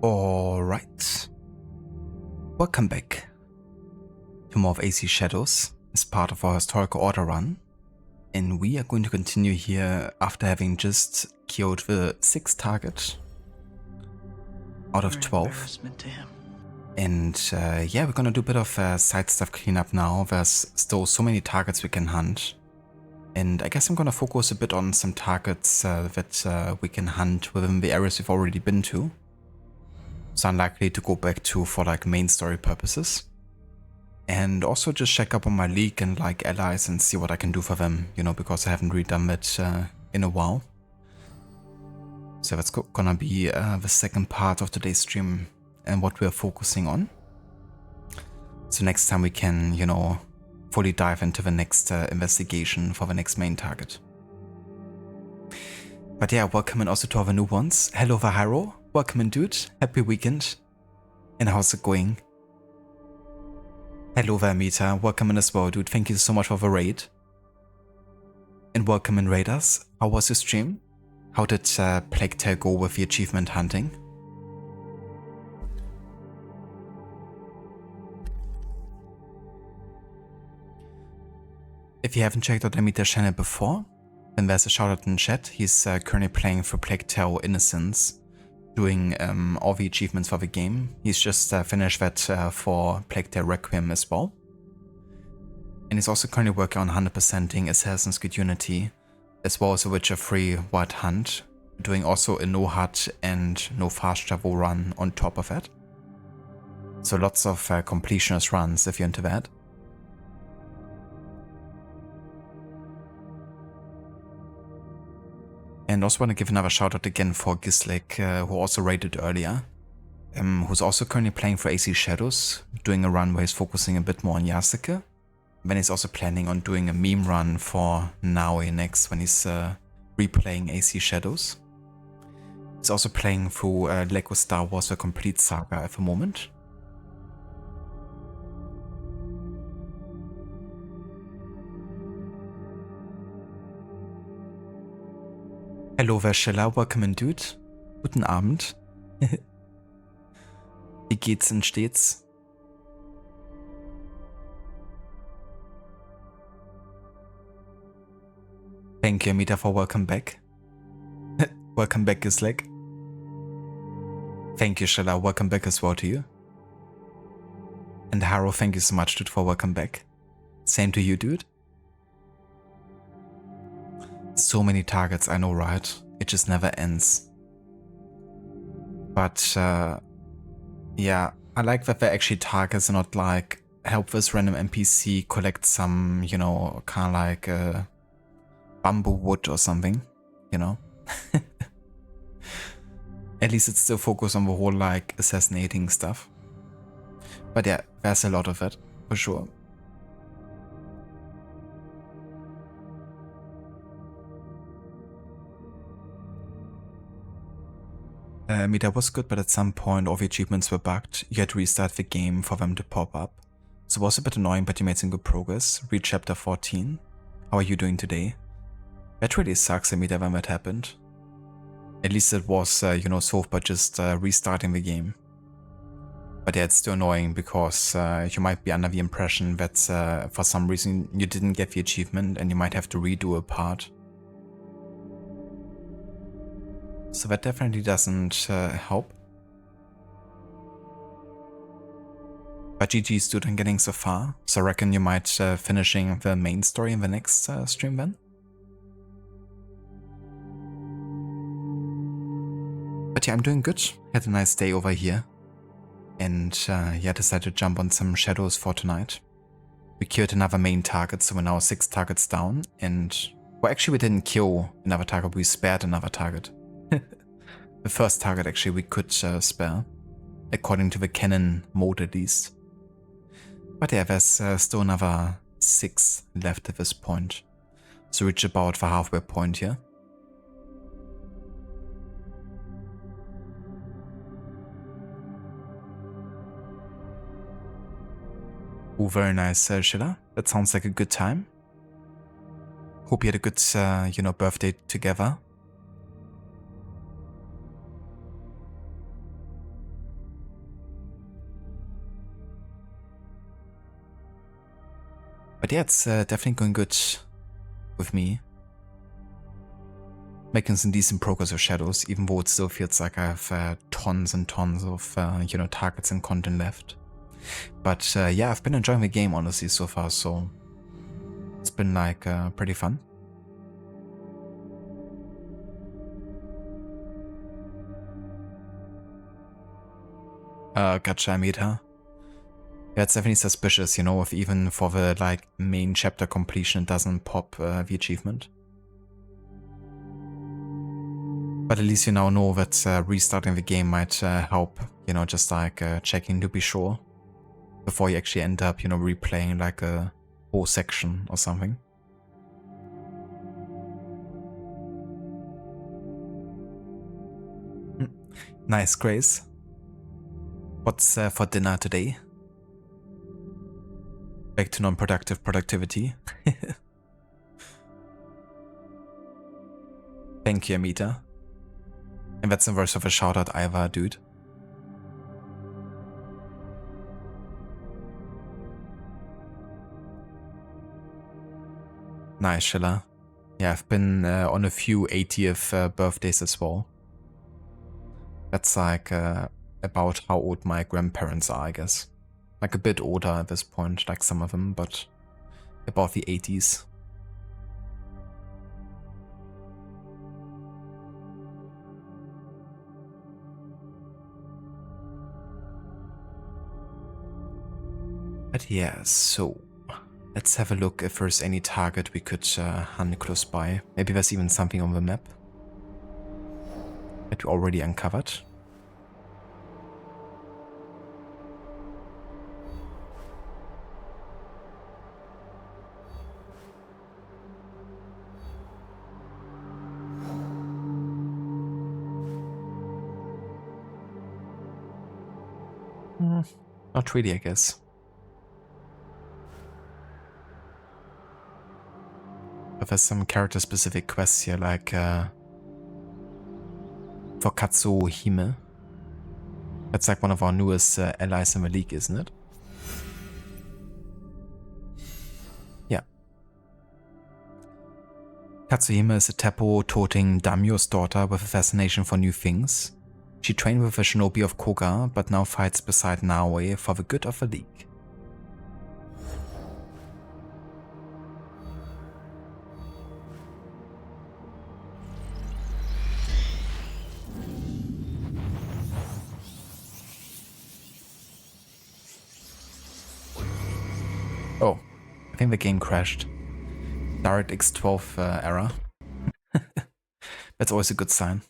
Alright. Welcome back to more of AC Shadows as part of our historical order run. And we are going to continue here after having just killed the 6th target out of 12. And yeah, we're gonna do a bit of side stuff cleanup now. There's still so many targets we can hunt. And I guess I'm gonna focus a bit on some targets that we can hunt within the areas we've already been to. So unlikely to go back to for like main story purposes. And also just check up on my league and like allies and see what I can do for them, you know, because I haven't really done that in a while. So that's gonna be the second part of today's stream and what we're focusing on. So next time we can, you know, fully dive into the next investigation for the next main target. But yeah, welcome in also to our new ones. Hello Vahiro, welcome in dude, happy weekend. And how's it going? Hello Vermita, welcome in as well dude, thank you so much for the raid. And welcome in Raiders, how was your stream? How did Plague Tale go with the achievement hunting? If you haven't checked out Amita's channel before, then there's a shout out in chat. He's currently playing for Plague Tale Innocence, doing all the achievements for the game. He's just finished that for Plague Tale Requiem as well. And he's also currently working on 100%ing Assassin's Creed Unity, as well as a Witcher 3 Wild Hunt, doing also a no HUD and no fast travel run on top of that. So lots of completionist runs if you're into that. And also want to give another shout out again for Gislik, who also raided earlier, who's also currently playing for AC Shadows, doing a run where he's focusing a bit more on Yasuke. Then he's also planning on doing a meme run for Naue next when he's replaying AC Shadows. He's also playing through Lego Star Wars: The Complete Saga at the moment. Hallo Verschella, welcome in dude. Guten Abend. Wie geht's denn stets? Thank you Amita for welcome back. Welcome back Gislik. Thank you Shella, welcome back as well to you. And Haro, thank you so much dude for welcome back. Same to you dude. So many targets, I know, right? It just never ends. But yeah, I like that they're actually targets and not like help this random NPC collect some, you know, kind of like bamboo wood or something, you know? At least it's still focused on the whole like assassinating stuff. But yeah, there's a lot of it, for sure. That was good, but at some point all the achievements were bugged. You had to restart the game for them to pop up. So it was a bit annoying, but you made some good progress. Read chapter 14. How are you doing today? That really sucks, Amita, when that happened. At least it was, you know, solved by just restarting the game. But yeah, it's still annoying because you might be under the impression that for some reason you didn't get the achievement and you might have to redo a part. So that definitely doesn't help. But GG's dude on getting so far, so I reckon you might finishing the main story in the next stream then. But yeah, I'm doing good. Had a nice day over here. And yeah, decided to jump on some shadows for tonight. We killed another main target, so we're now 6 targets down. And, well, actually we didn't kill another target, we spared another target. The first target actually we could spare, according to the Canon mode at least. But yeah, there's still another 6 left at this point. So reach about the halfway point here. Oh, very nice, Shilla. That sounds like a good time. Hope you had a good, you know, birthday together. But yeah, it's definitely going good with me. Making some decent progress with Shadows, even though it still feels like I have tons and tons of, targets and content left. But yeah, I've been enjoying the game, honestly, so far, so it's been, like, pretty fun. Gotcha, Amita. Yeah, it's definitely suspicious, if even for the, like, main chapter completion it doesn't pop the achievement. But at least you now know that restarting the game might help, just like checking to be sure before you actually end up, replaying like a whole section or something. Nice, Grace. What's for dinner today? Back to non-productive productivity. Thank you, Amita. And that's the verse of a shout out either, dude. Nice, Schiller. Yeah, I've been on a few 80th birthdays as well. That's like about how old my grandparents are, I guess. Like a bit older at this point, like some of them, but about the 80s. But yeah, so let's have a look if there's any target we could hunt close by. Maybe there's even something on the map that we already uncovered. Not really, I guess. But there's some character-specific quests here, like for Katsuo Hime. That's like one of our newest allies in the league, isn't it? Yeah. Katsuo Hime is a Teppo-toting daimyo's daughter with a fascination for new things. She trained with the shinobi of Koga, but now fights beside Naoe for the good of the league. Oh, I think the game crashed. DirectX 12 error. That's always a good sign.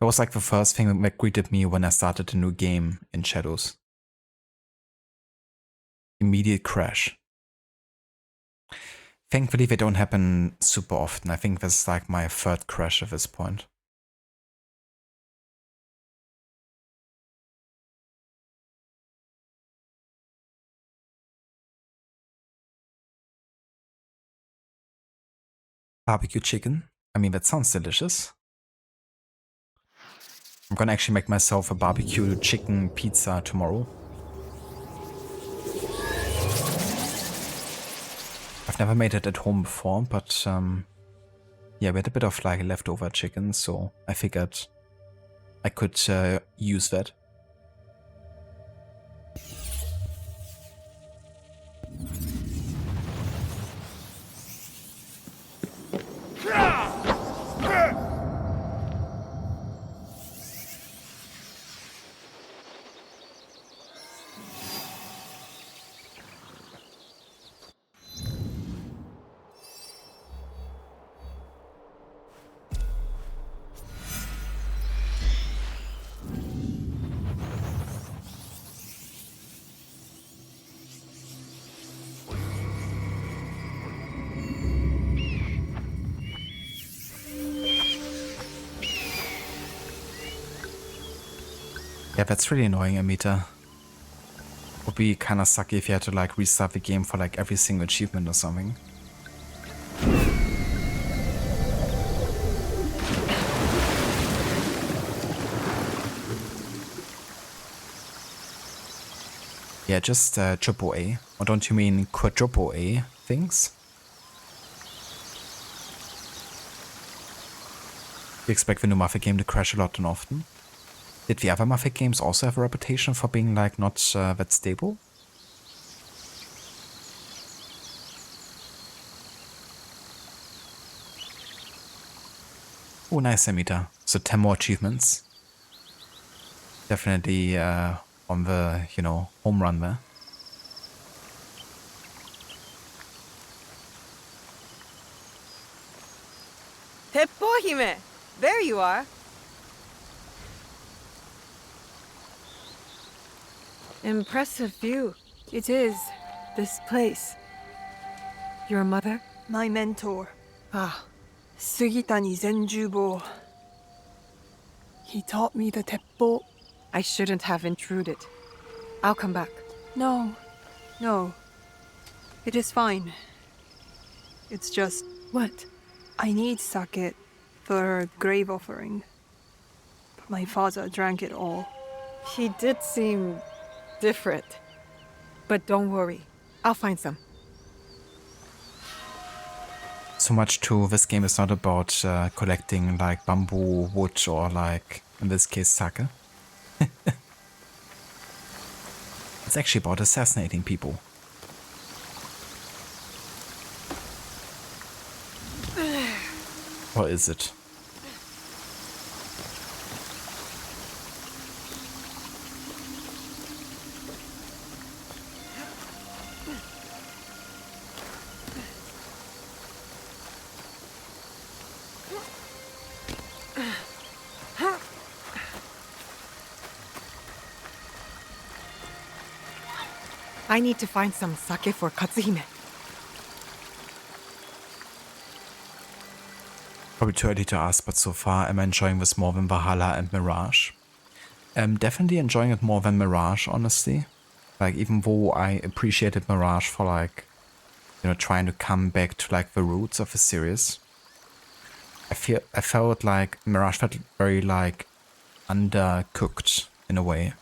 That was like the first thing that greeted me when I started a new game in Shadows. Immediate crash. Thankfully they don't happen super often. I think this is like my third crash at this point. Barbecue chicken? I mean, that sounds delicious. I'm gonna actually make myself a barbecue chicken pizza tomorrow. I've never made it at home before, but yeah, we had a bit of like leftover chicken, so I figured I could use that. Yeah, that's really annoying, Amita. Would be kinda sucky if you had to like restart the game for like every single achievement or something. Yeah, just triple A. Or don't you mean quadruple A things? You expect the new Mafia game to crash a lot and often? Did the other Mafia games also have a reputation for being like not that stable? Oh, nice, Amita. So 10 more achievements. Definitely on the, you know, home run there. Teppohime! There you are! Impressive view. It is, this place. Your mother? My mentor. Ah, Sugitani Zenjubo. He taught me the teppo. I shouldn't have intruded. I'll come back. No. No. It is fine. It's just... What? I need sake for a grave offering. But my father drank it all. He did seem... different. But don't worry. I'll find some. So much to this game is not about collecting like bamboo, wood, or like, in this case, sake. It's actually about assassinating people. Or is it? I need to find some sake for Katsuhime. Probably too early to ask, but so far am I enjoying this more than Valhalla and Mirage? Definitely enjoying it more than Mirage, honestly. Like, even though I appreciated Mirage for like, you know, trying to come back to like the roots of the series. I felt like Mirage felt very like undercooked in a way.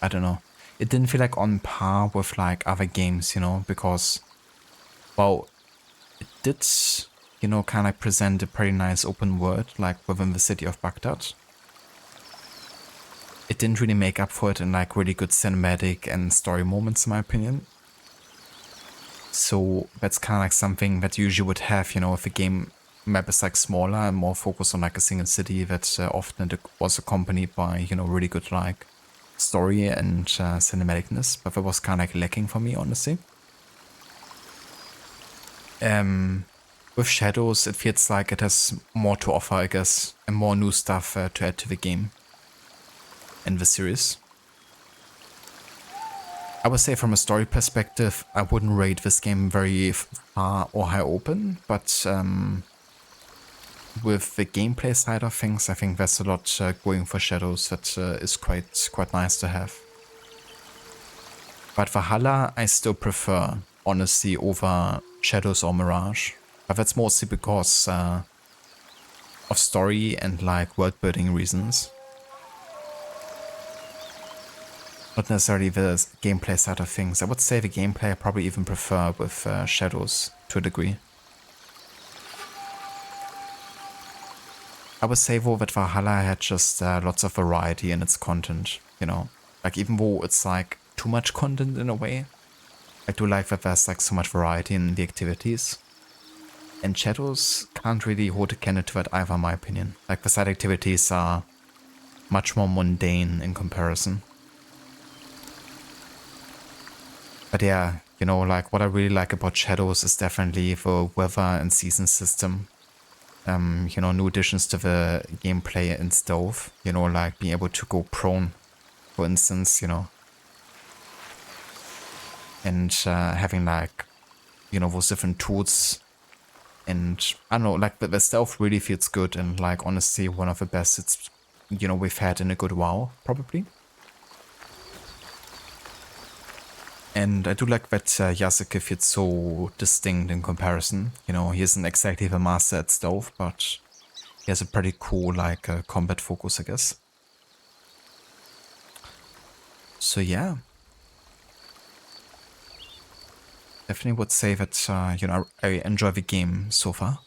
I don't know. It didn't feel like on par with like other games, you know, because, well, it did, you know, kind of like present a pretty nice open world, like within the city of Baghdad. It didn't really make up for it in like really good cinematic and story moments, in my opinion. So that's kind of like something that you usually would have, you know, if a game map is like smaller and more focused on like a single city that often was accompanied by, you know, really good like story and cinematicness, but that was kind of like lacking for me, honestly. With Shadows, it feels like it has more to offer, I guess, and more new stuff to add to the game and the series. I would say from a story perspective, I wouldn't rate this game very far or high open, but with the gameplay side of things, I think there's a lot going for Shadows that is quite nice to have. But Valhalla, I still prefer, honestly, over Shadows or Mirage. But that's mostly because of story and like world building reasons. Not necessarily the gameplay side of things. I would say the gameplay I probably even prefer with Shadows to a degree. I would say though that Valhalla had just lots of variety in its content, you know. Like even though it's like too much content in a way, I do like that there's like so much variety in the activities. And Shadows can't really hold a candle to that either, in my opinion. Like the side activities are much more mundane in comparison. But yeah, you know, like what I really like about Shadows is definitely the weather and season system. You know, new additions to the gameplay and stuff, you know, like being able to go prone, for instance, you know. And having like, you know, those different tools. And I don't know, like the stealth really feels good and like honestly one of the best it's, you know, we've had in a good while, probably. And I do like that Yasuke feels so distinct in comparison. You know, he isn't exactly the master at stealth, but he has a pretty cool like combat focus, I guess. So yeah. Definitely would say that, I enjoy the game so far.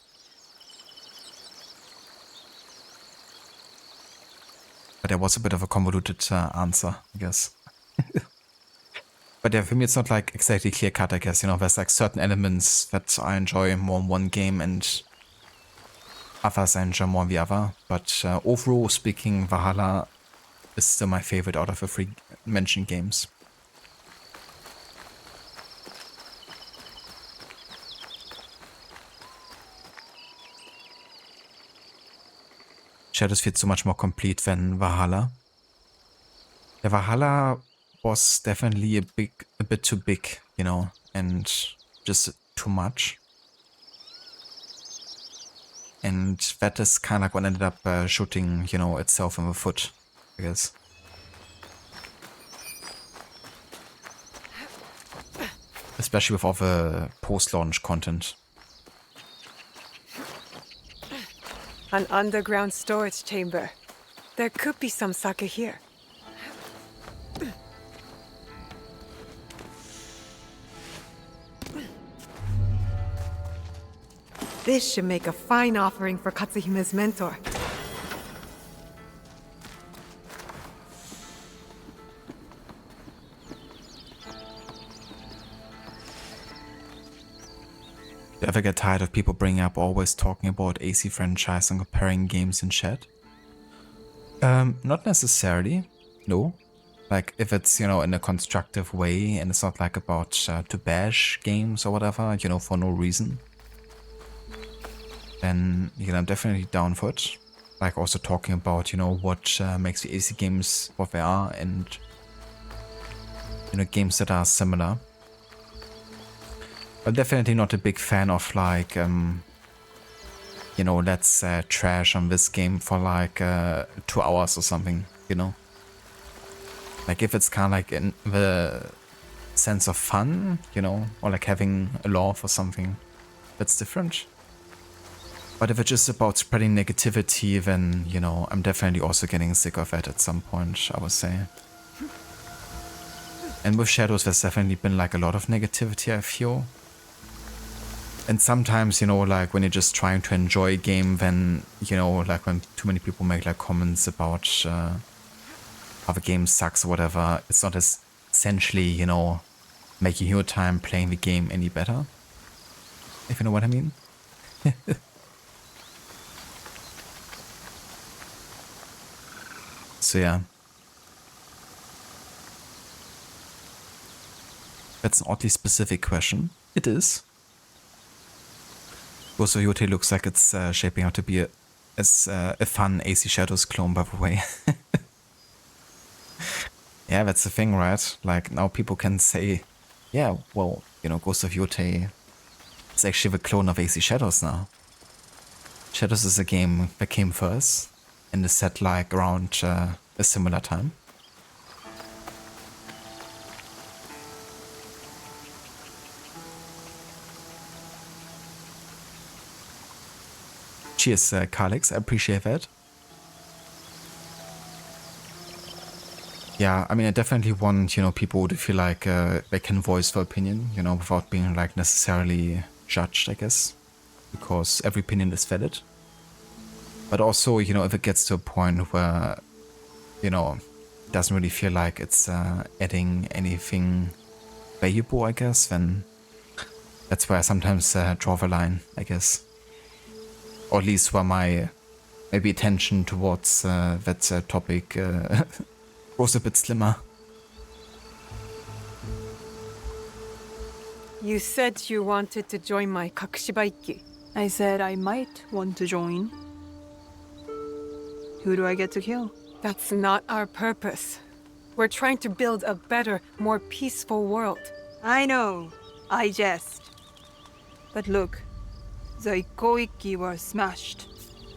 But there was a bit of a convoluted answer, I guess. But yeah, for me, it's not like exactly clear cut, I guess. There's like certain elements that I enjoy more in one game and others I enjoy more in the other. But overall speaking, Valhalla is still my favorite out of the three mentioned games. Shadows feels so much more complete than Valhalla. Yeah, Valhalla was definitely a bit too big, and just too much. And that is kind of like what ended up shooting, itself in the foot, I guess. Especially with all the post-launch content. An underground storage chamber. There could be some sake here. This should make a fine offering for Katsuhime's mentor. Do you ever get tired of people bringing up always talking about AC franchise and comparing games in chat? Not necessarily, no. Like if it's, in a constructive way and it's not like about to bash games or whatever, for no reason. Then, I'm definitely down for it. Like also talking about, what makes the AC games what they are and, games that are similar. But definitely not a big fan of like, let's trash on this game for like 2 hours or something, Like if it's kind of like in the sense of fun, or like having a love or something, that's different. But if it's just about spreading negativity, then, I'm definitely also getting sick of it at some point, I would say. And with Shadows, there's definitely been like a lot of negativity, I feel. And sometimes, like when you're just trying to enjoy a game, then, like when too many people make like comments about how the game sucks or whatever, it's not as essentially, making your time playing the game any better. If you know what I mean. So yeah. That's an oddly specific question. It is. Ghost of Yotei looks like it's shaping out to be a fun AC Shadows clone, by the way. Yeah, that's the thing, right? Like, now people can say, yeah, well, Ghost of Yotei is actually the clone of AC Shadows now. Shadows is a game that came first and is set like around a similar time. Cheers, Kalix. I appreciate that. Yeah, I mean, I definitely want, people to feel like they can voice their opinion, without being like necessarily judged, I guess, because every opinion is valid. But also, if it gets to a point where, it doesn't really feel like it's adding anything valuable, I guess, then that's where I sometimes draw the line, I guess. Or at least where my maybe attention towards that topic grows a bit slimmer. You said you wanted to join my Kakushibaiki. I said I might want to join. Who do I get to kill? That's not our purpose. We're trying to build a better, more peaceful world. I know. I jest. But look, the Ikoiki were smashed.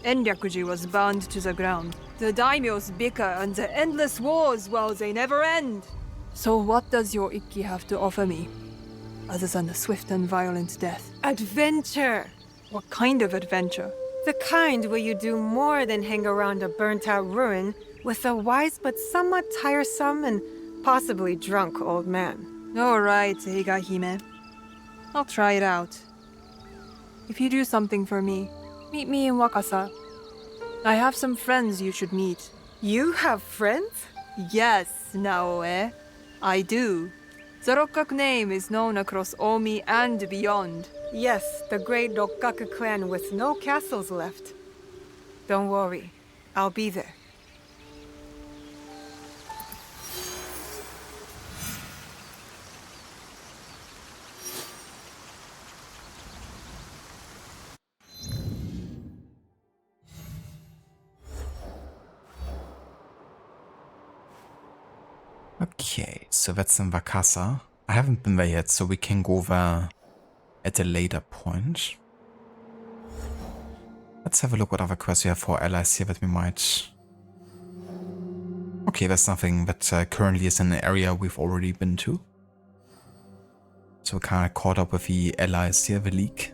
Enryakuji was burned to the ground. The daimyos bicker and the endless wars, well, they never end. So what does your Ikki have to offer me? Other than a swift and violent death? Adventure! What kind of adventure? The kind where you do more than hang around a burnt-out ruin with a wise but somewhat tiresome and possibly drunk old man. All right, Heigahime. I'll try it out. If you do something for me, meet me in Wakasa. I have some friends you should meet. You have friends? Yes, Naoe. I do. The Rokkaku name is known across Omi and beyond. Yes, the great Rokkaku clan with no castles left. Don't worry, I'll be there. Okay, so that's in Wakasa. I haven't been there yet, so we can go there at a later point. Let's have a look what other quests we have for allies here that we might... Okay, there's nothing that currently is in an area we've already been to. So we're kind of caught up with the allies here, the League.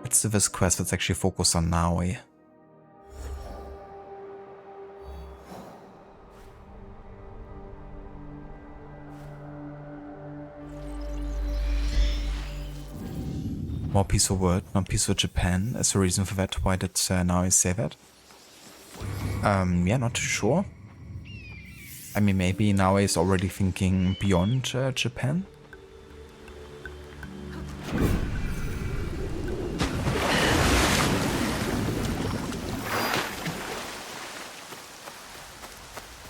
Let's do this quest that's actually focused on Naoe. More peaceful world, not peaceful Japan. Is the reason for that? Why did Naoe say that? Yeah, not too sure. I mean, maybe Naoe is already thinking beyond Japan.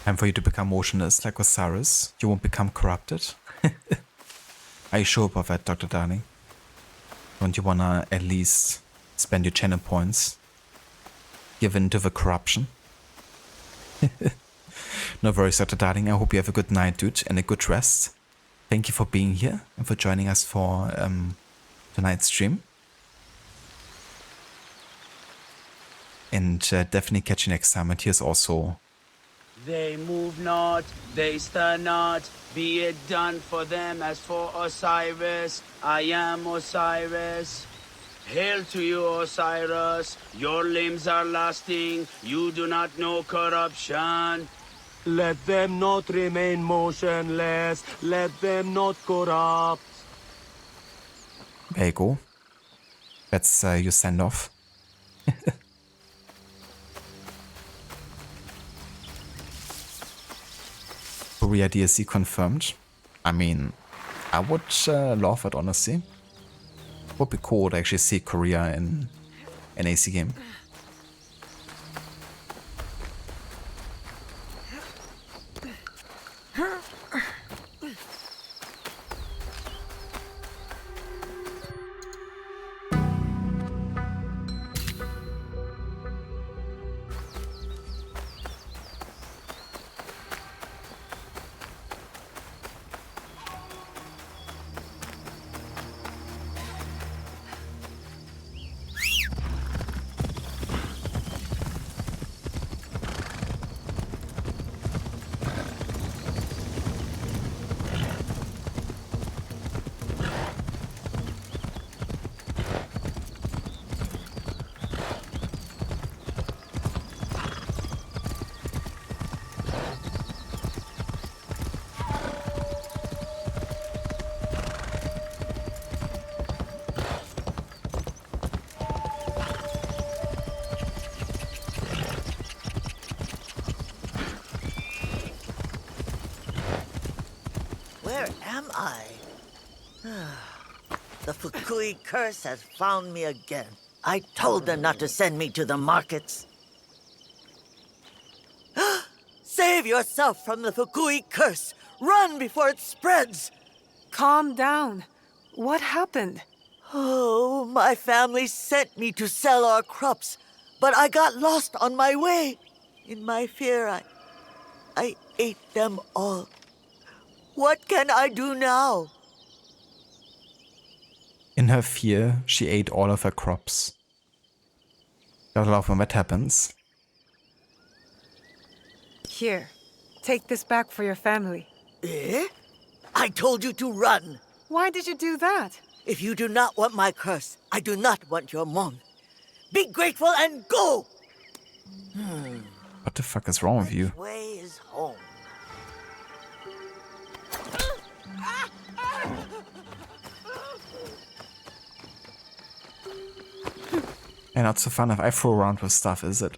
Time for you to become motionless like Osiris. You won't become corrupted. Are you sure about that, Dr. Darling? Don't you wanna at least spend your channel points given to the corruption? No worries, Dr. Darling. I hope you have a good night, dude, and a good rest. Thank you for being here and for joining us for tonight's stream. And definitely catch you next time. And here's also... They move not, they stir not, be it done for them as for Osiris. I am Osiris. Hail to you, Osiris. Your limbs are lasting, you do not know corruption. Let them not remain motionless, let them not corrupt. There you go. That's your send-off. Korea DLC confirmed. I mean, I would love it, honestly. Would be cool to actually see Korea in an AC game. Where am I? The Fukui curse has found me again. I told them not to send me to the markets. Save yourself from the Fukui curse! Run before it spreads! Calm down. What happened? Oh, my family sent me to sell our crops, but I got lost on my way. In my fear, I ate them all. What can I do now? In her fear, she ate all of her crops. Gotta love when that happens. Here, take this back for your family. Eh? I told you to run. Why did you do that? If you do not want my curse, I do not want your mon. Be grateful and go! What the fuck is wrong with you? Which way is home? And not so fun if I throw around with stuff, is it?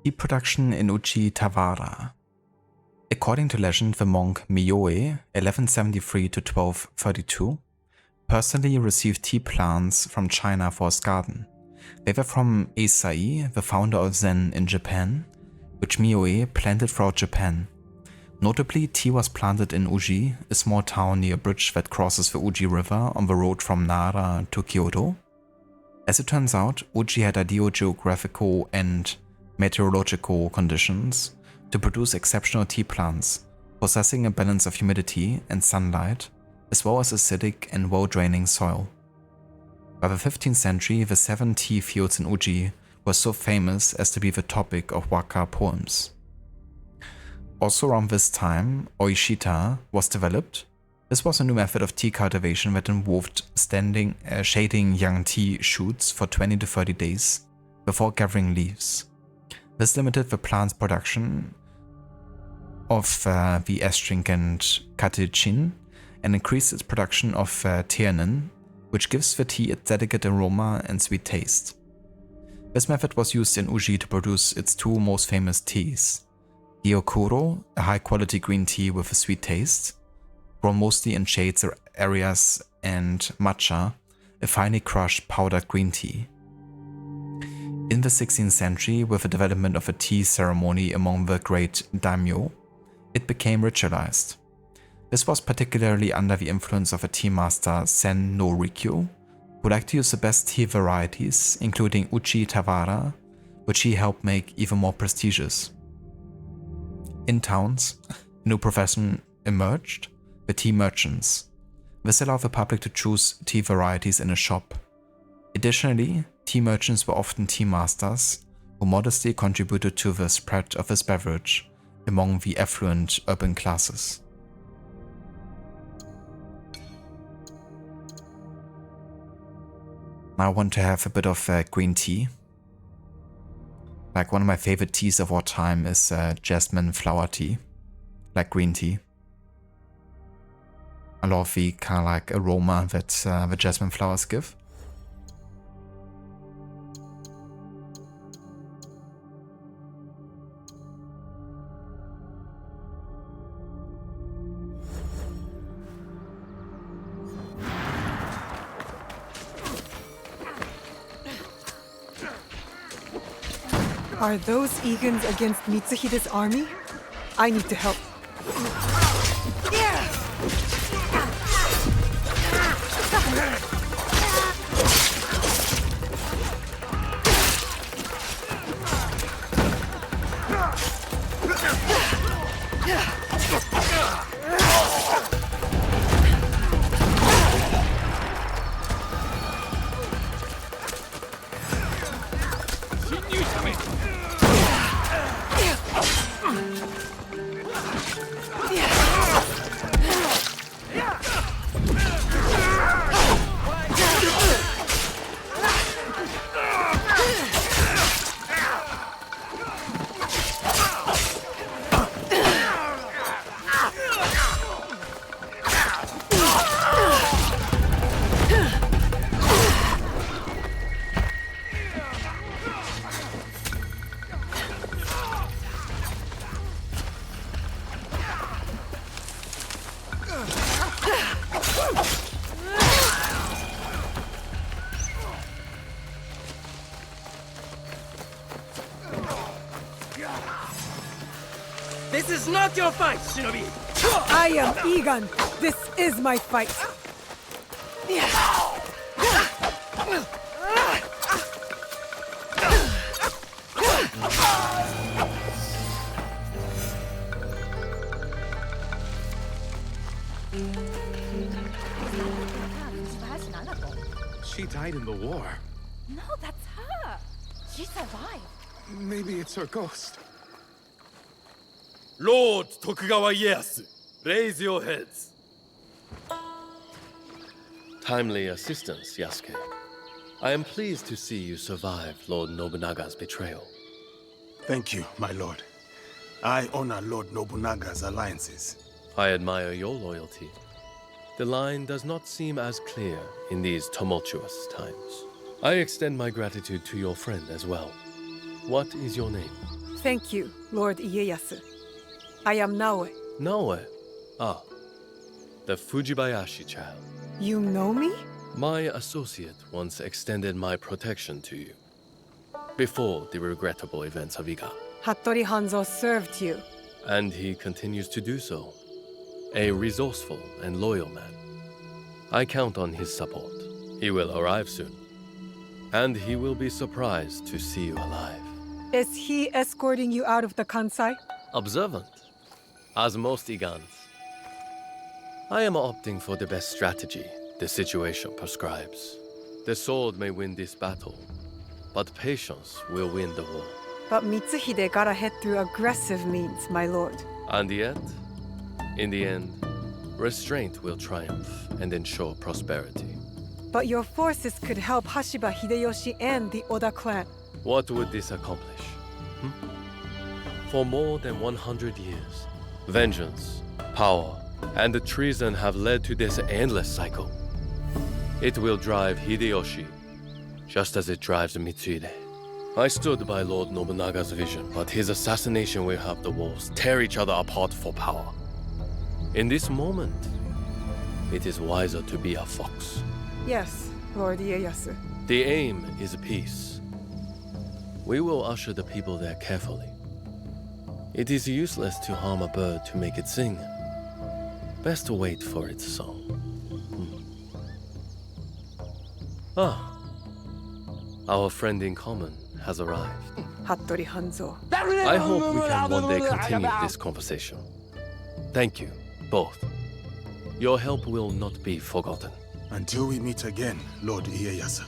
Tea production in Uji Tawara. According to legend, the monk Mioe, 1173 to 1232, personally received tea plants from China for his garden. They were from Eisai, the founder of Zen in Japan, which Mioe planted throughout Japan. Notably, tea was planted in Uji, a small town near a bridge that crosses the Uji River on the road from Nara to Kyoto. As it turns out, Uji had ideal geographical and meteorological conditions to produce exceptional tea plants, possessing a balance of humidity and sunlight, as well as acidic and well-draining soil. By the 15th century, the 7 tea fields in Uji were so famous as to be the topic of waka poems. Also around this time, oishita was developed. This was a new method of tea cultivation that involved shading young tea shoots for 20 to 30 days before gathering leaves. This limited the plant's production of the astringent catechin and increased its production of theanine, which gives the tea its delicate aroma and sweet taste. This method was used in Uji to produce its 2 most famous teas: Gyokuro, a high-quality green tea with a sweet taste, grown mostly in shades or areas, and matcha, a finely crushed powdered green tea. In the 16th century, with the development of a tea ceremony among the great daimyo, it became ritualized. This was particularly under the influence of a tea master Sen no Rikyo, who liked to use the best tea varieties, including Uji Tawara, which he helped make even more prestigious. In towns, a new profession emerged, the tea merchants. This allowed the public to choose tea varieties in a shop. Additionally, tea merchants were often tea masters, who modestly contributed to the spread of this beverage among the affluent urban classes. Now I want to have a bit of green tea. Like, one of my favorite teas of all time is jasmine flower tea, like green tea. I love the kind of like aroma that the jasmine flowers give. Are those Egans against Mitsuhide's army? I need to help. This is not your fight, Shinobi! I am Egon. This is my fight. She died in the war. No, that's her. She survived. Maybe it's her ghost. Lord Tokugawa Ieyasu, raise your heads. Timely assistance, Yasuke. I am pleased to see you survived Lord Nobunaga's betrayal. Thank you, my lord. I honor Lord Nobunaga's alliances. I admire your loyalty. The line does not seem as clear in these tumultuous times. I extend my gratitude to your friend as well. What is your name? Thank you, Lord Ieyasu. I am Naoe. Naoe. Ah, the Fujibayashi child. You know me? My associate once extended my protection to you. Before the regrettable events of Iga. Hattori Hanzo served you. And he continues to do so. A resourceful and loyal man. I count on his support. He will arrive soon. And he will be surprised to see you alive. Is he escorting you out of the Kansai? Observant, as most Igans. I am opting for the best strategy the situation prescribes. The sword may win this battle, but patience will win the war. But Mitsuhide got ahead through aggressive means, my lord. And yet, in the end, restraint will triumph and ensure prosperity. But your forces could help Hashiba Hideyoshi and the Oda clan. What would this accomplish? For more than 100 years, vengeance, power, and treason have led to this endless cycle. It will drive Hideyoshi, just as it drives Mitsuhide. I stood by Lord Nobunaga's vision, but his assassination will have the wolves tear each other apart for power. In this moment, it is wiser to be a fox. Yes, Lord Ieyasu. The aim is peace. We will usher the people there carefully. It is useless to harm a bird to make it sing. Best to wait for its song. Our friend in common has arrived. Hattori Hanzo. I hope we can one day continue this conversation. Thank you, both. Your help will not be forgotten. Until we meet again, Lord Ieyasu.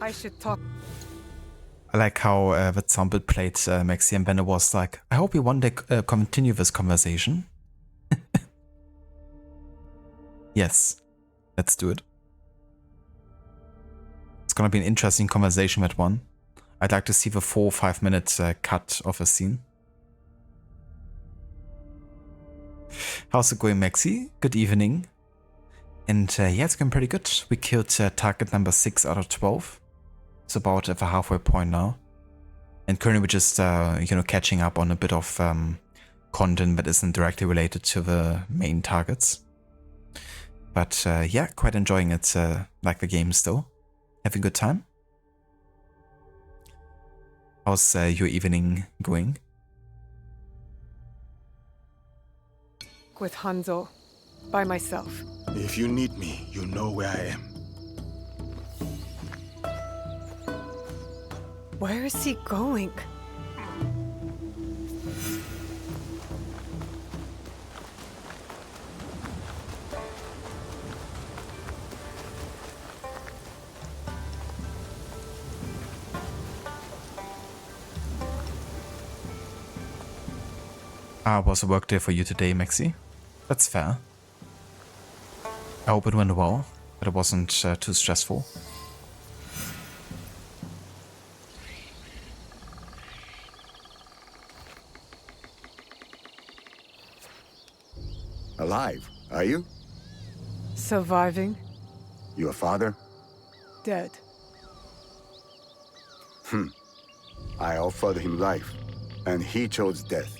I should talk. I like how the trumpet played Maxi, and then it was like, I hope we one day continue this conversation. Yes, let's do it. It's gonna be an interesting conversation, that one. I'd like to see the 4 or 5 minute cut of a scene. How's it going, Maxi? Good evening. And yeah, it's going pretty good. We killed target number 6 out of 12. It's about at the halfway point now. And currently we're just, catching up on a bit of content that isn't directly related to the main targets. But yeah, quite enjoying it, like the game still. Having a good time. How's your evening going? With Hanzo. By myself. If you need me, you know where I am. Where is he going? Was a work day for you today, Maxi? That's fair. I hope it went well, but it wasn't too stressful. Alive, are you? Surviving. Your father? Dead. I offered him life, and he chose death.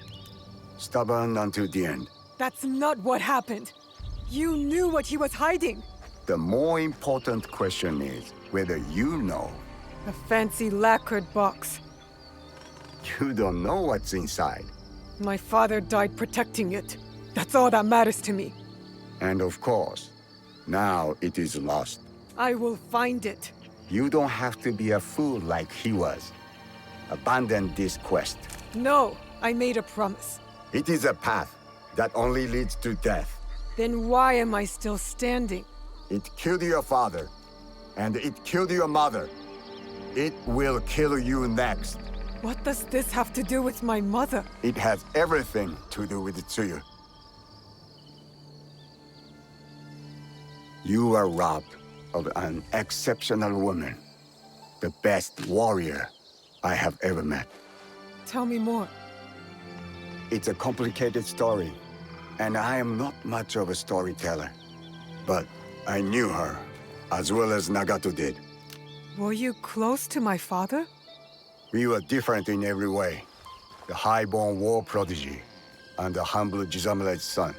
Stubborn until the end. That's not what happened. You knew what he was hiding. The more important question is whether you know. A fancy lacquered box. You don't know what's inside. My father died protecting it. That's all that matters to me. And of course, now it is lost. I will find it. You don't have to be a fool like he was. Abandon this quest. No, I made a promise. It is a path that only leads to death. Then why am I still standing? It killed your father, and it killed your mother. It will kill you next. What does this have to do with my mother? It has everything to do with Tsuyu. You are robbed of an exceptional woman. The best warrior I have ever met. Tell me more. It's a complicated story, and I am not much of a storyteller. But I knew her, as well as Nagato did. Were you close to my father? We were different in every way. The high-born war prodigy, and the humble Jizamure's son.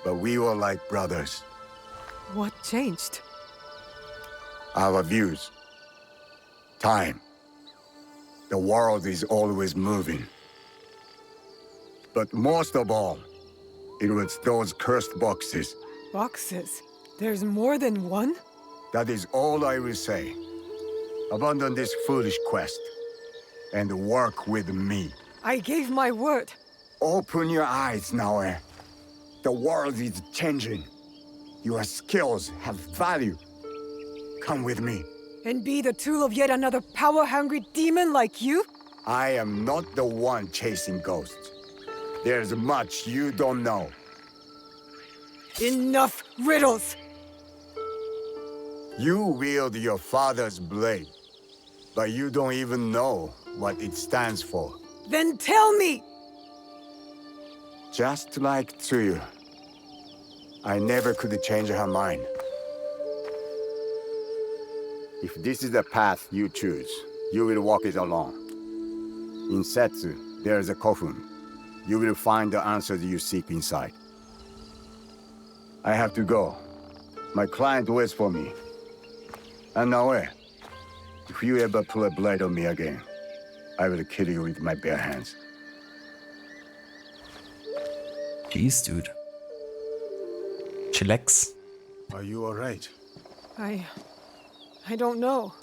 But we were like brothers. What changed? Our views. Time. The world is always moving. But most of all, it was those cursed boxes. Boxes? There's more than one? That is all I will say. Abandon this foolish quest, and work with me. I gave my word. Open your eyes, Naoe. The world is changing. Your skills have value. Come with me. And be the tool of yet another power-hungry demon like you? I am not the one chasing ghosts. There's much you don't know. Enough riddles! You wield your father's blade, but you don't even know what it stands for. Then tell me! Just like Tsuyu, I never could change her mind. If this is the path you choose, you will walk it alone. In Setsu, there is a kofun. You will find the answers you seek inside. I have to go. My client waits for me. And Naoe, if you ever pull a blade on me again, I will kill you with my bare hands. Jeez, dude. Chillax. Are you alright? I don't know.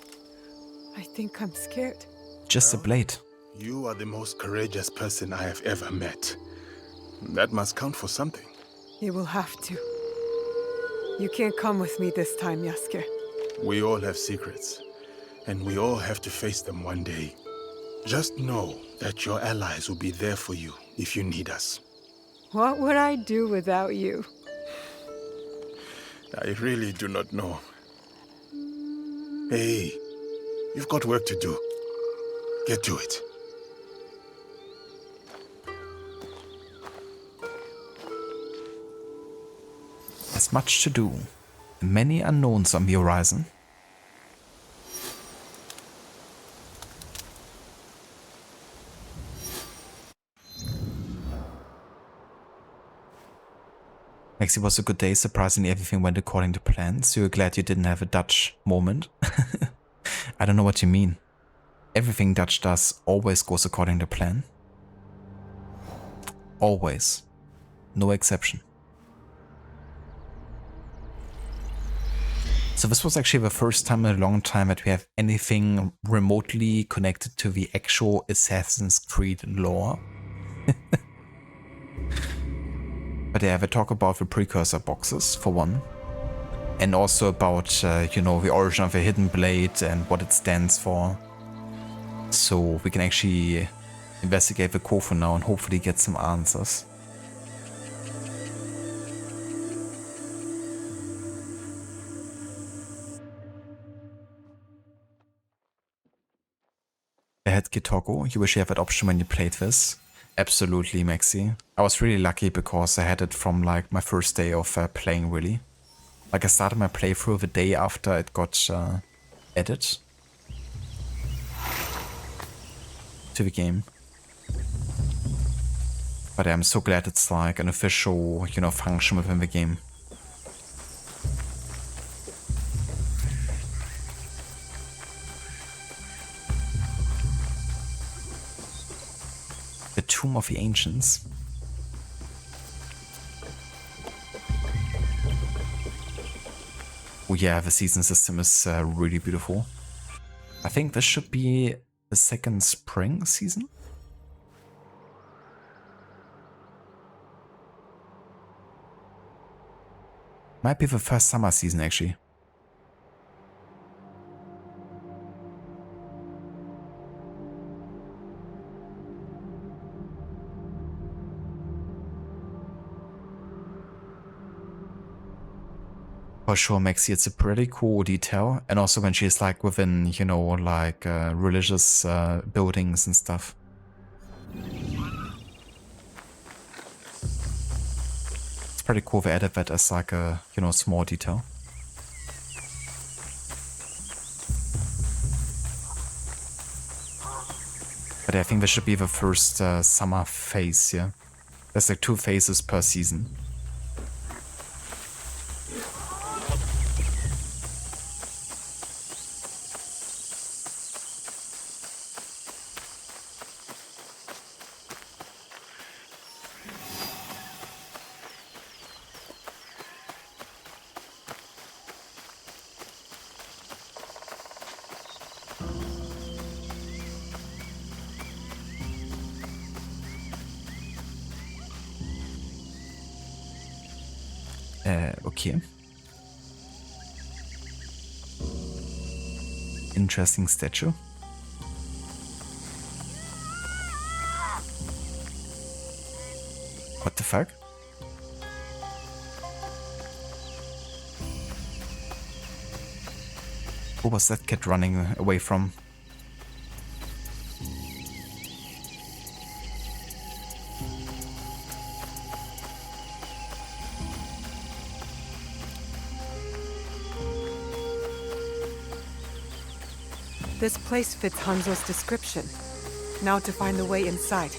I think I'm scared. Just a blade. You are the most courageous person I have ever met. That must count for something. You will have to. You can't come with me this time, Yasuke. We all have secrets, and we all have to face them one day. Just know that your allies will be there for you if you need us. What would I do without you? I really do not know. Hey, you've got work to do. Get to it. There's much to do. Many unknowns on the horizon. Maxi, was a good day. Surprisingly, everything went according to plan. So you're glad you didn't have a Dutch moment? I don't know what you mean. Everything Dutch does always goes according to plan. Always. No exception. So this was actually the first time in a long time that we have anything remotely connected to the actual Assassin's Creed lore. But yeah, they talk about the precursor boxes, for one. And also about, you know, the origin of the hidden blade and what it stands for. So we can actually investigate the Kofu now and hopefully get some answers. Ahead Kitoko, you wish you had that option when you played this? Absolutely, Maxi. I was really lucky because I had it from like my first day of playing, really. Like I started my playthrough the day after it got added to the game. But I'm so glad it's like an official, you know, function within the game. Tomb of the Ancients. Oh yeah, the season system is really beautiful. I think this should be the second spring season. Might be the first summer season, actually. For sure, Maxi, it's a pretty cool detail. And also when she's like within, you know, like religious buildings and stuff. It's pretty cool they added that as like a, you know, small detail. But I think this should be the first summer phase, yeah. There's like 2 phases per season. Okay. Interesting statue. What the fuck? Who was that kid running away from? This place fits Hanzo's description. Now to find the way inside.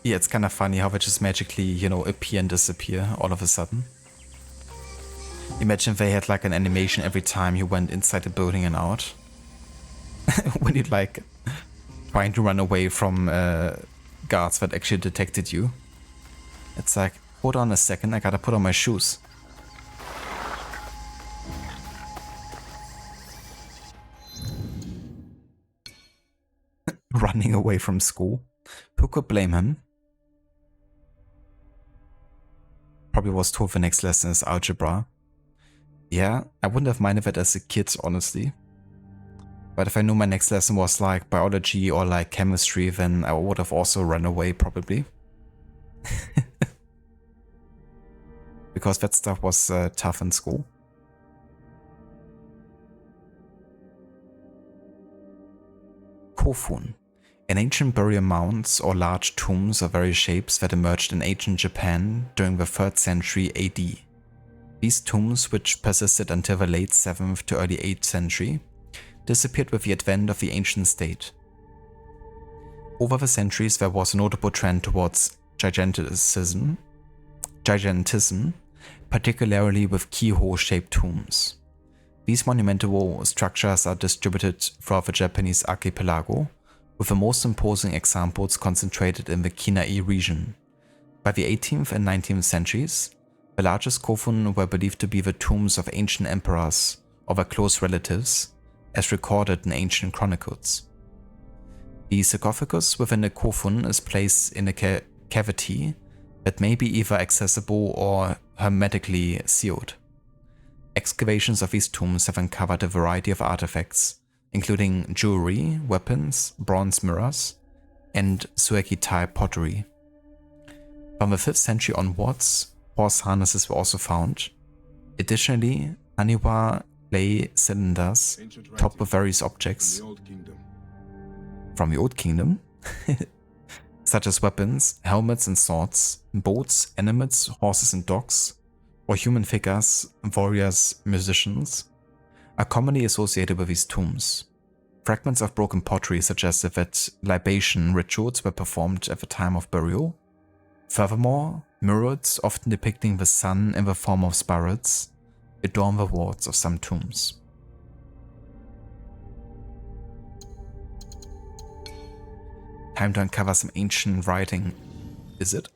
Yeah, it's kind of funny how they just magically, you know, appear and disappear all of a sudden. Imagine they had like an animation every time you went inside the building and out. When you like trying to run away from guards that actually detected you. It's like, hold on a second, I gotta put on my shoes. Running away from school. Who could blame him? Probably was told the next lesson is algebra. Yeah, I wouldn't have minded that as a kid, honestly. But if I knew my next lesson was like biology or like chemistry, then I would have also run away, probably. Because that stuff was tough in school. Kofun. In ancient burial mounds or large tombs of various shapes that emerged in ancient Japan during the 3rd century AD. These tombs, which persisted until the late 7th to early 8th century, disappeared with the advent of the ancient state. Over the centuries, there was a notable trend towards gigantism, particularly with keyhole-shaped tombs. These monumental structures are distributed throughout the Japanese archipelago, with the most imposing examples concentrated in the Kinai region. By the 18th and 19th centuries, the largest kofun were believed to be the tombs of ancient emperors or their close relatives, as recorded in ancient chronicles. The sarcophagus within the kofun is placed in a cavity that may be either accessible or hermetically sealed. Excavations of these tombs have uncovered a variety of artifacts, including jewelry, weapons, bronze mirrors, and Sueki-type pottery. From the 5th century onwards, horse harnesses were also found. Additionally, Haniwa clay cylinders topped with various objects from the Old Kingdom, such as weapons, helmets and swords, boats, animals, horses and dogs, or human figures, warriors, musicians, are commonly associated with these tombs. Fragments of broken pottery suggested that libation rituals were performed at the time of burial. Furthermore, murals, often depicting the sun in the form of spirals, adorn the walls of some tombs. Time to uncover some ancient writing, is it?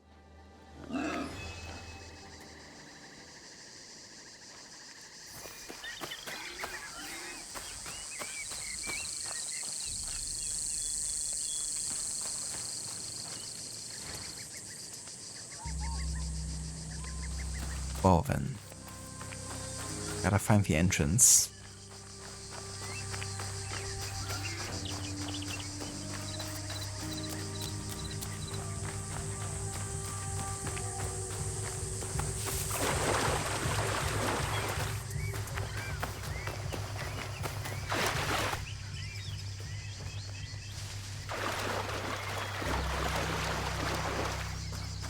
Well then, gotta find the entrance.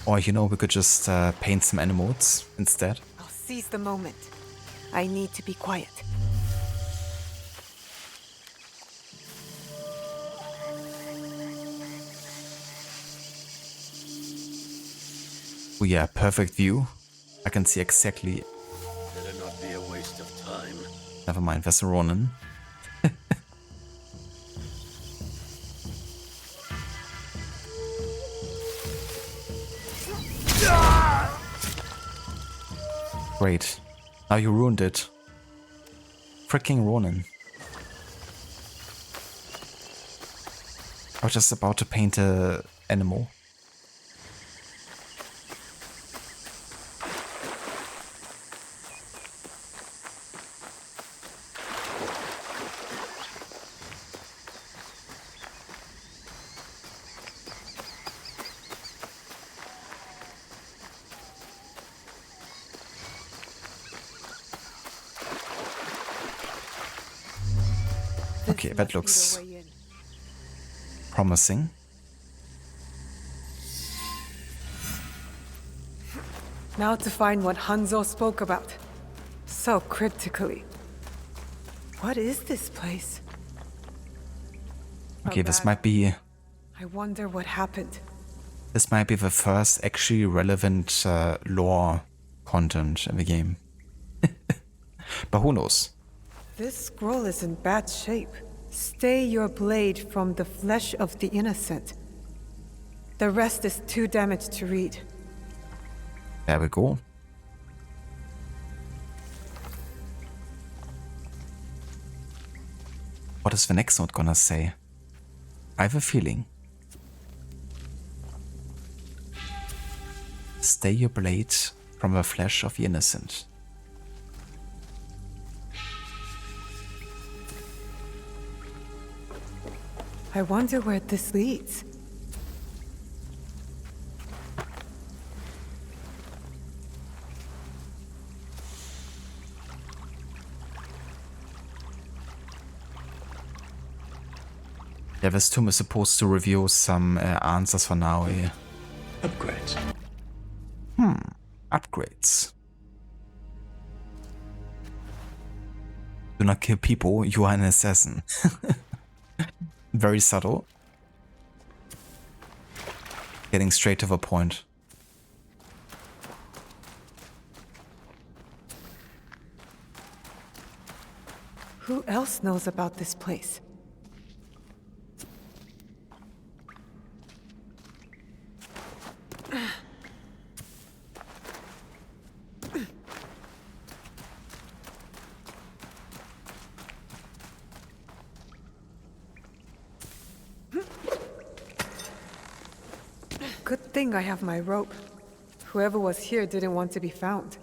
Or, you know, we could just paint some animals instead. I'll seize the moment. I need to be quiet. Oh yeah, perfect view. I can see exactly. Better not be a waste of time. Never mind, there's a Ronin. Great. Now you ruined it. Freaking Ronin. I was just about to paint a animal. Okay, that looks promising. Now to find what Hanzo spoke about. So cryptically. What is this place? Okay, this might be... I wonder what happened. This might be the first actually relevant lore content in the game. But who knows? This scroll is in bad shape. Stay your blade from the flesh of the innocent. The rest is too damaged to read. There we go. What is the next note gonna say? I have a feeling. Stay your blade from the flesh of the innocent. I wonder where this leads. Yeah, this tomb is supposed to reveal some answers for now. Upgrades. Upgrades. Do not kill people, you are an assassin. Very subtle. Getting straight to the point. Who else knows about this place? Good thing I have my rope. Whoever was here didn't want to be found.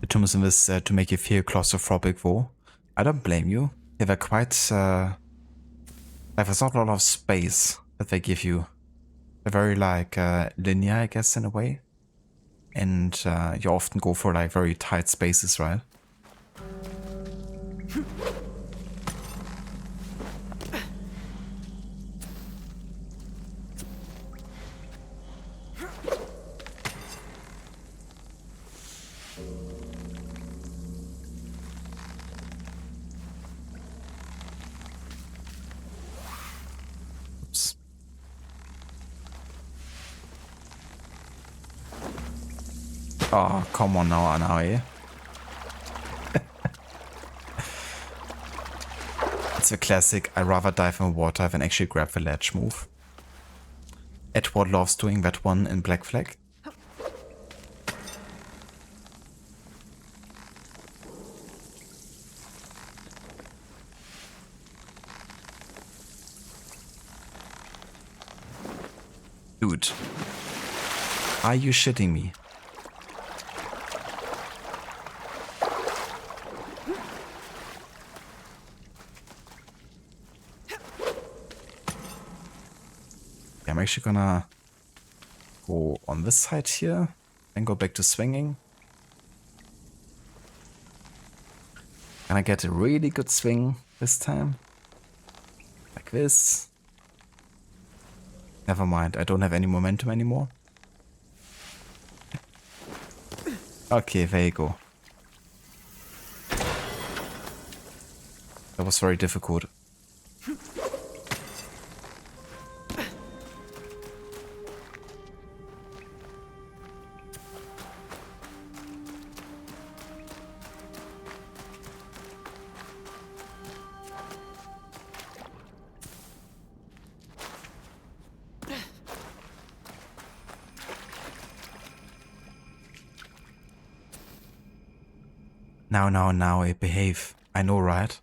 bituminous in this to make you feel claustrophobic, though. I don't blame you. They were quite... like, there's not a lot of space that they give you. They're very, like, linear, I guess, in a way. And you often go for, like, very tight spaces, right? Oh, come on now, eh? It's a classic, I'd rather dive in water than actually grab the ledge move. Edward loves doing that one in Black Flag. Dude. Are you shitting me? I'm actually gonna go on this side here and go back to swinging. Can I get a really good swing this time? Like this. Never mind, I don't have any momentum anymore. Okay, there you go. That was very difficult. Now, I behave. I know, right?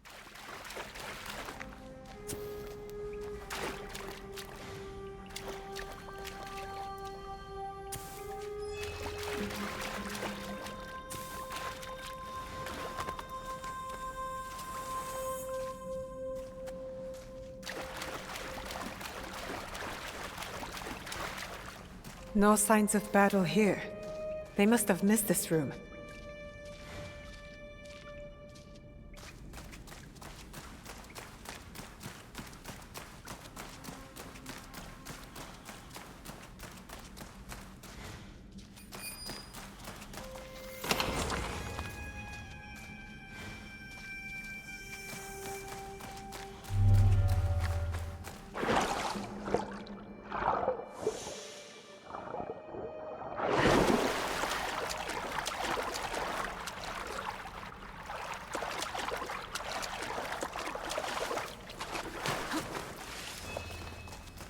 No signs of battle here. They must have missed this room.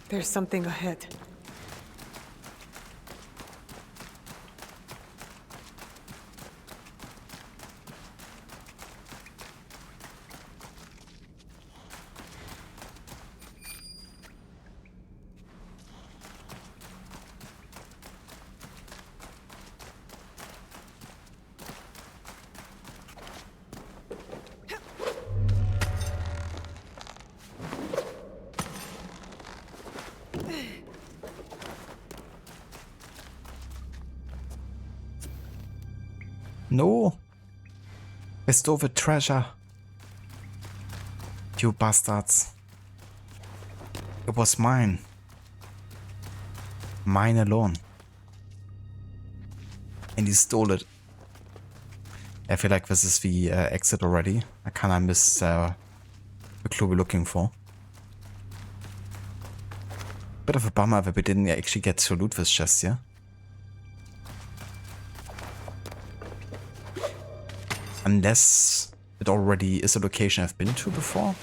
There's something ahead. No! I stole the treasure. You bastards. It was mine. Mine alone. And you stole it. I feel like this is the exit already. I kinda miss the clue we're looking for. Bit of a bummer that we didn't actually get to loot this chest here. Unless it already is a location I've been to before.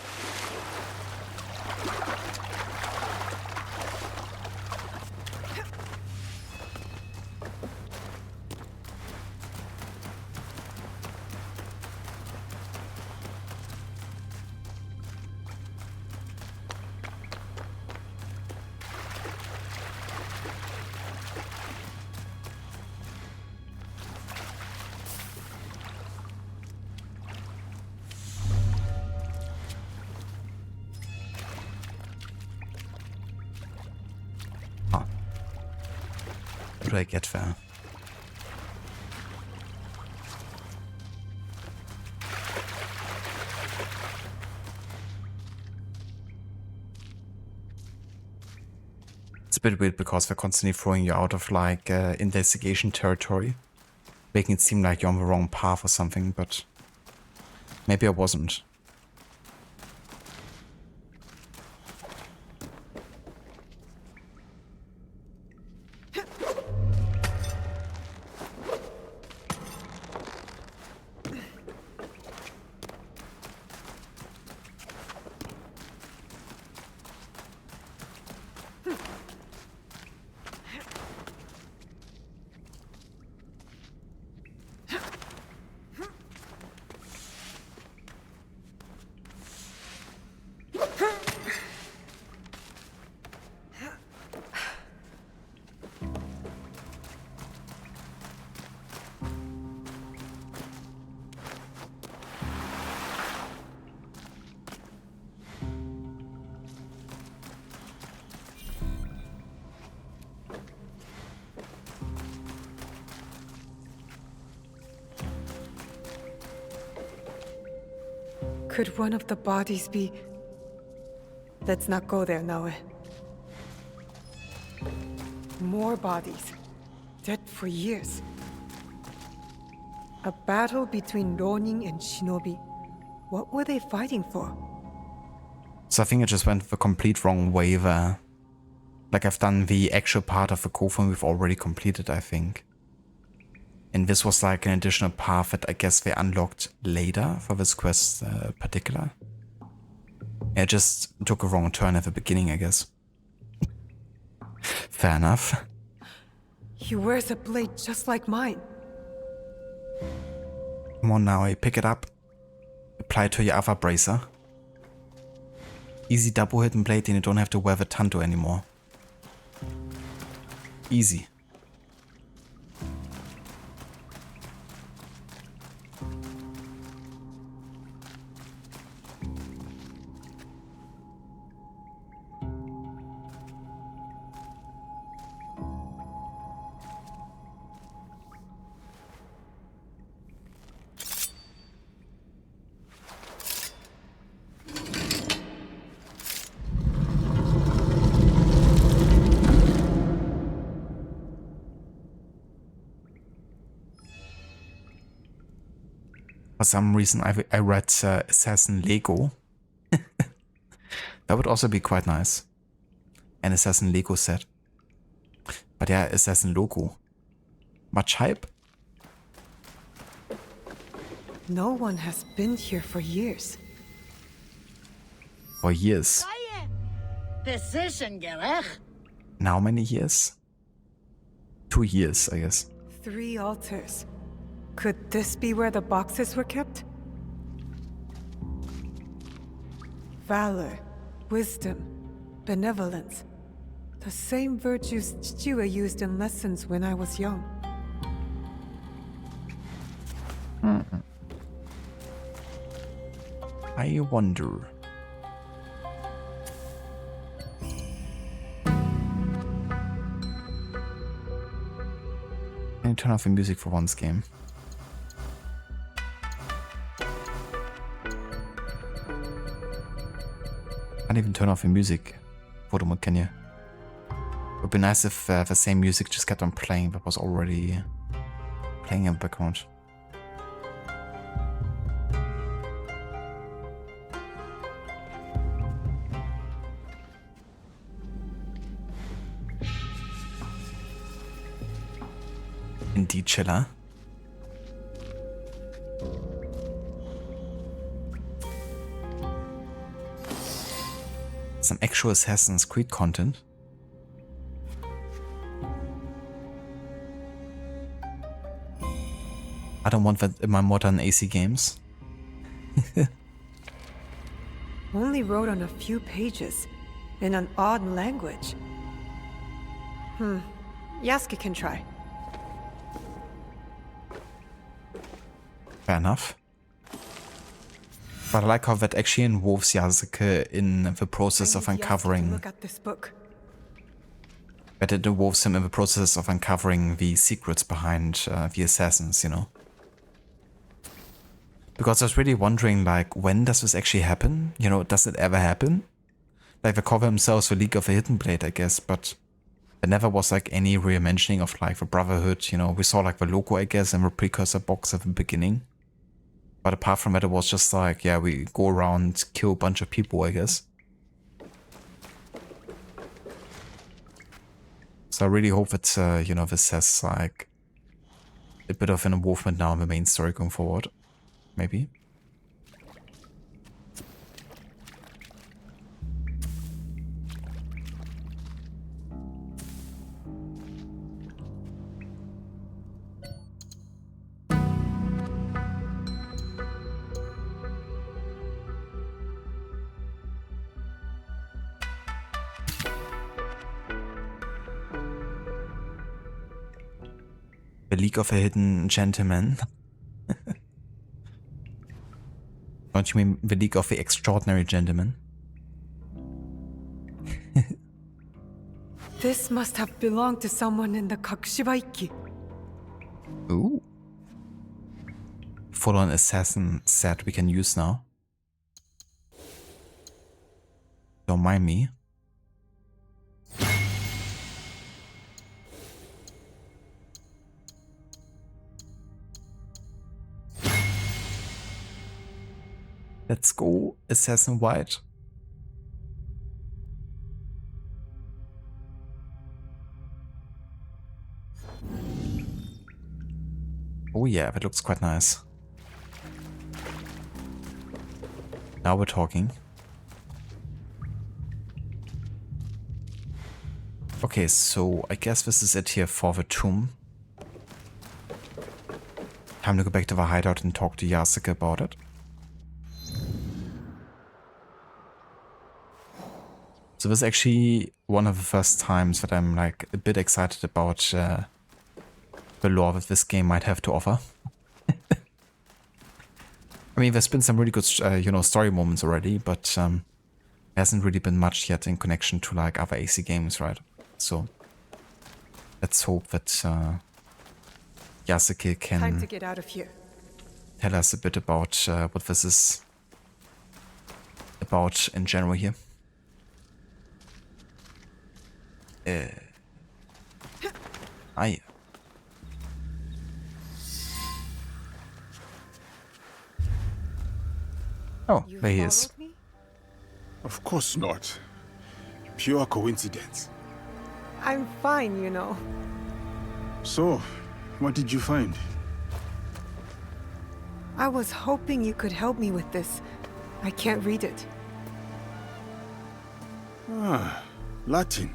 do I get there? It's a bit weird because they're constantly throwing you out of like investigation territory, making it seem like you're on the wrong path or something, but maybe I wasn't. Could one of the bodies be... Let's not go there, Naoe. More bodies. Dead for years. A battle between Ronin and Shinobi. What were they fighting for? So I think I just went the complete wrong way there. Like I've done the actual part of the Kofun we've already completed, I think. And this was like an additional path that I guess they unlocked later for this quest particular. I just took a wrong turn at the beginning, I guess. Fair enough. He wears a blade just like mine. Come on now, pick it up. Apply it to your other bracer. Easy double hidden blade and you don't have to wear the Tanto anymore. Easy. For some reason I read Assassin Lego. That would also be quite nice. An Assassin Lego set. But yeah, Assassin Logo. Much hype? No one has been here for years. For years. Now many years? 2 years, I guess. 3 altars. Could this be where the boxes were kept? Valor, wisdom, benevolence. The same virtues Chichiwa used in lessons when I was young. I wonder. Can you turn off the music for once, game? Can't even turn off the music for the mode, can you? It would be nice if the same music just kept on playing that was already playing in the background. Indeed, Chilla. Some actual Assassin's Creed content. I don't want that in my modern AC games. Only wrote on a few pages, in an odd language. Yasuke can try. Fair enough. But I like how that actually involves Yasuke in the process of uncovering. Look at this book. But it involves him in the process of uncovering the secrets behind the assassins, you know. Because I was really wondering, like, when does this actually happen? You know, does it ever happen? Like, they cover themselves the League of the Hidden Blade, I guess, but there never was, like, any real mentioning of, like, the Brotherhood, you know. We saw, like, the logo, I guess, in the precursor box at the beginning. But apart from that, it was just like, yeah, we go around, kill a bunch of people, I guess. So I really hope that, you know, this has, like, a bit of an involvement now in the main story going forward. Maybe. The League of a Hidden Gentleman. Don't you mean the League of the Extraordinary Gentlemen? This must have belonged to someone in the Kakushibaiki. Ooh. Full-on assassin set we can use now. Don't mind me. Let's go, Assassin White. Oh yeah, that looks quite nice. Now we're talking. Okay, so I guess this is it here for the tomb. Time to go back to the hideout and talk to Yasuke about it. So this is actually one of the first times that I'm like a bit excited about the lore that this game might have to offer. I mean, there's been some really good, you know, story moments already, but there hasn't really been much yet in connection to like other AC games, right? So let's hope that Yasuke can Time to get out of here. tell us a bit about what this is about in general here. Oh, there he is. Me? Of course not. Pure coincidence. I'm fine, you know. So, what did you find? I was hoping you could help me with this. I can't read it. Ah, Latin.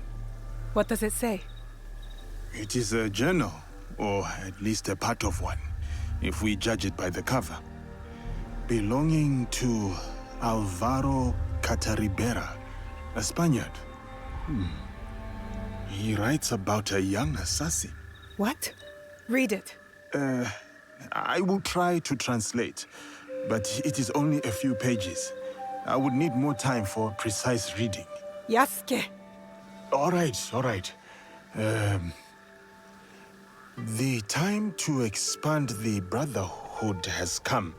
What does it say? It is a journal, or at least a part of one, if we judge it by the cover. Belonging to Alvaro Cataribera, a Spaniard. He writes about a young assassin. What? Read it. I will try to translate, but it is only a few pages. I would need more time for precise reading. Yasuke. All right. The time to expand the Brotherhood has come.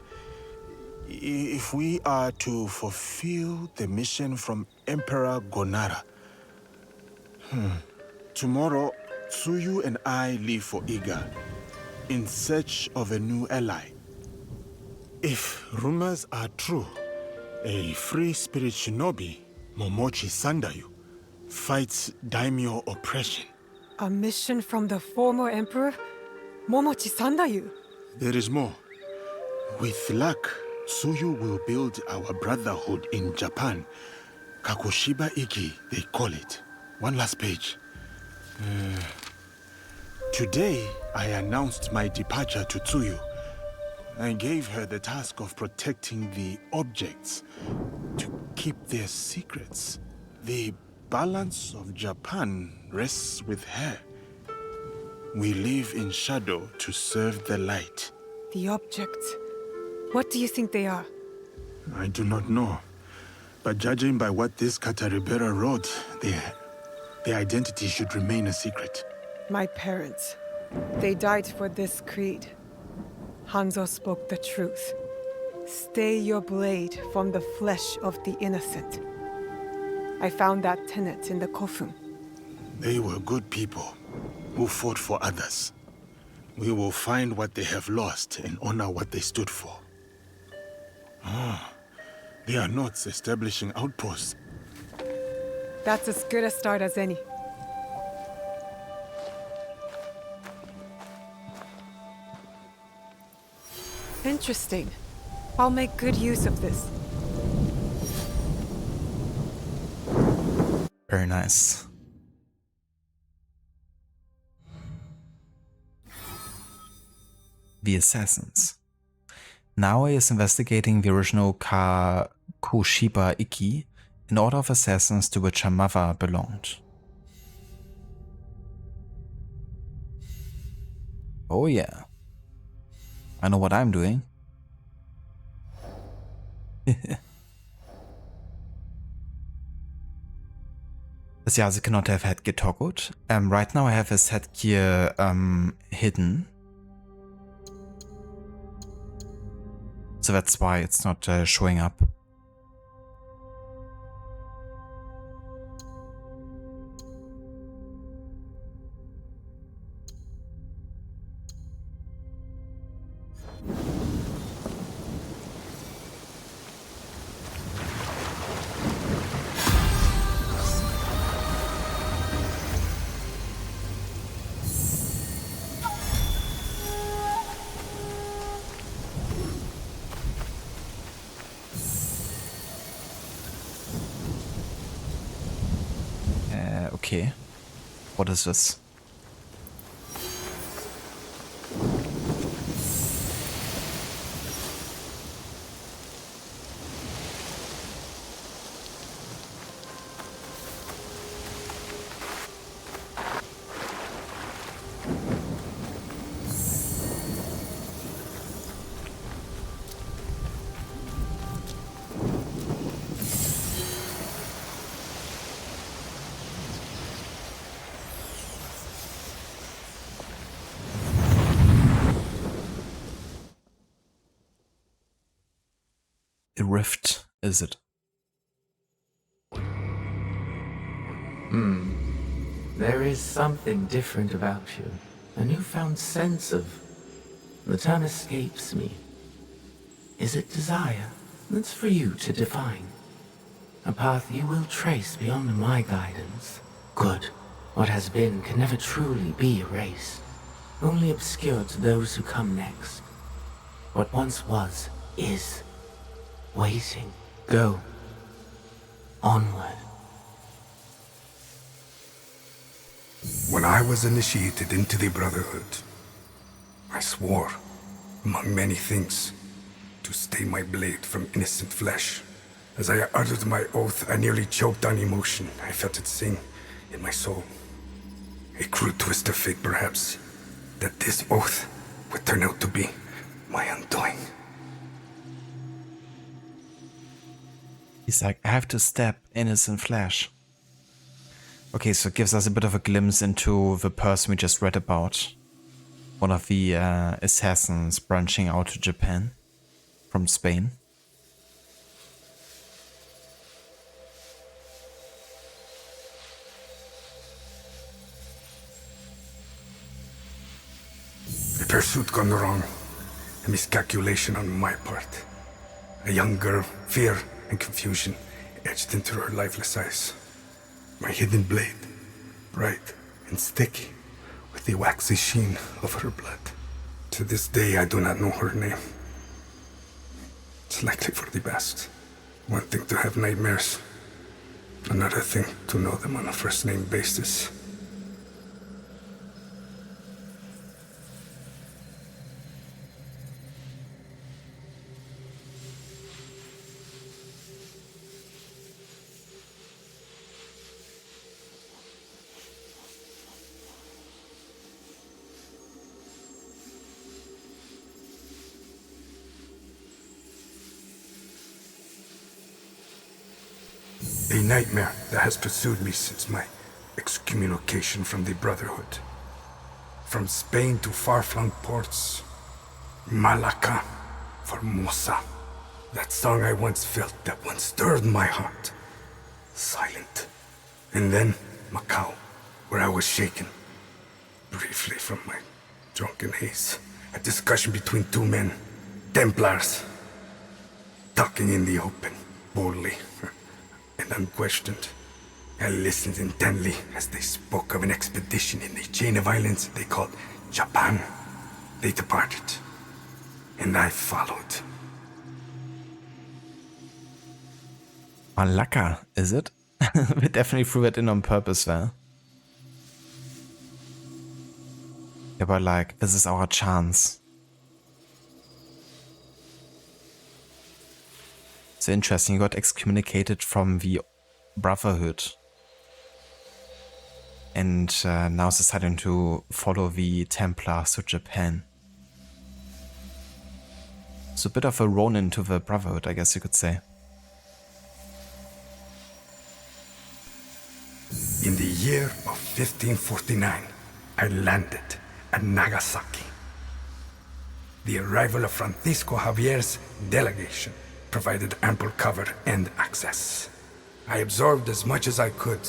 If we are to fulfill the mission from Emperor Gonara. Tomorrow, Tsuyu and I leave for Iga, in search of a new ally. If rumors are true, a free spirit shinobi, Momochi Sandayu, fights daimyo oppression. A mission from the former emperor? Momochi Sandayu? There is more. With luck, Tsuyu will build our brotherhood in Japan. Kakushiba Iki, they call it. One last page. Today, I announced my departure to Tsuyu. I gave her the task of protecting the objects, to keep their secrets. The balance of Japan rests with her. We live in shadow to serve the light. The objects. What do you think they are? I do not know. But judging by what this Cataribera wrote, Their identity should remain a secret. My parents, they died for this creed. Hanzo spoke the truth. Stay your blade from the flesh of the innocent. I found that tenet in the Kofun. They were good people who fought for others. We will find what they have lost and honor what they stood for. Ah, they are not establishing outposts. That's as good a start as any. Interesting. I'll make good use of this. Very nice. The Assassins. Naoi is investigating the original Kakushiba Ikki, an order of assassins to which her mother belonged. Oh yeah. I know what I'm doing. Das Yase cannot have headgear toggled. Right now I have his headgear hidden. So that's why it's not showing up. Okay. What is this? A rift, is it? There is something different about you. A newfound sense of... The term escapes me. Is it desire? That's for you to define. A path you will trace beyond my guidance. Good. What has been can never truly be erased. Only obscured to those who come next. What once was, is. Waiting. Go. Onward. When I was initiated into the Brotherhood, I swore, among many things, to stay my blade from innocent flesh. As I uttered my oath, I nearly choked on emotion. I felt it sing in my soul. A cruel twist of fate, perhaps, that this oath would turn out to be my undoing. He's like, I have to stab innocent flesh. Okay, so it gives us a bit of a glimpse into the person we just read about. One of the assassins branching out to Japan from Spain. A pursuit gone wrong. A miscalculation on my part. A young girl, fear and confusion etched into her lifeless eyes. My hidden blade, bright and sticky, with the waxy sheen of her blood. To this day, I do not know her name. It's likely for the best. One thing to have nightmares, another thing to know them on a first-name basis. A nightmare that has pursued me since my excommunication from the Brotherhood. From Spain to far-flung ports, Malacca, Formosa. That song I once felt, that once stirred my heart. Silent. And then Macau, where I was shaken. Briefly from my drunken haze. A discussion between two men, Templars. Talking in the open, boldly, and unquestioned. I listened intently as they spoke of an expedition in a chain of islands they called Japan. They departed, and I followed. Malacca, is it? We definitely threw it in on purpose there. Yeah, but like, this is our chance. So interesting, you got excommunicated from the Brotherhood. And now deciding to follow the Templars to Japan. So a bit of a Ronin to the Brotherhood, I guess you could say. In the year of 1549, I landed at Nagasaki. The arrival of Francisco Javier's delegation provided ample cover and access. I absorbed as much as I could,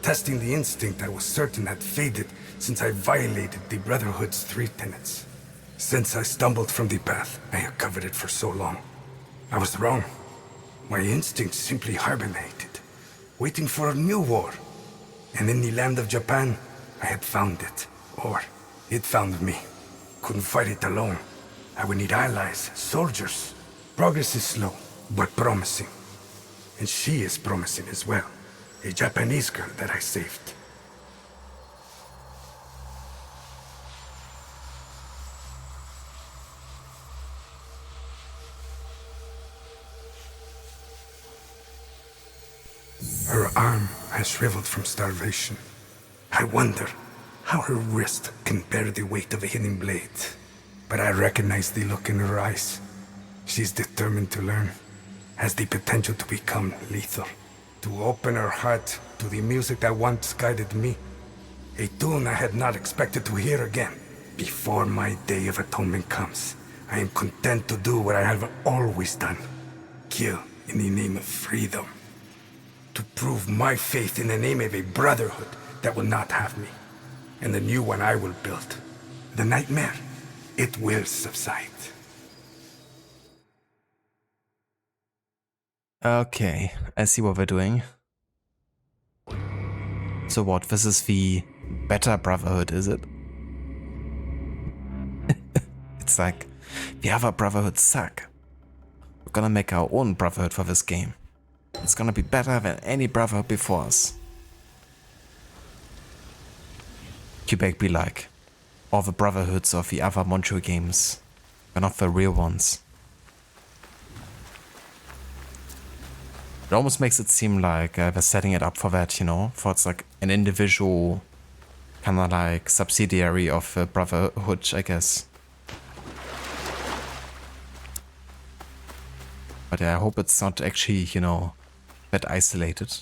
testing the instinct I was certain had faded since I violated the Brotherhood's 3 tenets. Since I stumbled from the path, I had covered it for so long. I was wrong. My instinct simply hibernated, waiting for a new war. And in the land of Japan, I had found it. Or it found me. Couldn't fight it alone. I would need allies, soldiers. Progress is slow, but promising. And she is promising as well. A Japanese girl that I saved. Her arm has shriveled from starvation. I wonder how her wrist can bear the weight of a hidden blade. But I recognize the look in her eyes. She's determined to learn. Has the potential to become lethal. To open her heart to the music that once guided me. A tune I had not expected to hear again. Before my day of atonement comes, I am content to do what I have always done. Kill in the name of freedom. To prove my faith in the name of a brotherhood that will not have me. And the new one I will build. The nightmare, it will subside. Okay, I see what we're doing. So what, this is the better Brotherhood, is it? It's like, the other Brotherhoods suck. We're gonna make our own Brotherhood for this game. It's gonna be better than any Brotherhood before us. Quebec be like, all the Brotherhoods of the other Montreal games are not the real ones. It almost makes it seem like they're setting it up for that, you know, for it's like an individual kind of like subsidiary of the Brotherhood, I guess. But yeah, I hope it's not actually, you know, that isolated.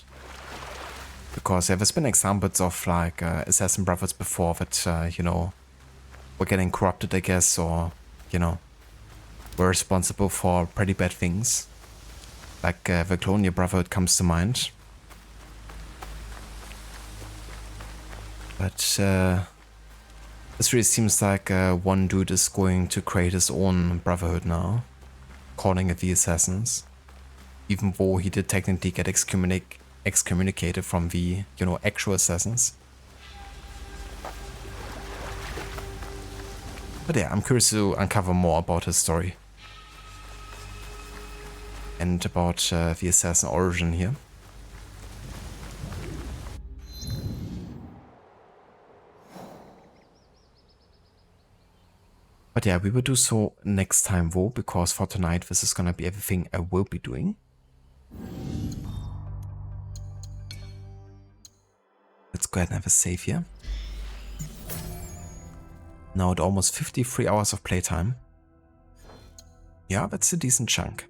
Because yeah, there's been examples of like Assassin Brotherhoods before that, you know, were getting corrupted, I guess, or, you know, were responsible for pretty bad things. Like the Colonial Brotherhood comes to mind. But this really seems like one dude is going to create his own Brotherhood now, calling it the Assassins. Even though he did technically get excommunicated from the, you know, actual Assassins. But yeah, I'm curious to uncover more about his story. And about the assassin origin here. But yeah, we will do so next time though, because for tonight this is gonna be everything I will be doing. Let's go ahead and have a save here. Now at almost 53 hours of playtime. Yeah, that's a decent chunk.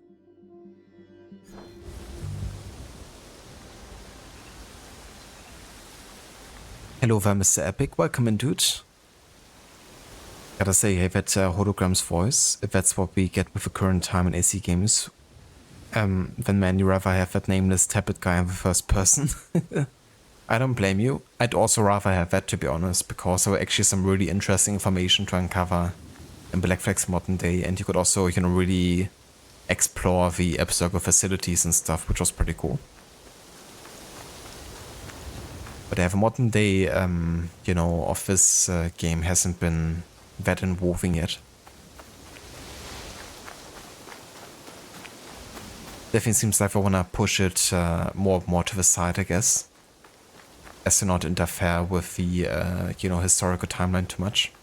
Hello there, Mr. Epic. Welcome in, dude. Gotta say, hey, that hologram's voice, if that's what we get with the current time in AC games, then man, you rather have that nameless tablet guy in the first person. I don't blame you. I'd also rather have that, to be honest, because there were actually some really interesting information to uncover in Black Flag's modern day, and you could also, you know, really explore the Abstergo facilities and stuff, which was pretty cool. But the modern day, you know, of this game hasn't been that involving yet. Definitely seems like I want to push it more and more to the side, I guess, as to not interfere with the, you know, historical timeline too much.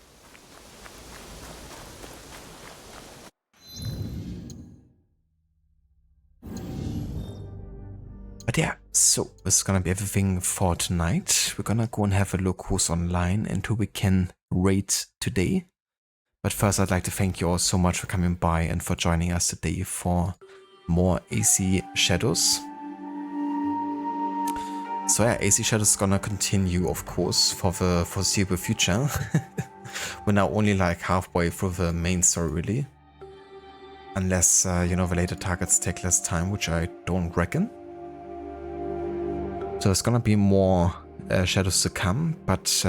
But yeah, so this is gonna be everything for tonight. We're gonna go and have a look who's online and who we can raid today. But first, I'd like to thank you all so much for coming by and for joining us today for more AC Shadows. So yeah, AC Shadows is gonna continue, of course, for the foreseeable future. We're now only like halfway through the main story, really. Unless, you know, the later targets take less time, which I don't reckon. So there's gonna be more Shadows to come, but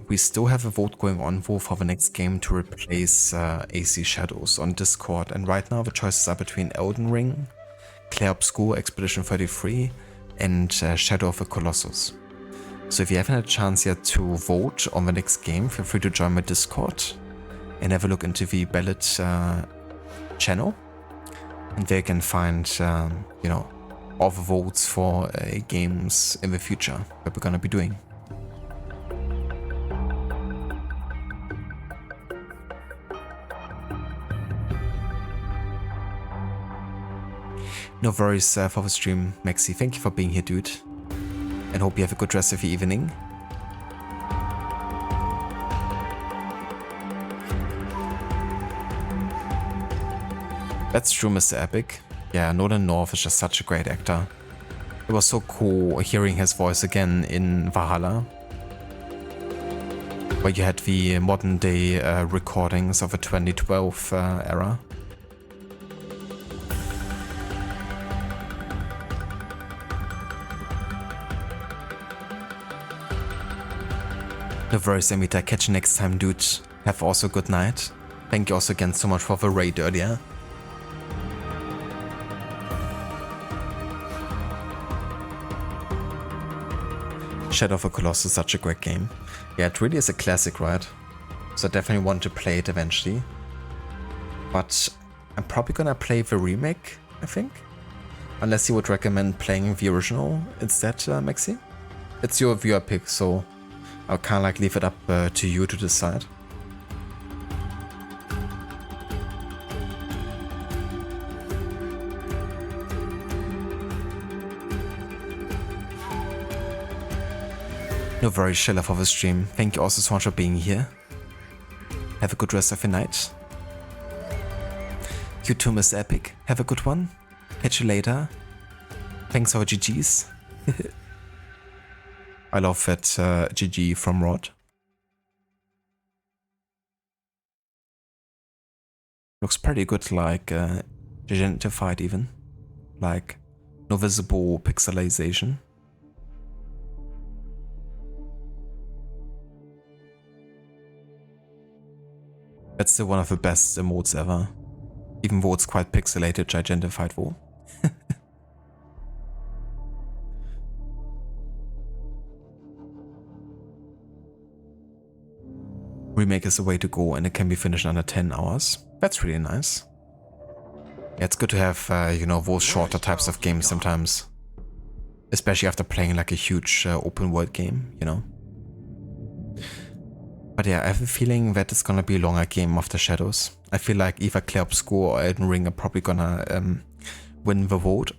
we still have a vote going on for the next game to replace AC Shadows on Discord. And right now the choices are between Elden Ring, Clair Obscur Expedition 33, and Shadow of the Colossus. So if you haven't had a chance yet to vote on the next game, feel free to join my Discord and have a look into the ballot channel. And there you can find, you know, all the votes for games in the future that we're gonna be doing. No worries for the stream, Maxi. Thank you for being here, dude. And hope you have a good rest of your evening. That's true, Mr. Epic. Yeah, Nolan North is just such a great actor. It was so cool hearing his voice again in Valhalla, where you had the modern day recordings of the 2012 era. No worries, Amita. Catch you next time, dude. Have also a good night. Thank you also again so much for the raid earlier. Shadow of the Colossus is such a great game. Yeah, it really is a classic, right? So I definitely want to play it eventually. But I'm probably gonna play the remake, I think. Unless you would recommend playing the original instead, Maxi? It's your viewer pick, so I'll kind of like leave it up to you to decide. No worries, Sheila, for the stream. Thank you also so much for being here. Have a good rest of your night. You too, Miss Epic. Have a good one. Catch you later. Thanks for GG's. I love that GG from Rod. Looks pretty good, like gentrified even. Like no visible pixelization. That's still one of the best emotes ever. Even though it's quite pixelated, gigentified though. Remake is the way to go and it can be finished under 10 hours. That's really nice. Yeah, it's good to have, you know, those shorter types of games sometimes. Especially after playing like a huge open world game, you know. But yeah, I have a feeling that it's gonna be a longer game of the Shadows. I feel like either Clair Obscur or Elden Ring are probably gonna win the vote.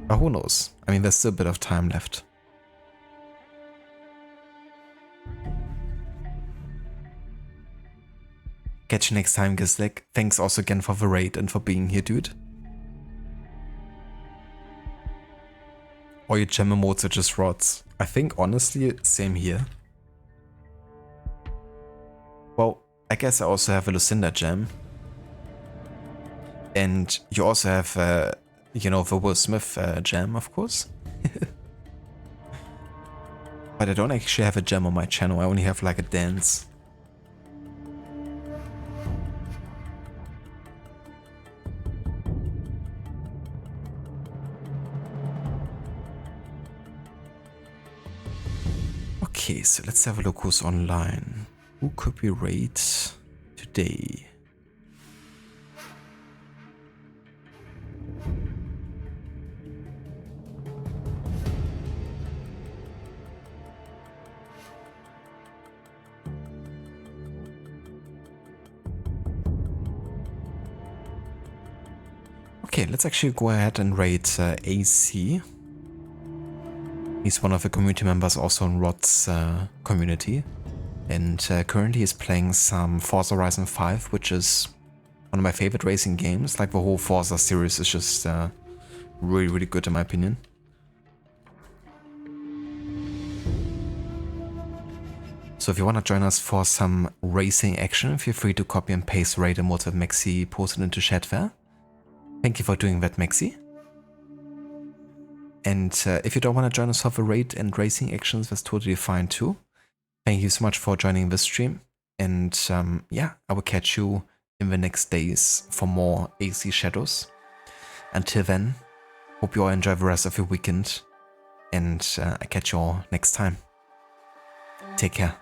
But who knows? I mean, there's still a bit of time left. Catch you next time, Gislik. Thanks also again for the raid and for being here, dude. Or your gem emotes are just rods. I think honestly, same here. Well, I guess I also have a Lucinda gem. And you also have, you know, the Will Smith gem, of course. But I don't actually have a gem on my channel, I only have like a dance. Okay, so let's have a look who's online. Who could we raid today? Okay, let's actually go ahead and raid AC. He's one of the community members also in Rod's community. And currently he's playing some Forza Horizon 5, which is one of my favorite racing games. Like the whole Forza series is just really, really good in my opinion. So if you want to join us for some racing action, feel free to copy and paste raid emotes that Maxi posted into chat there. Thank you for doing that, Maxi. And if you don't want to join us for the raid and racing actions, that's totally fine too. Thank you so much for joining this stream. And yeah, I will catch you in the next days for more AC Shadows. Until then, hope you all enjoy the rest of your weekend. And I catch you all next time. Take care.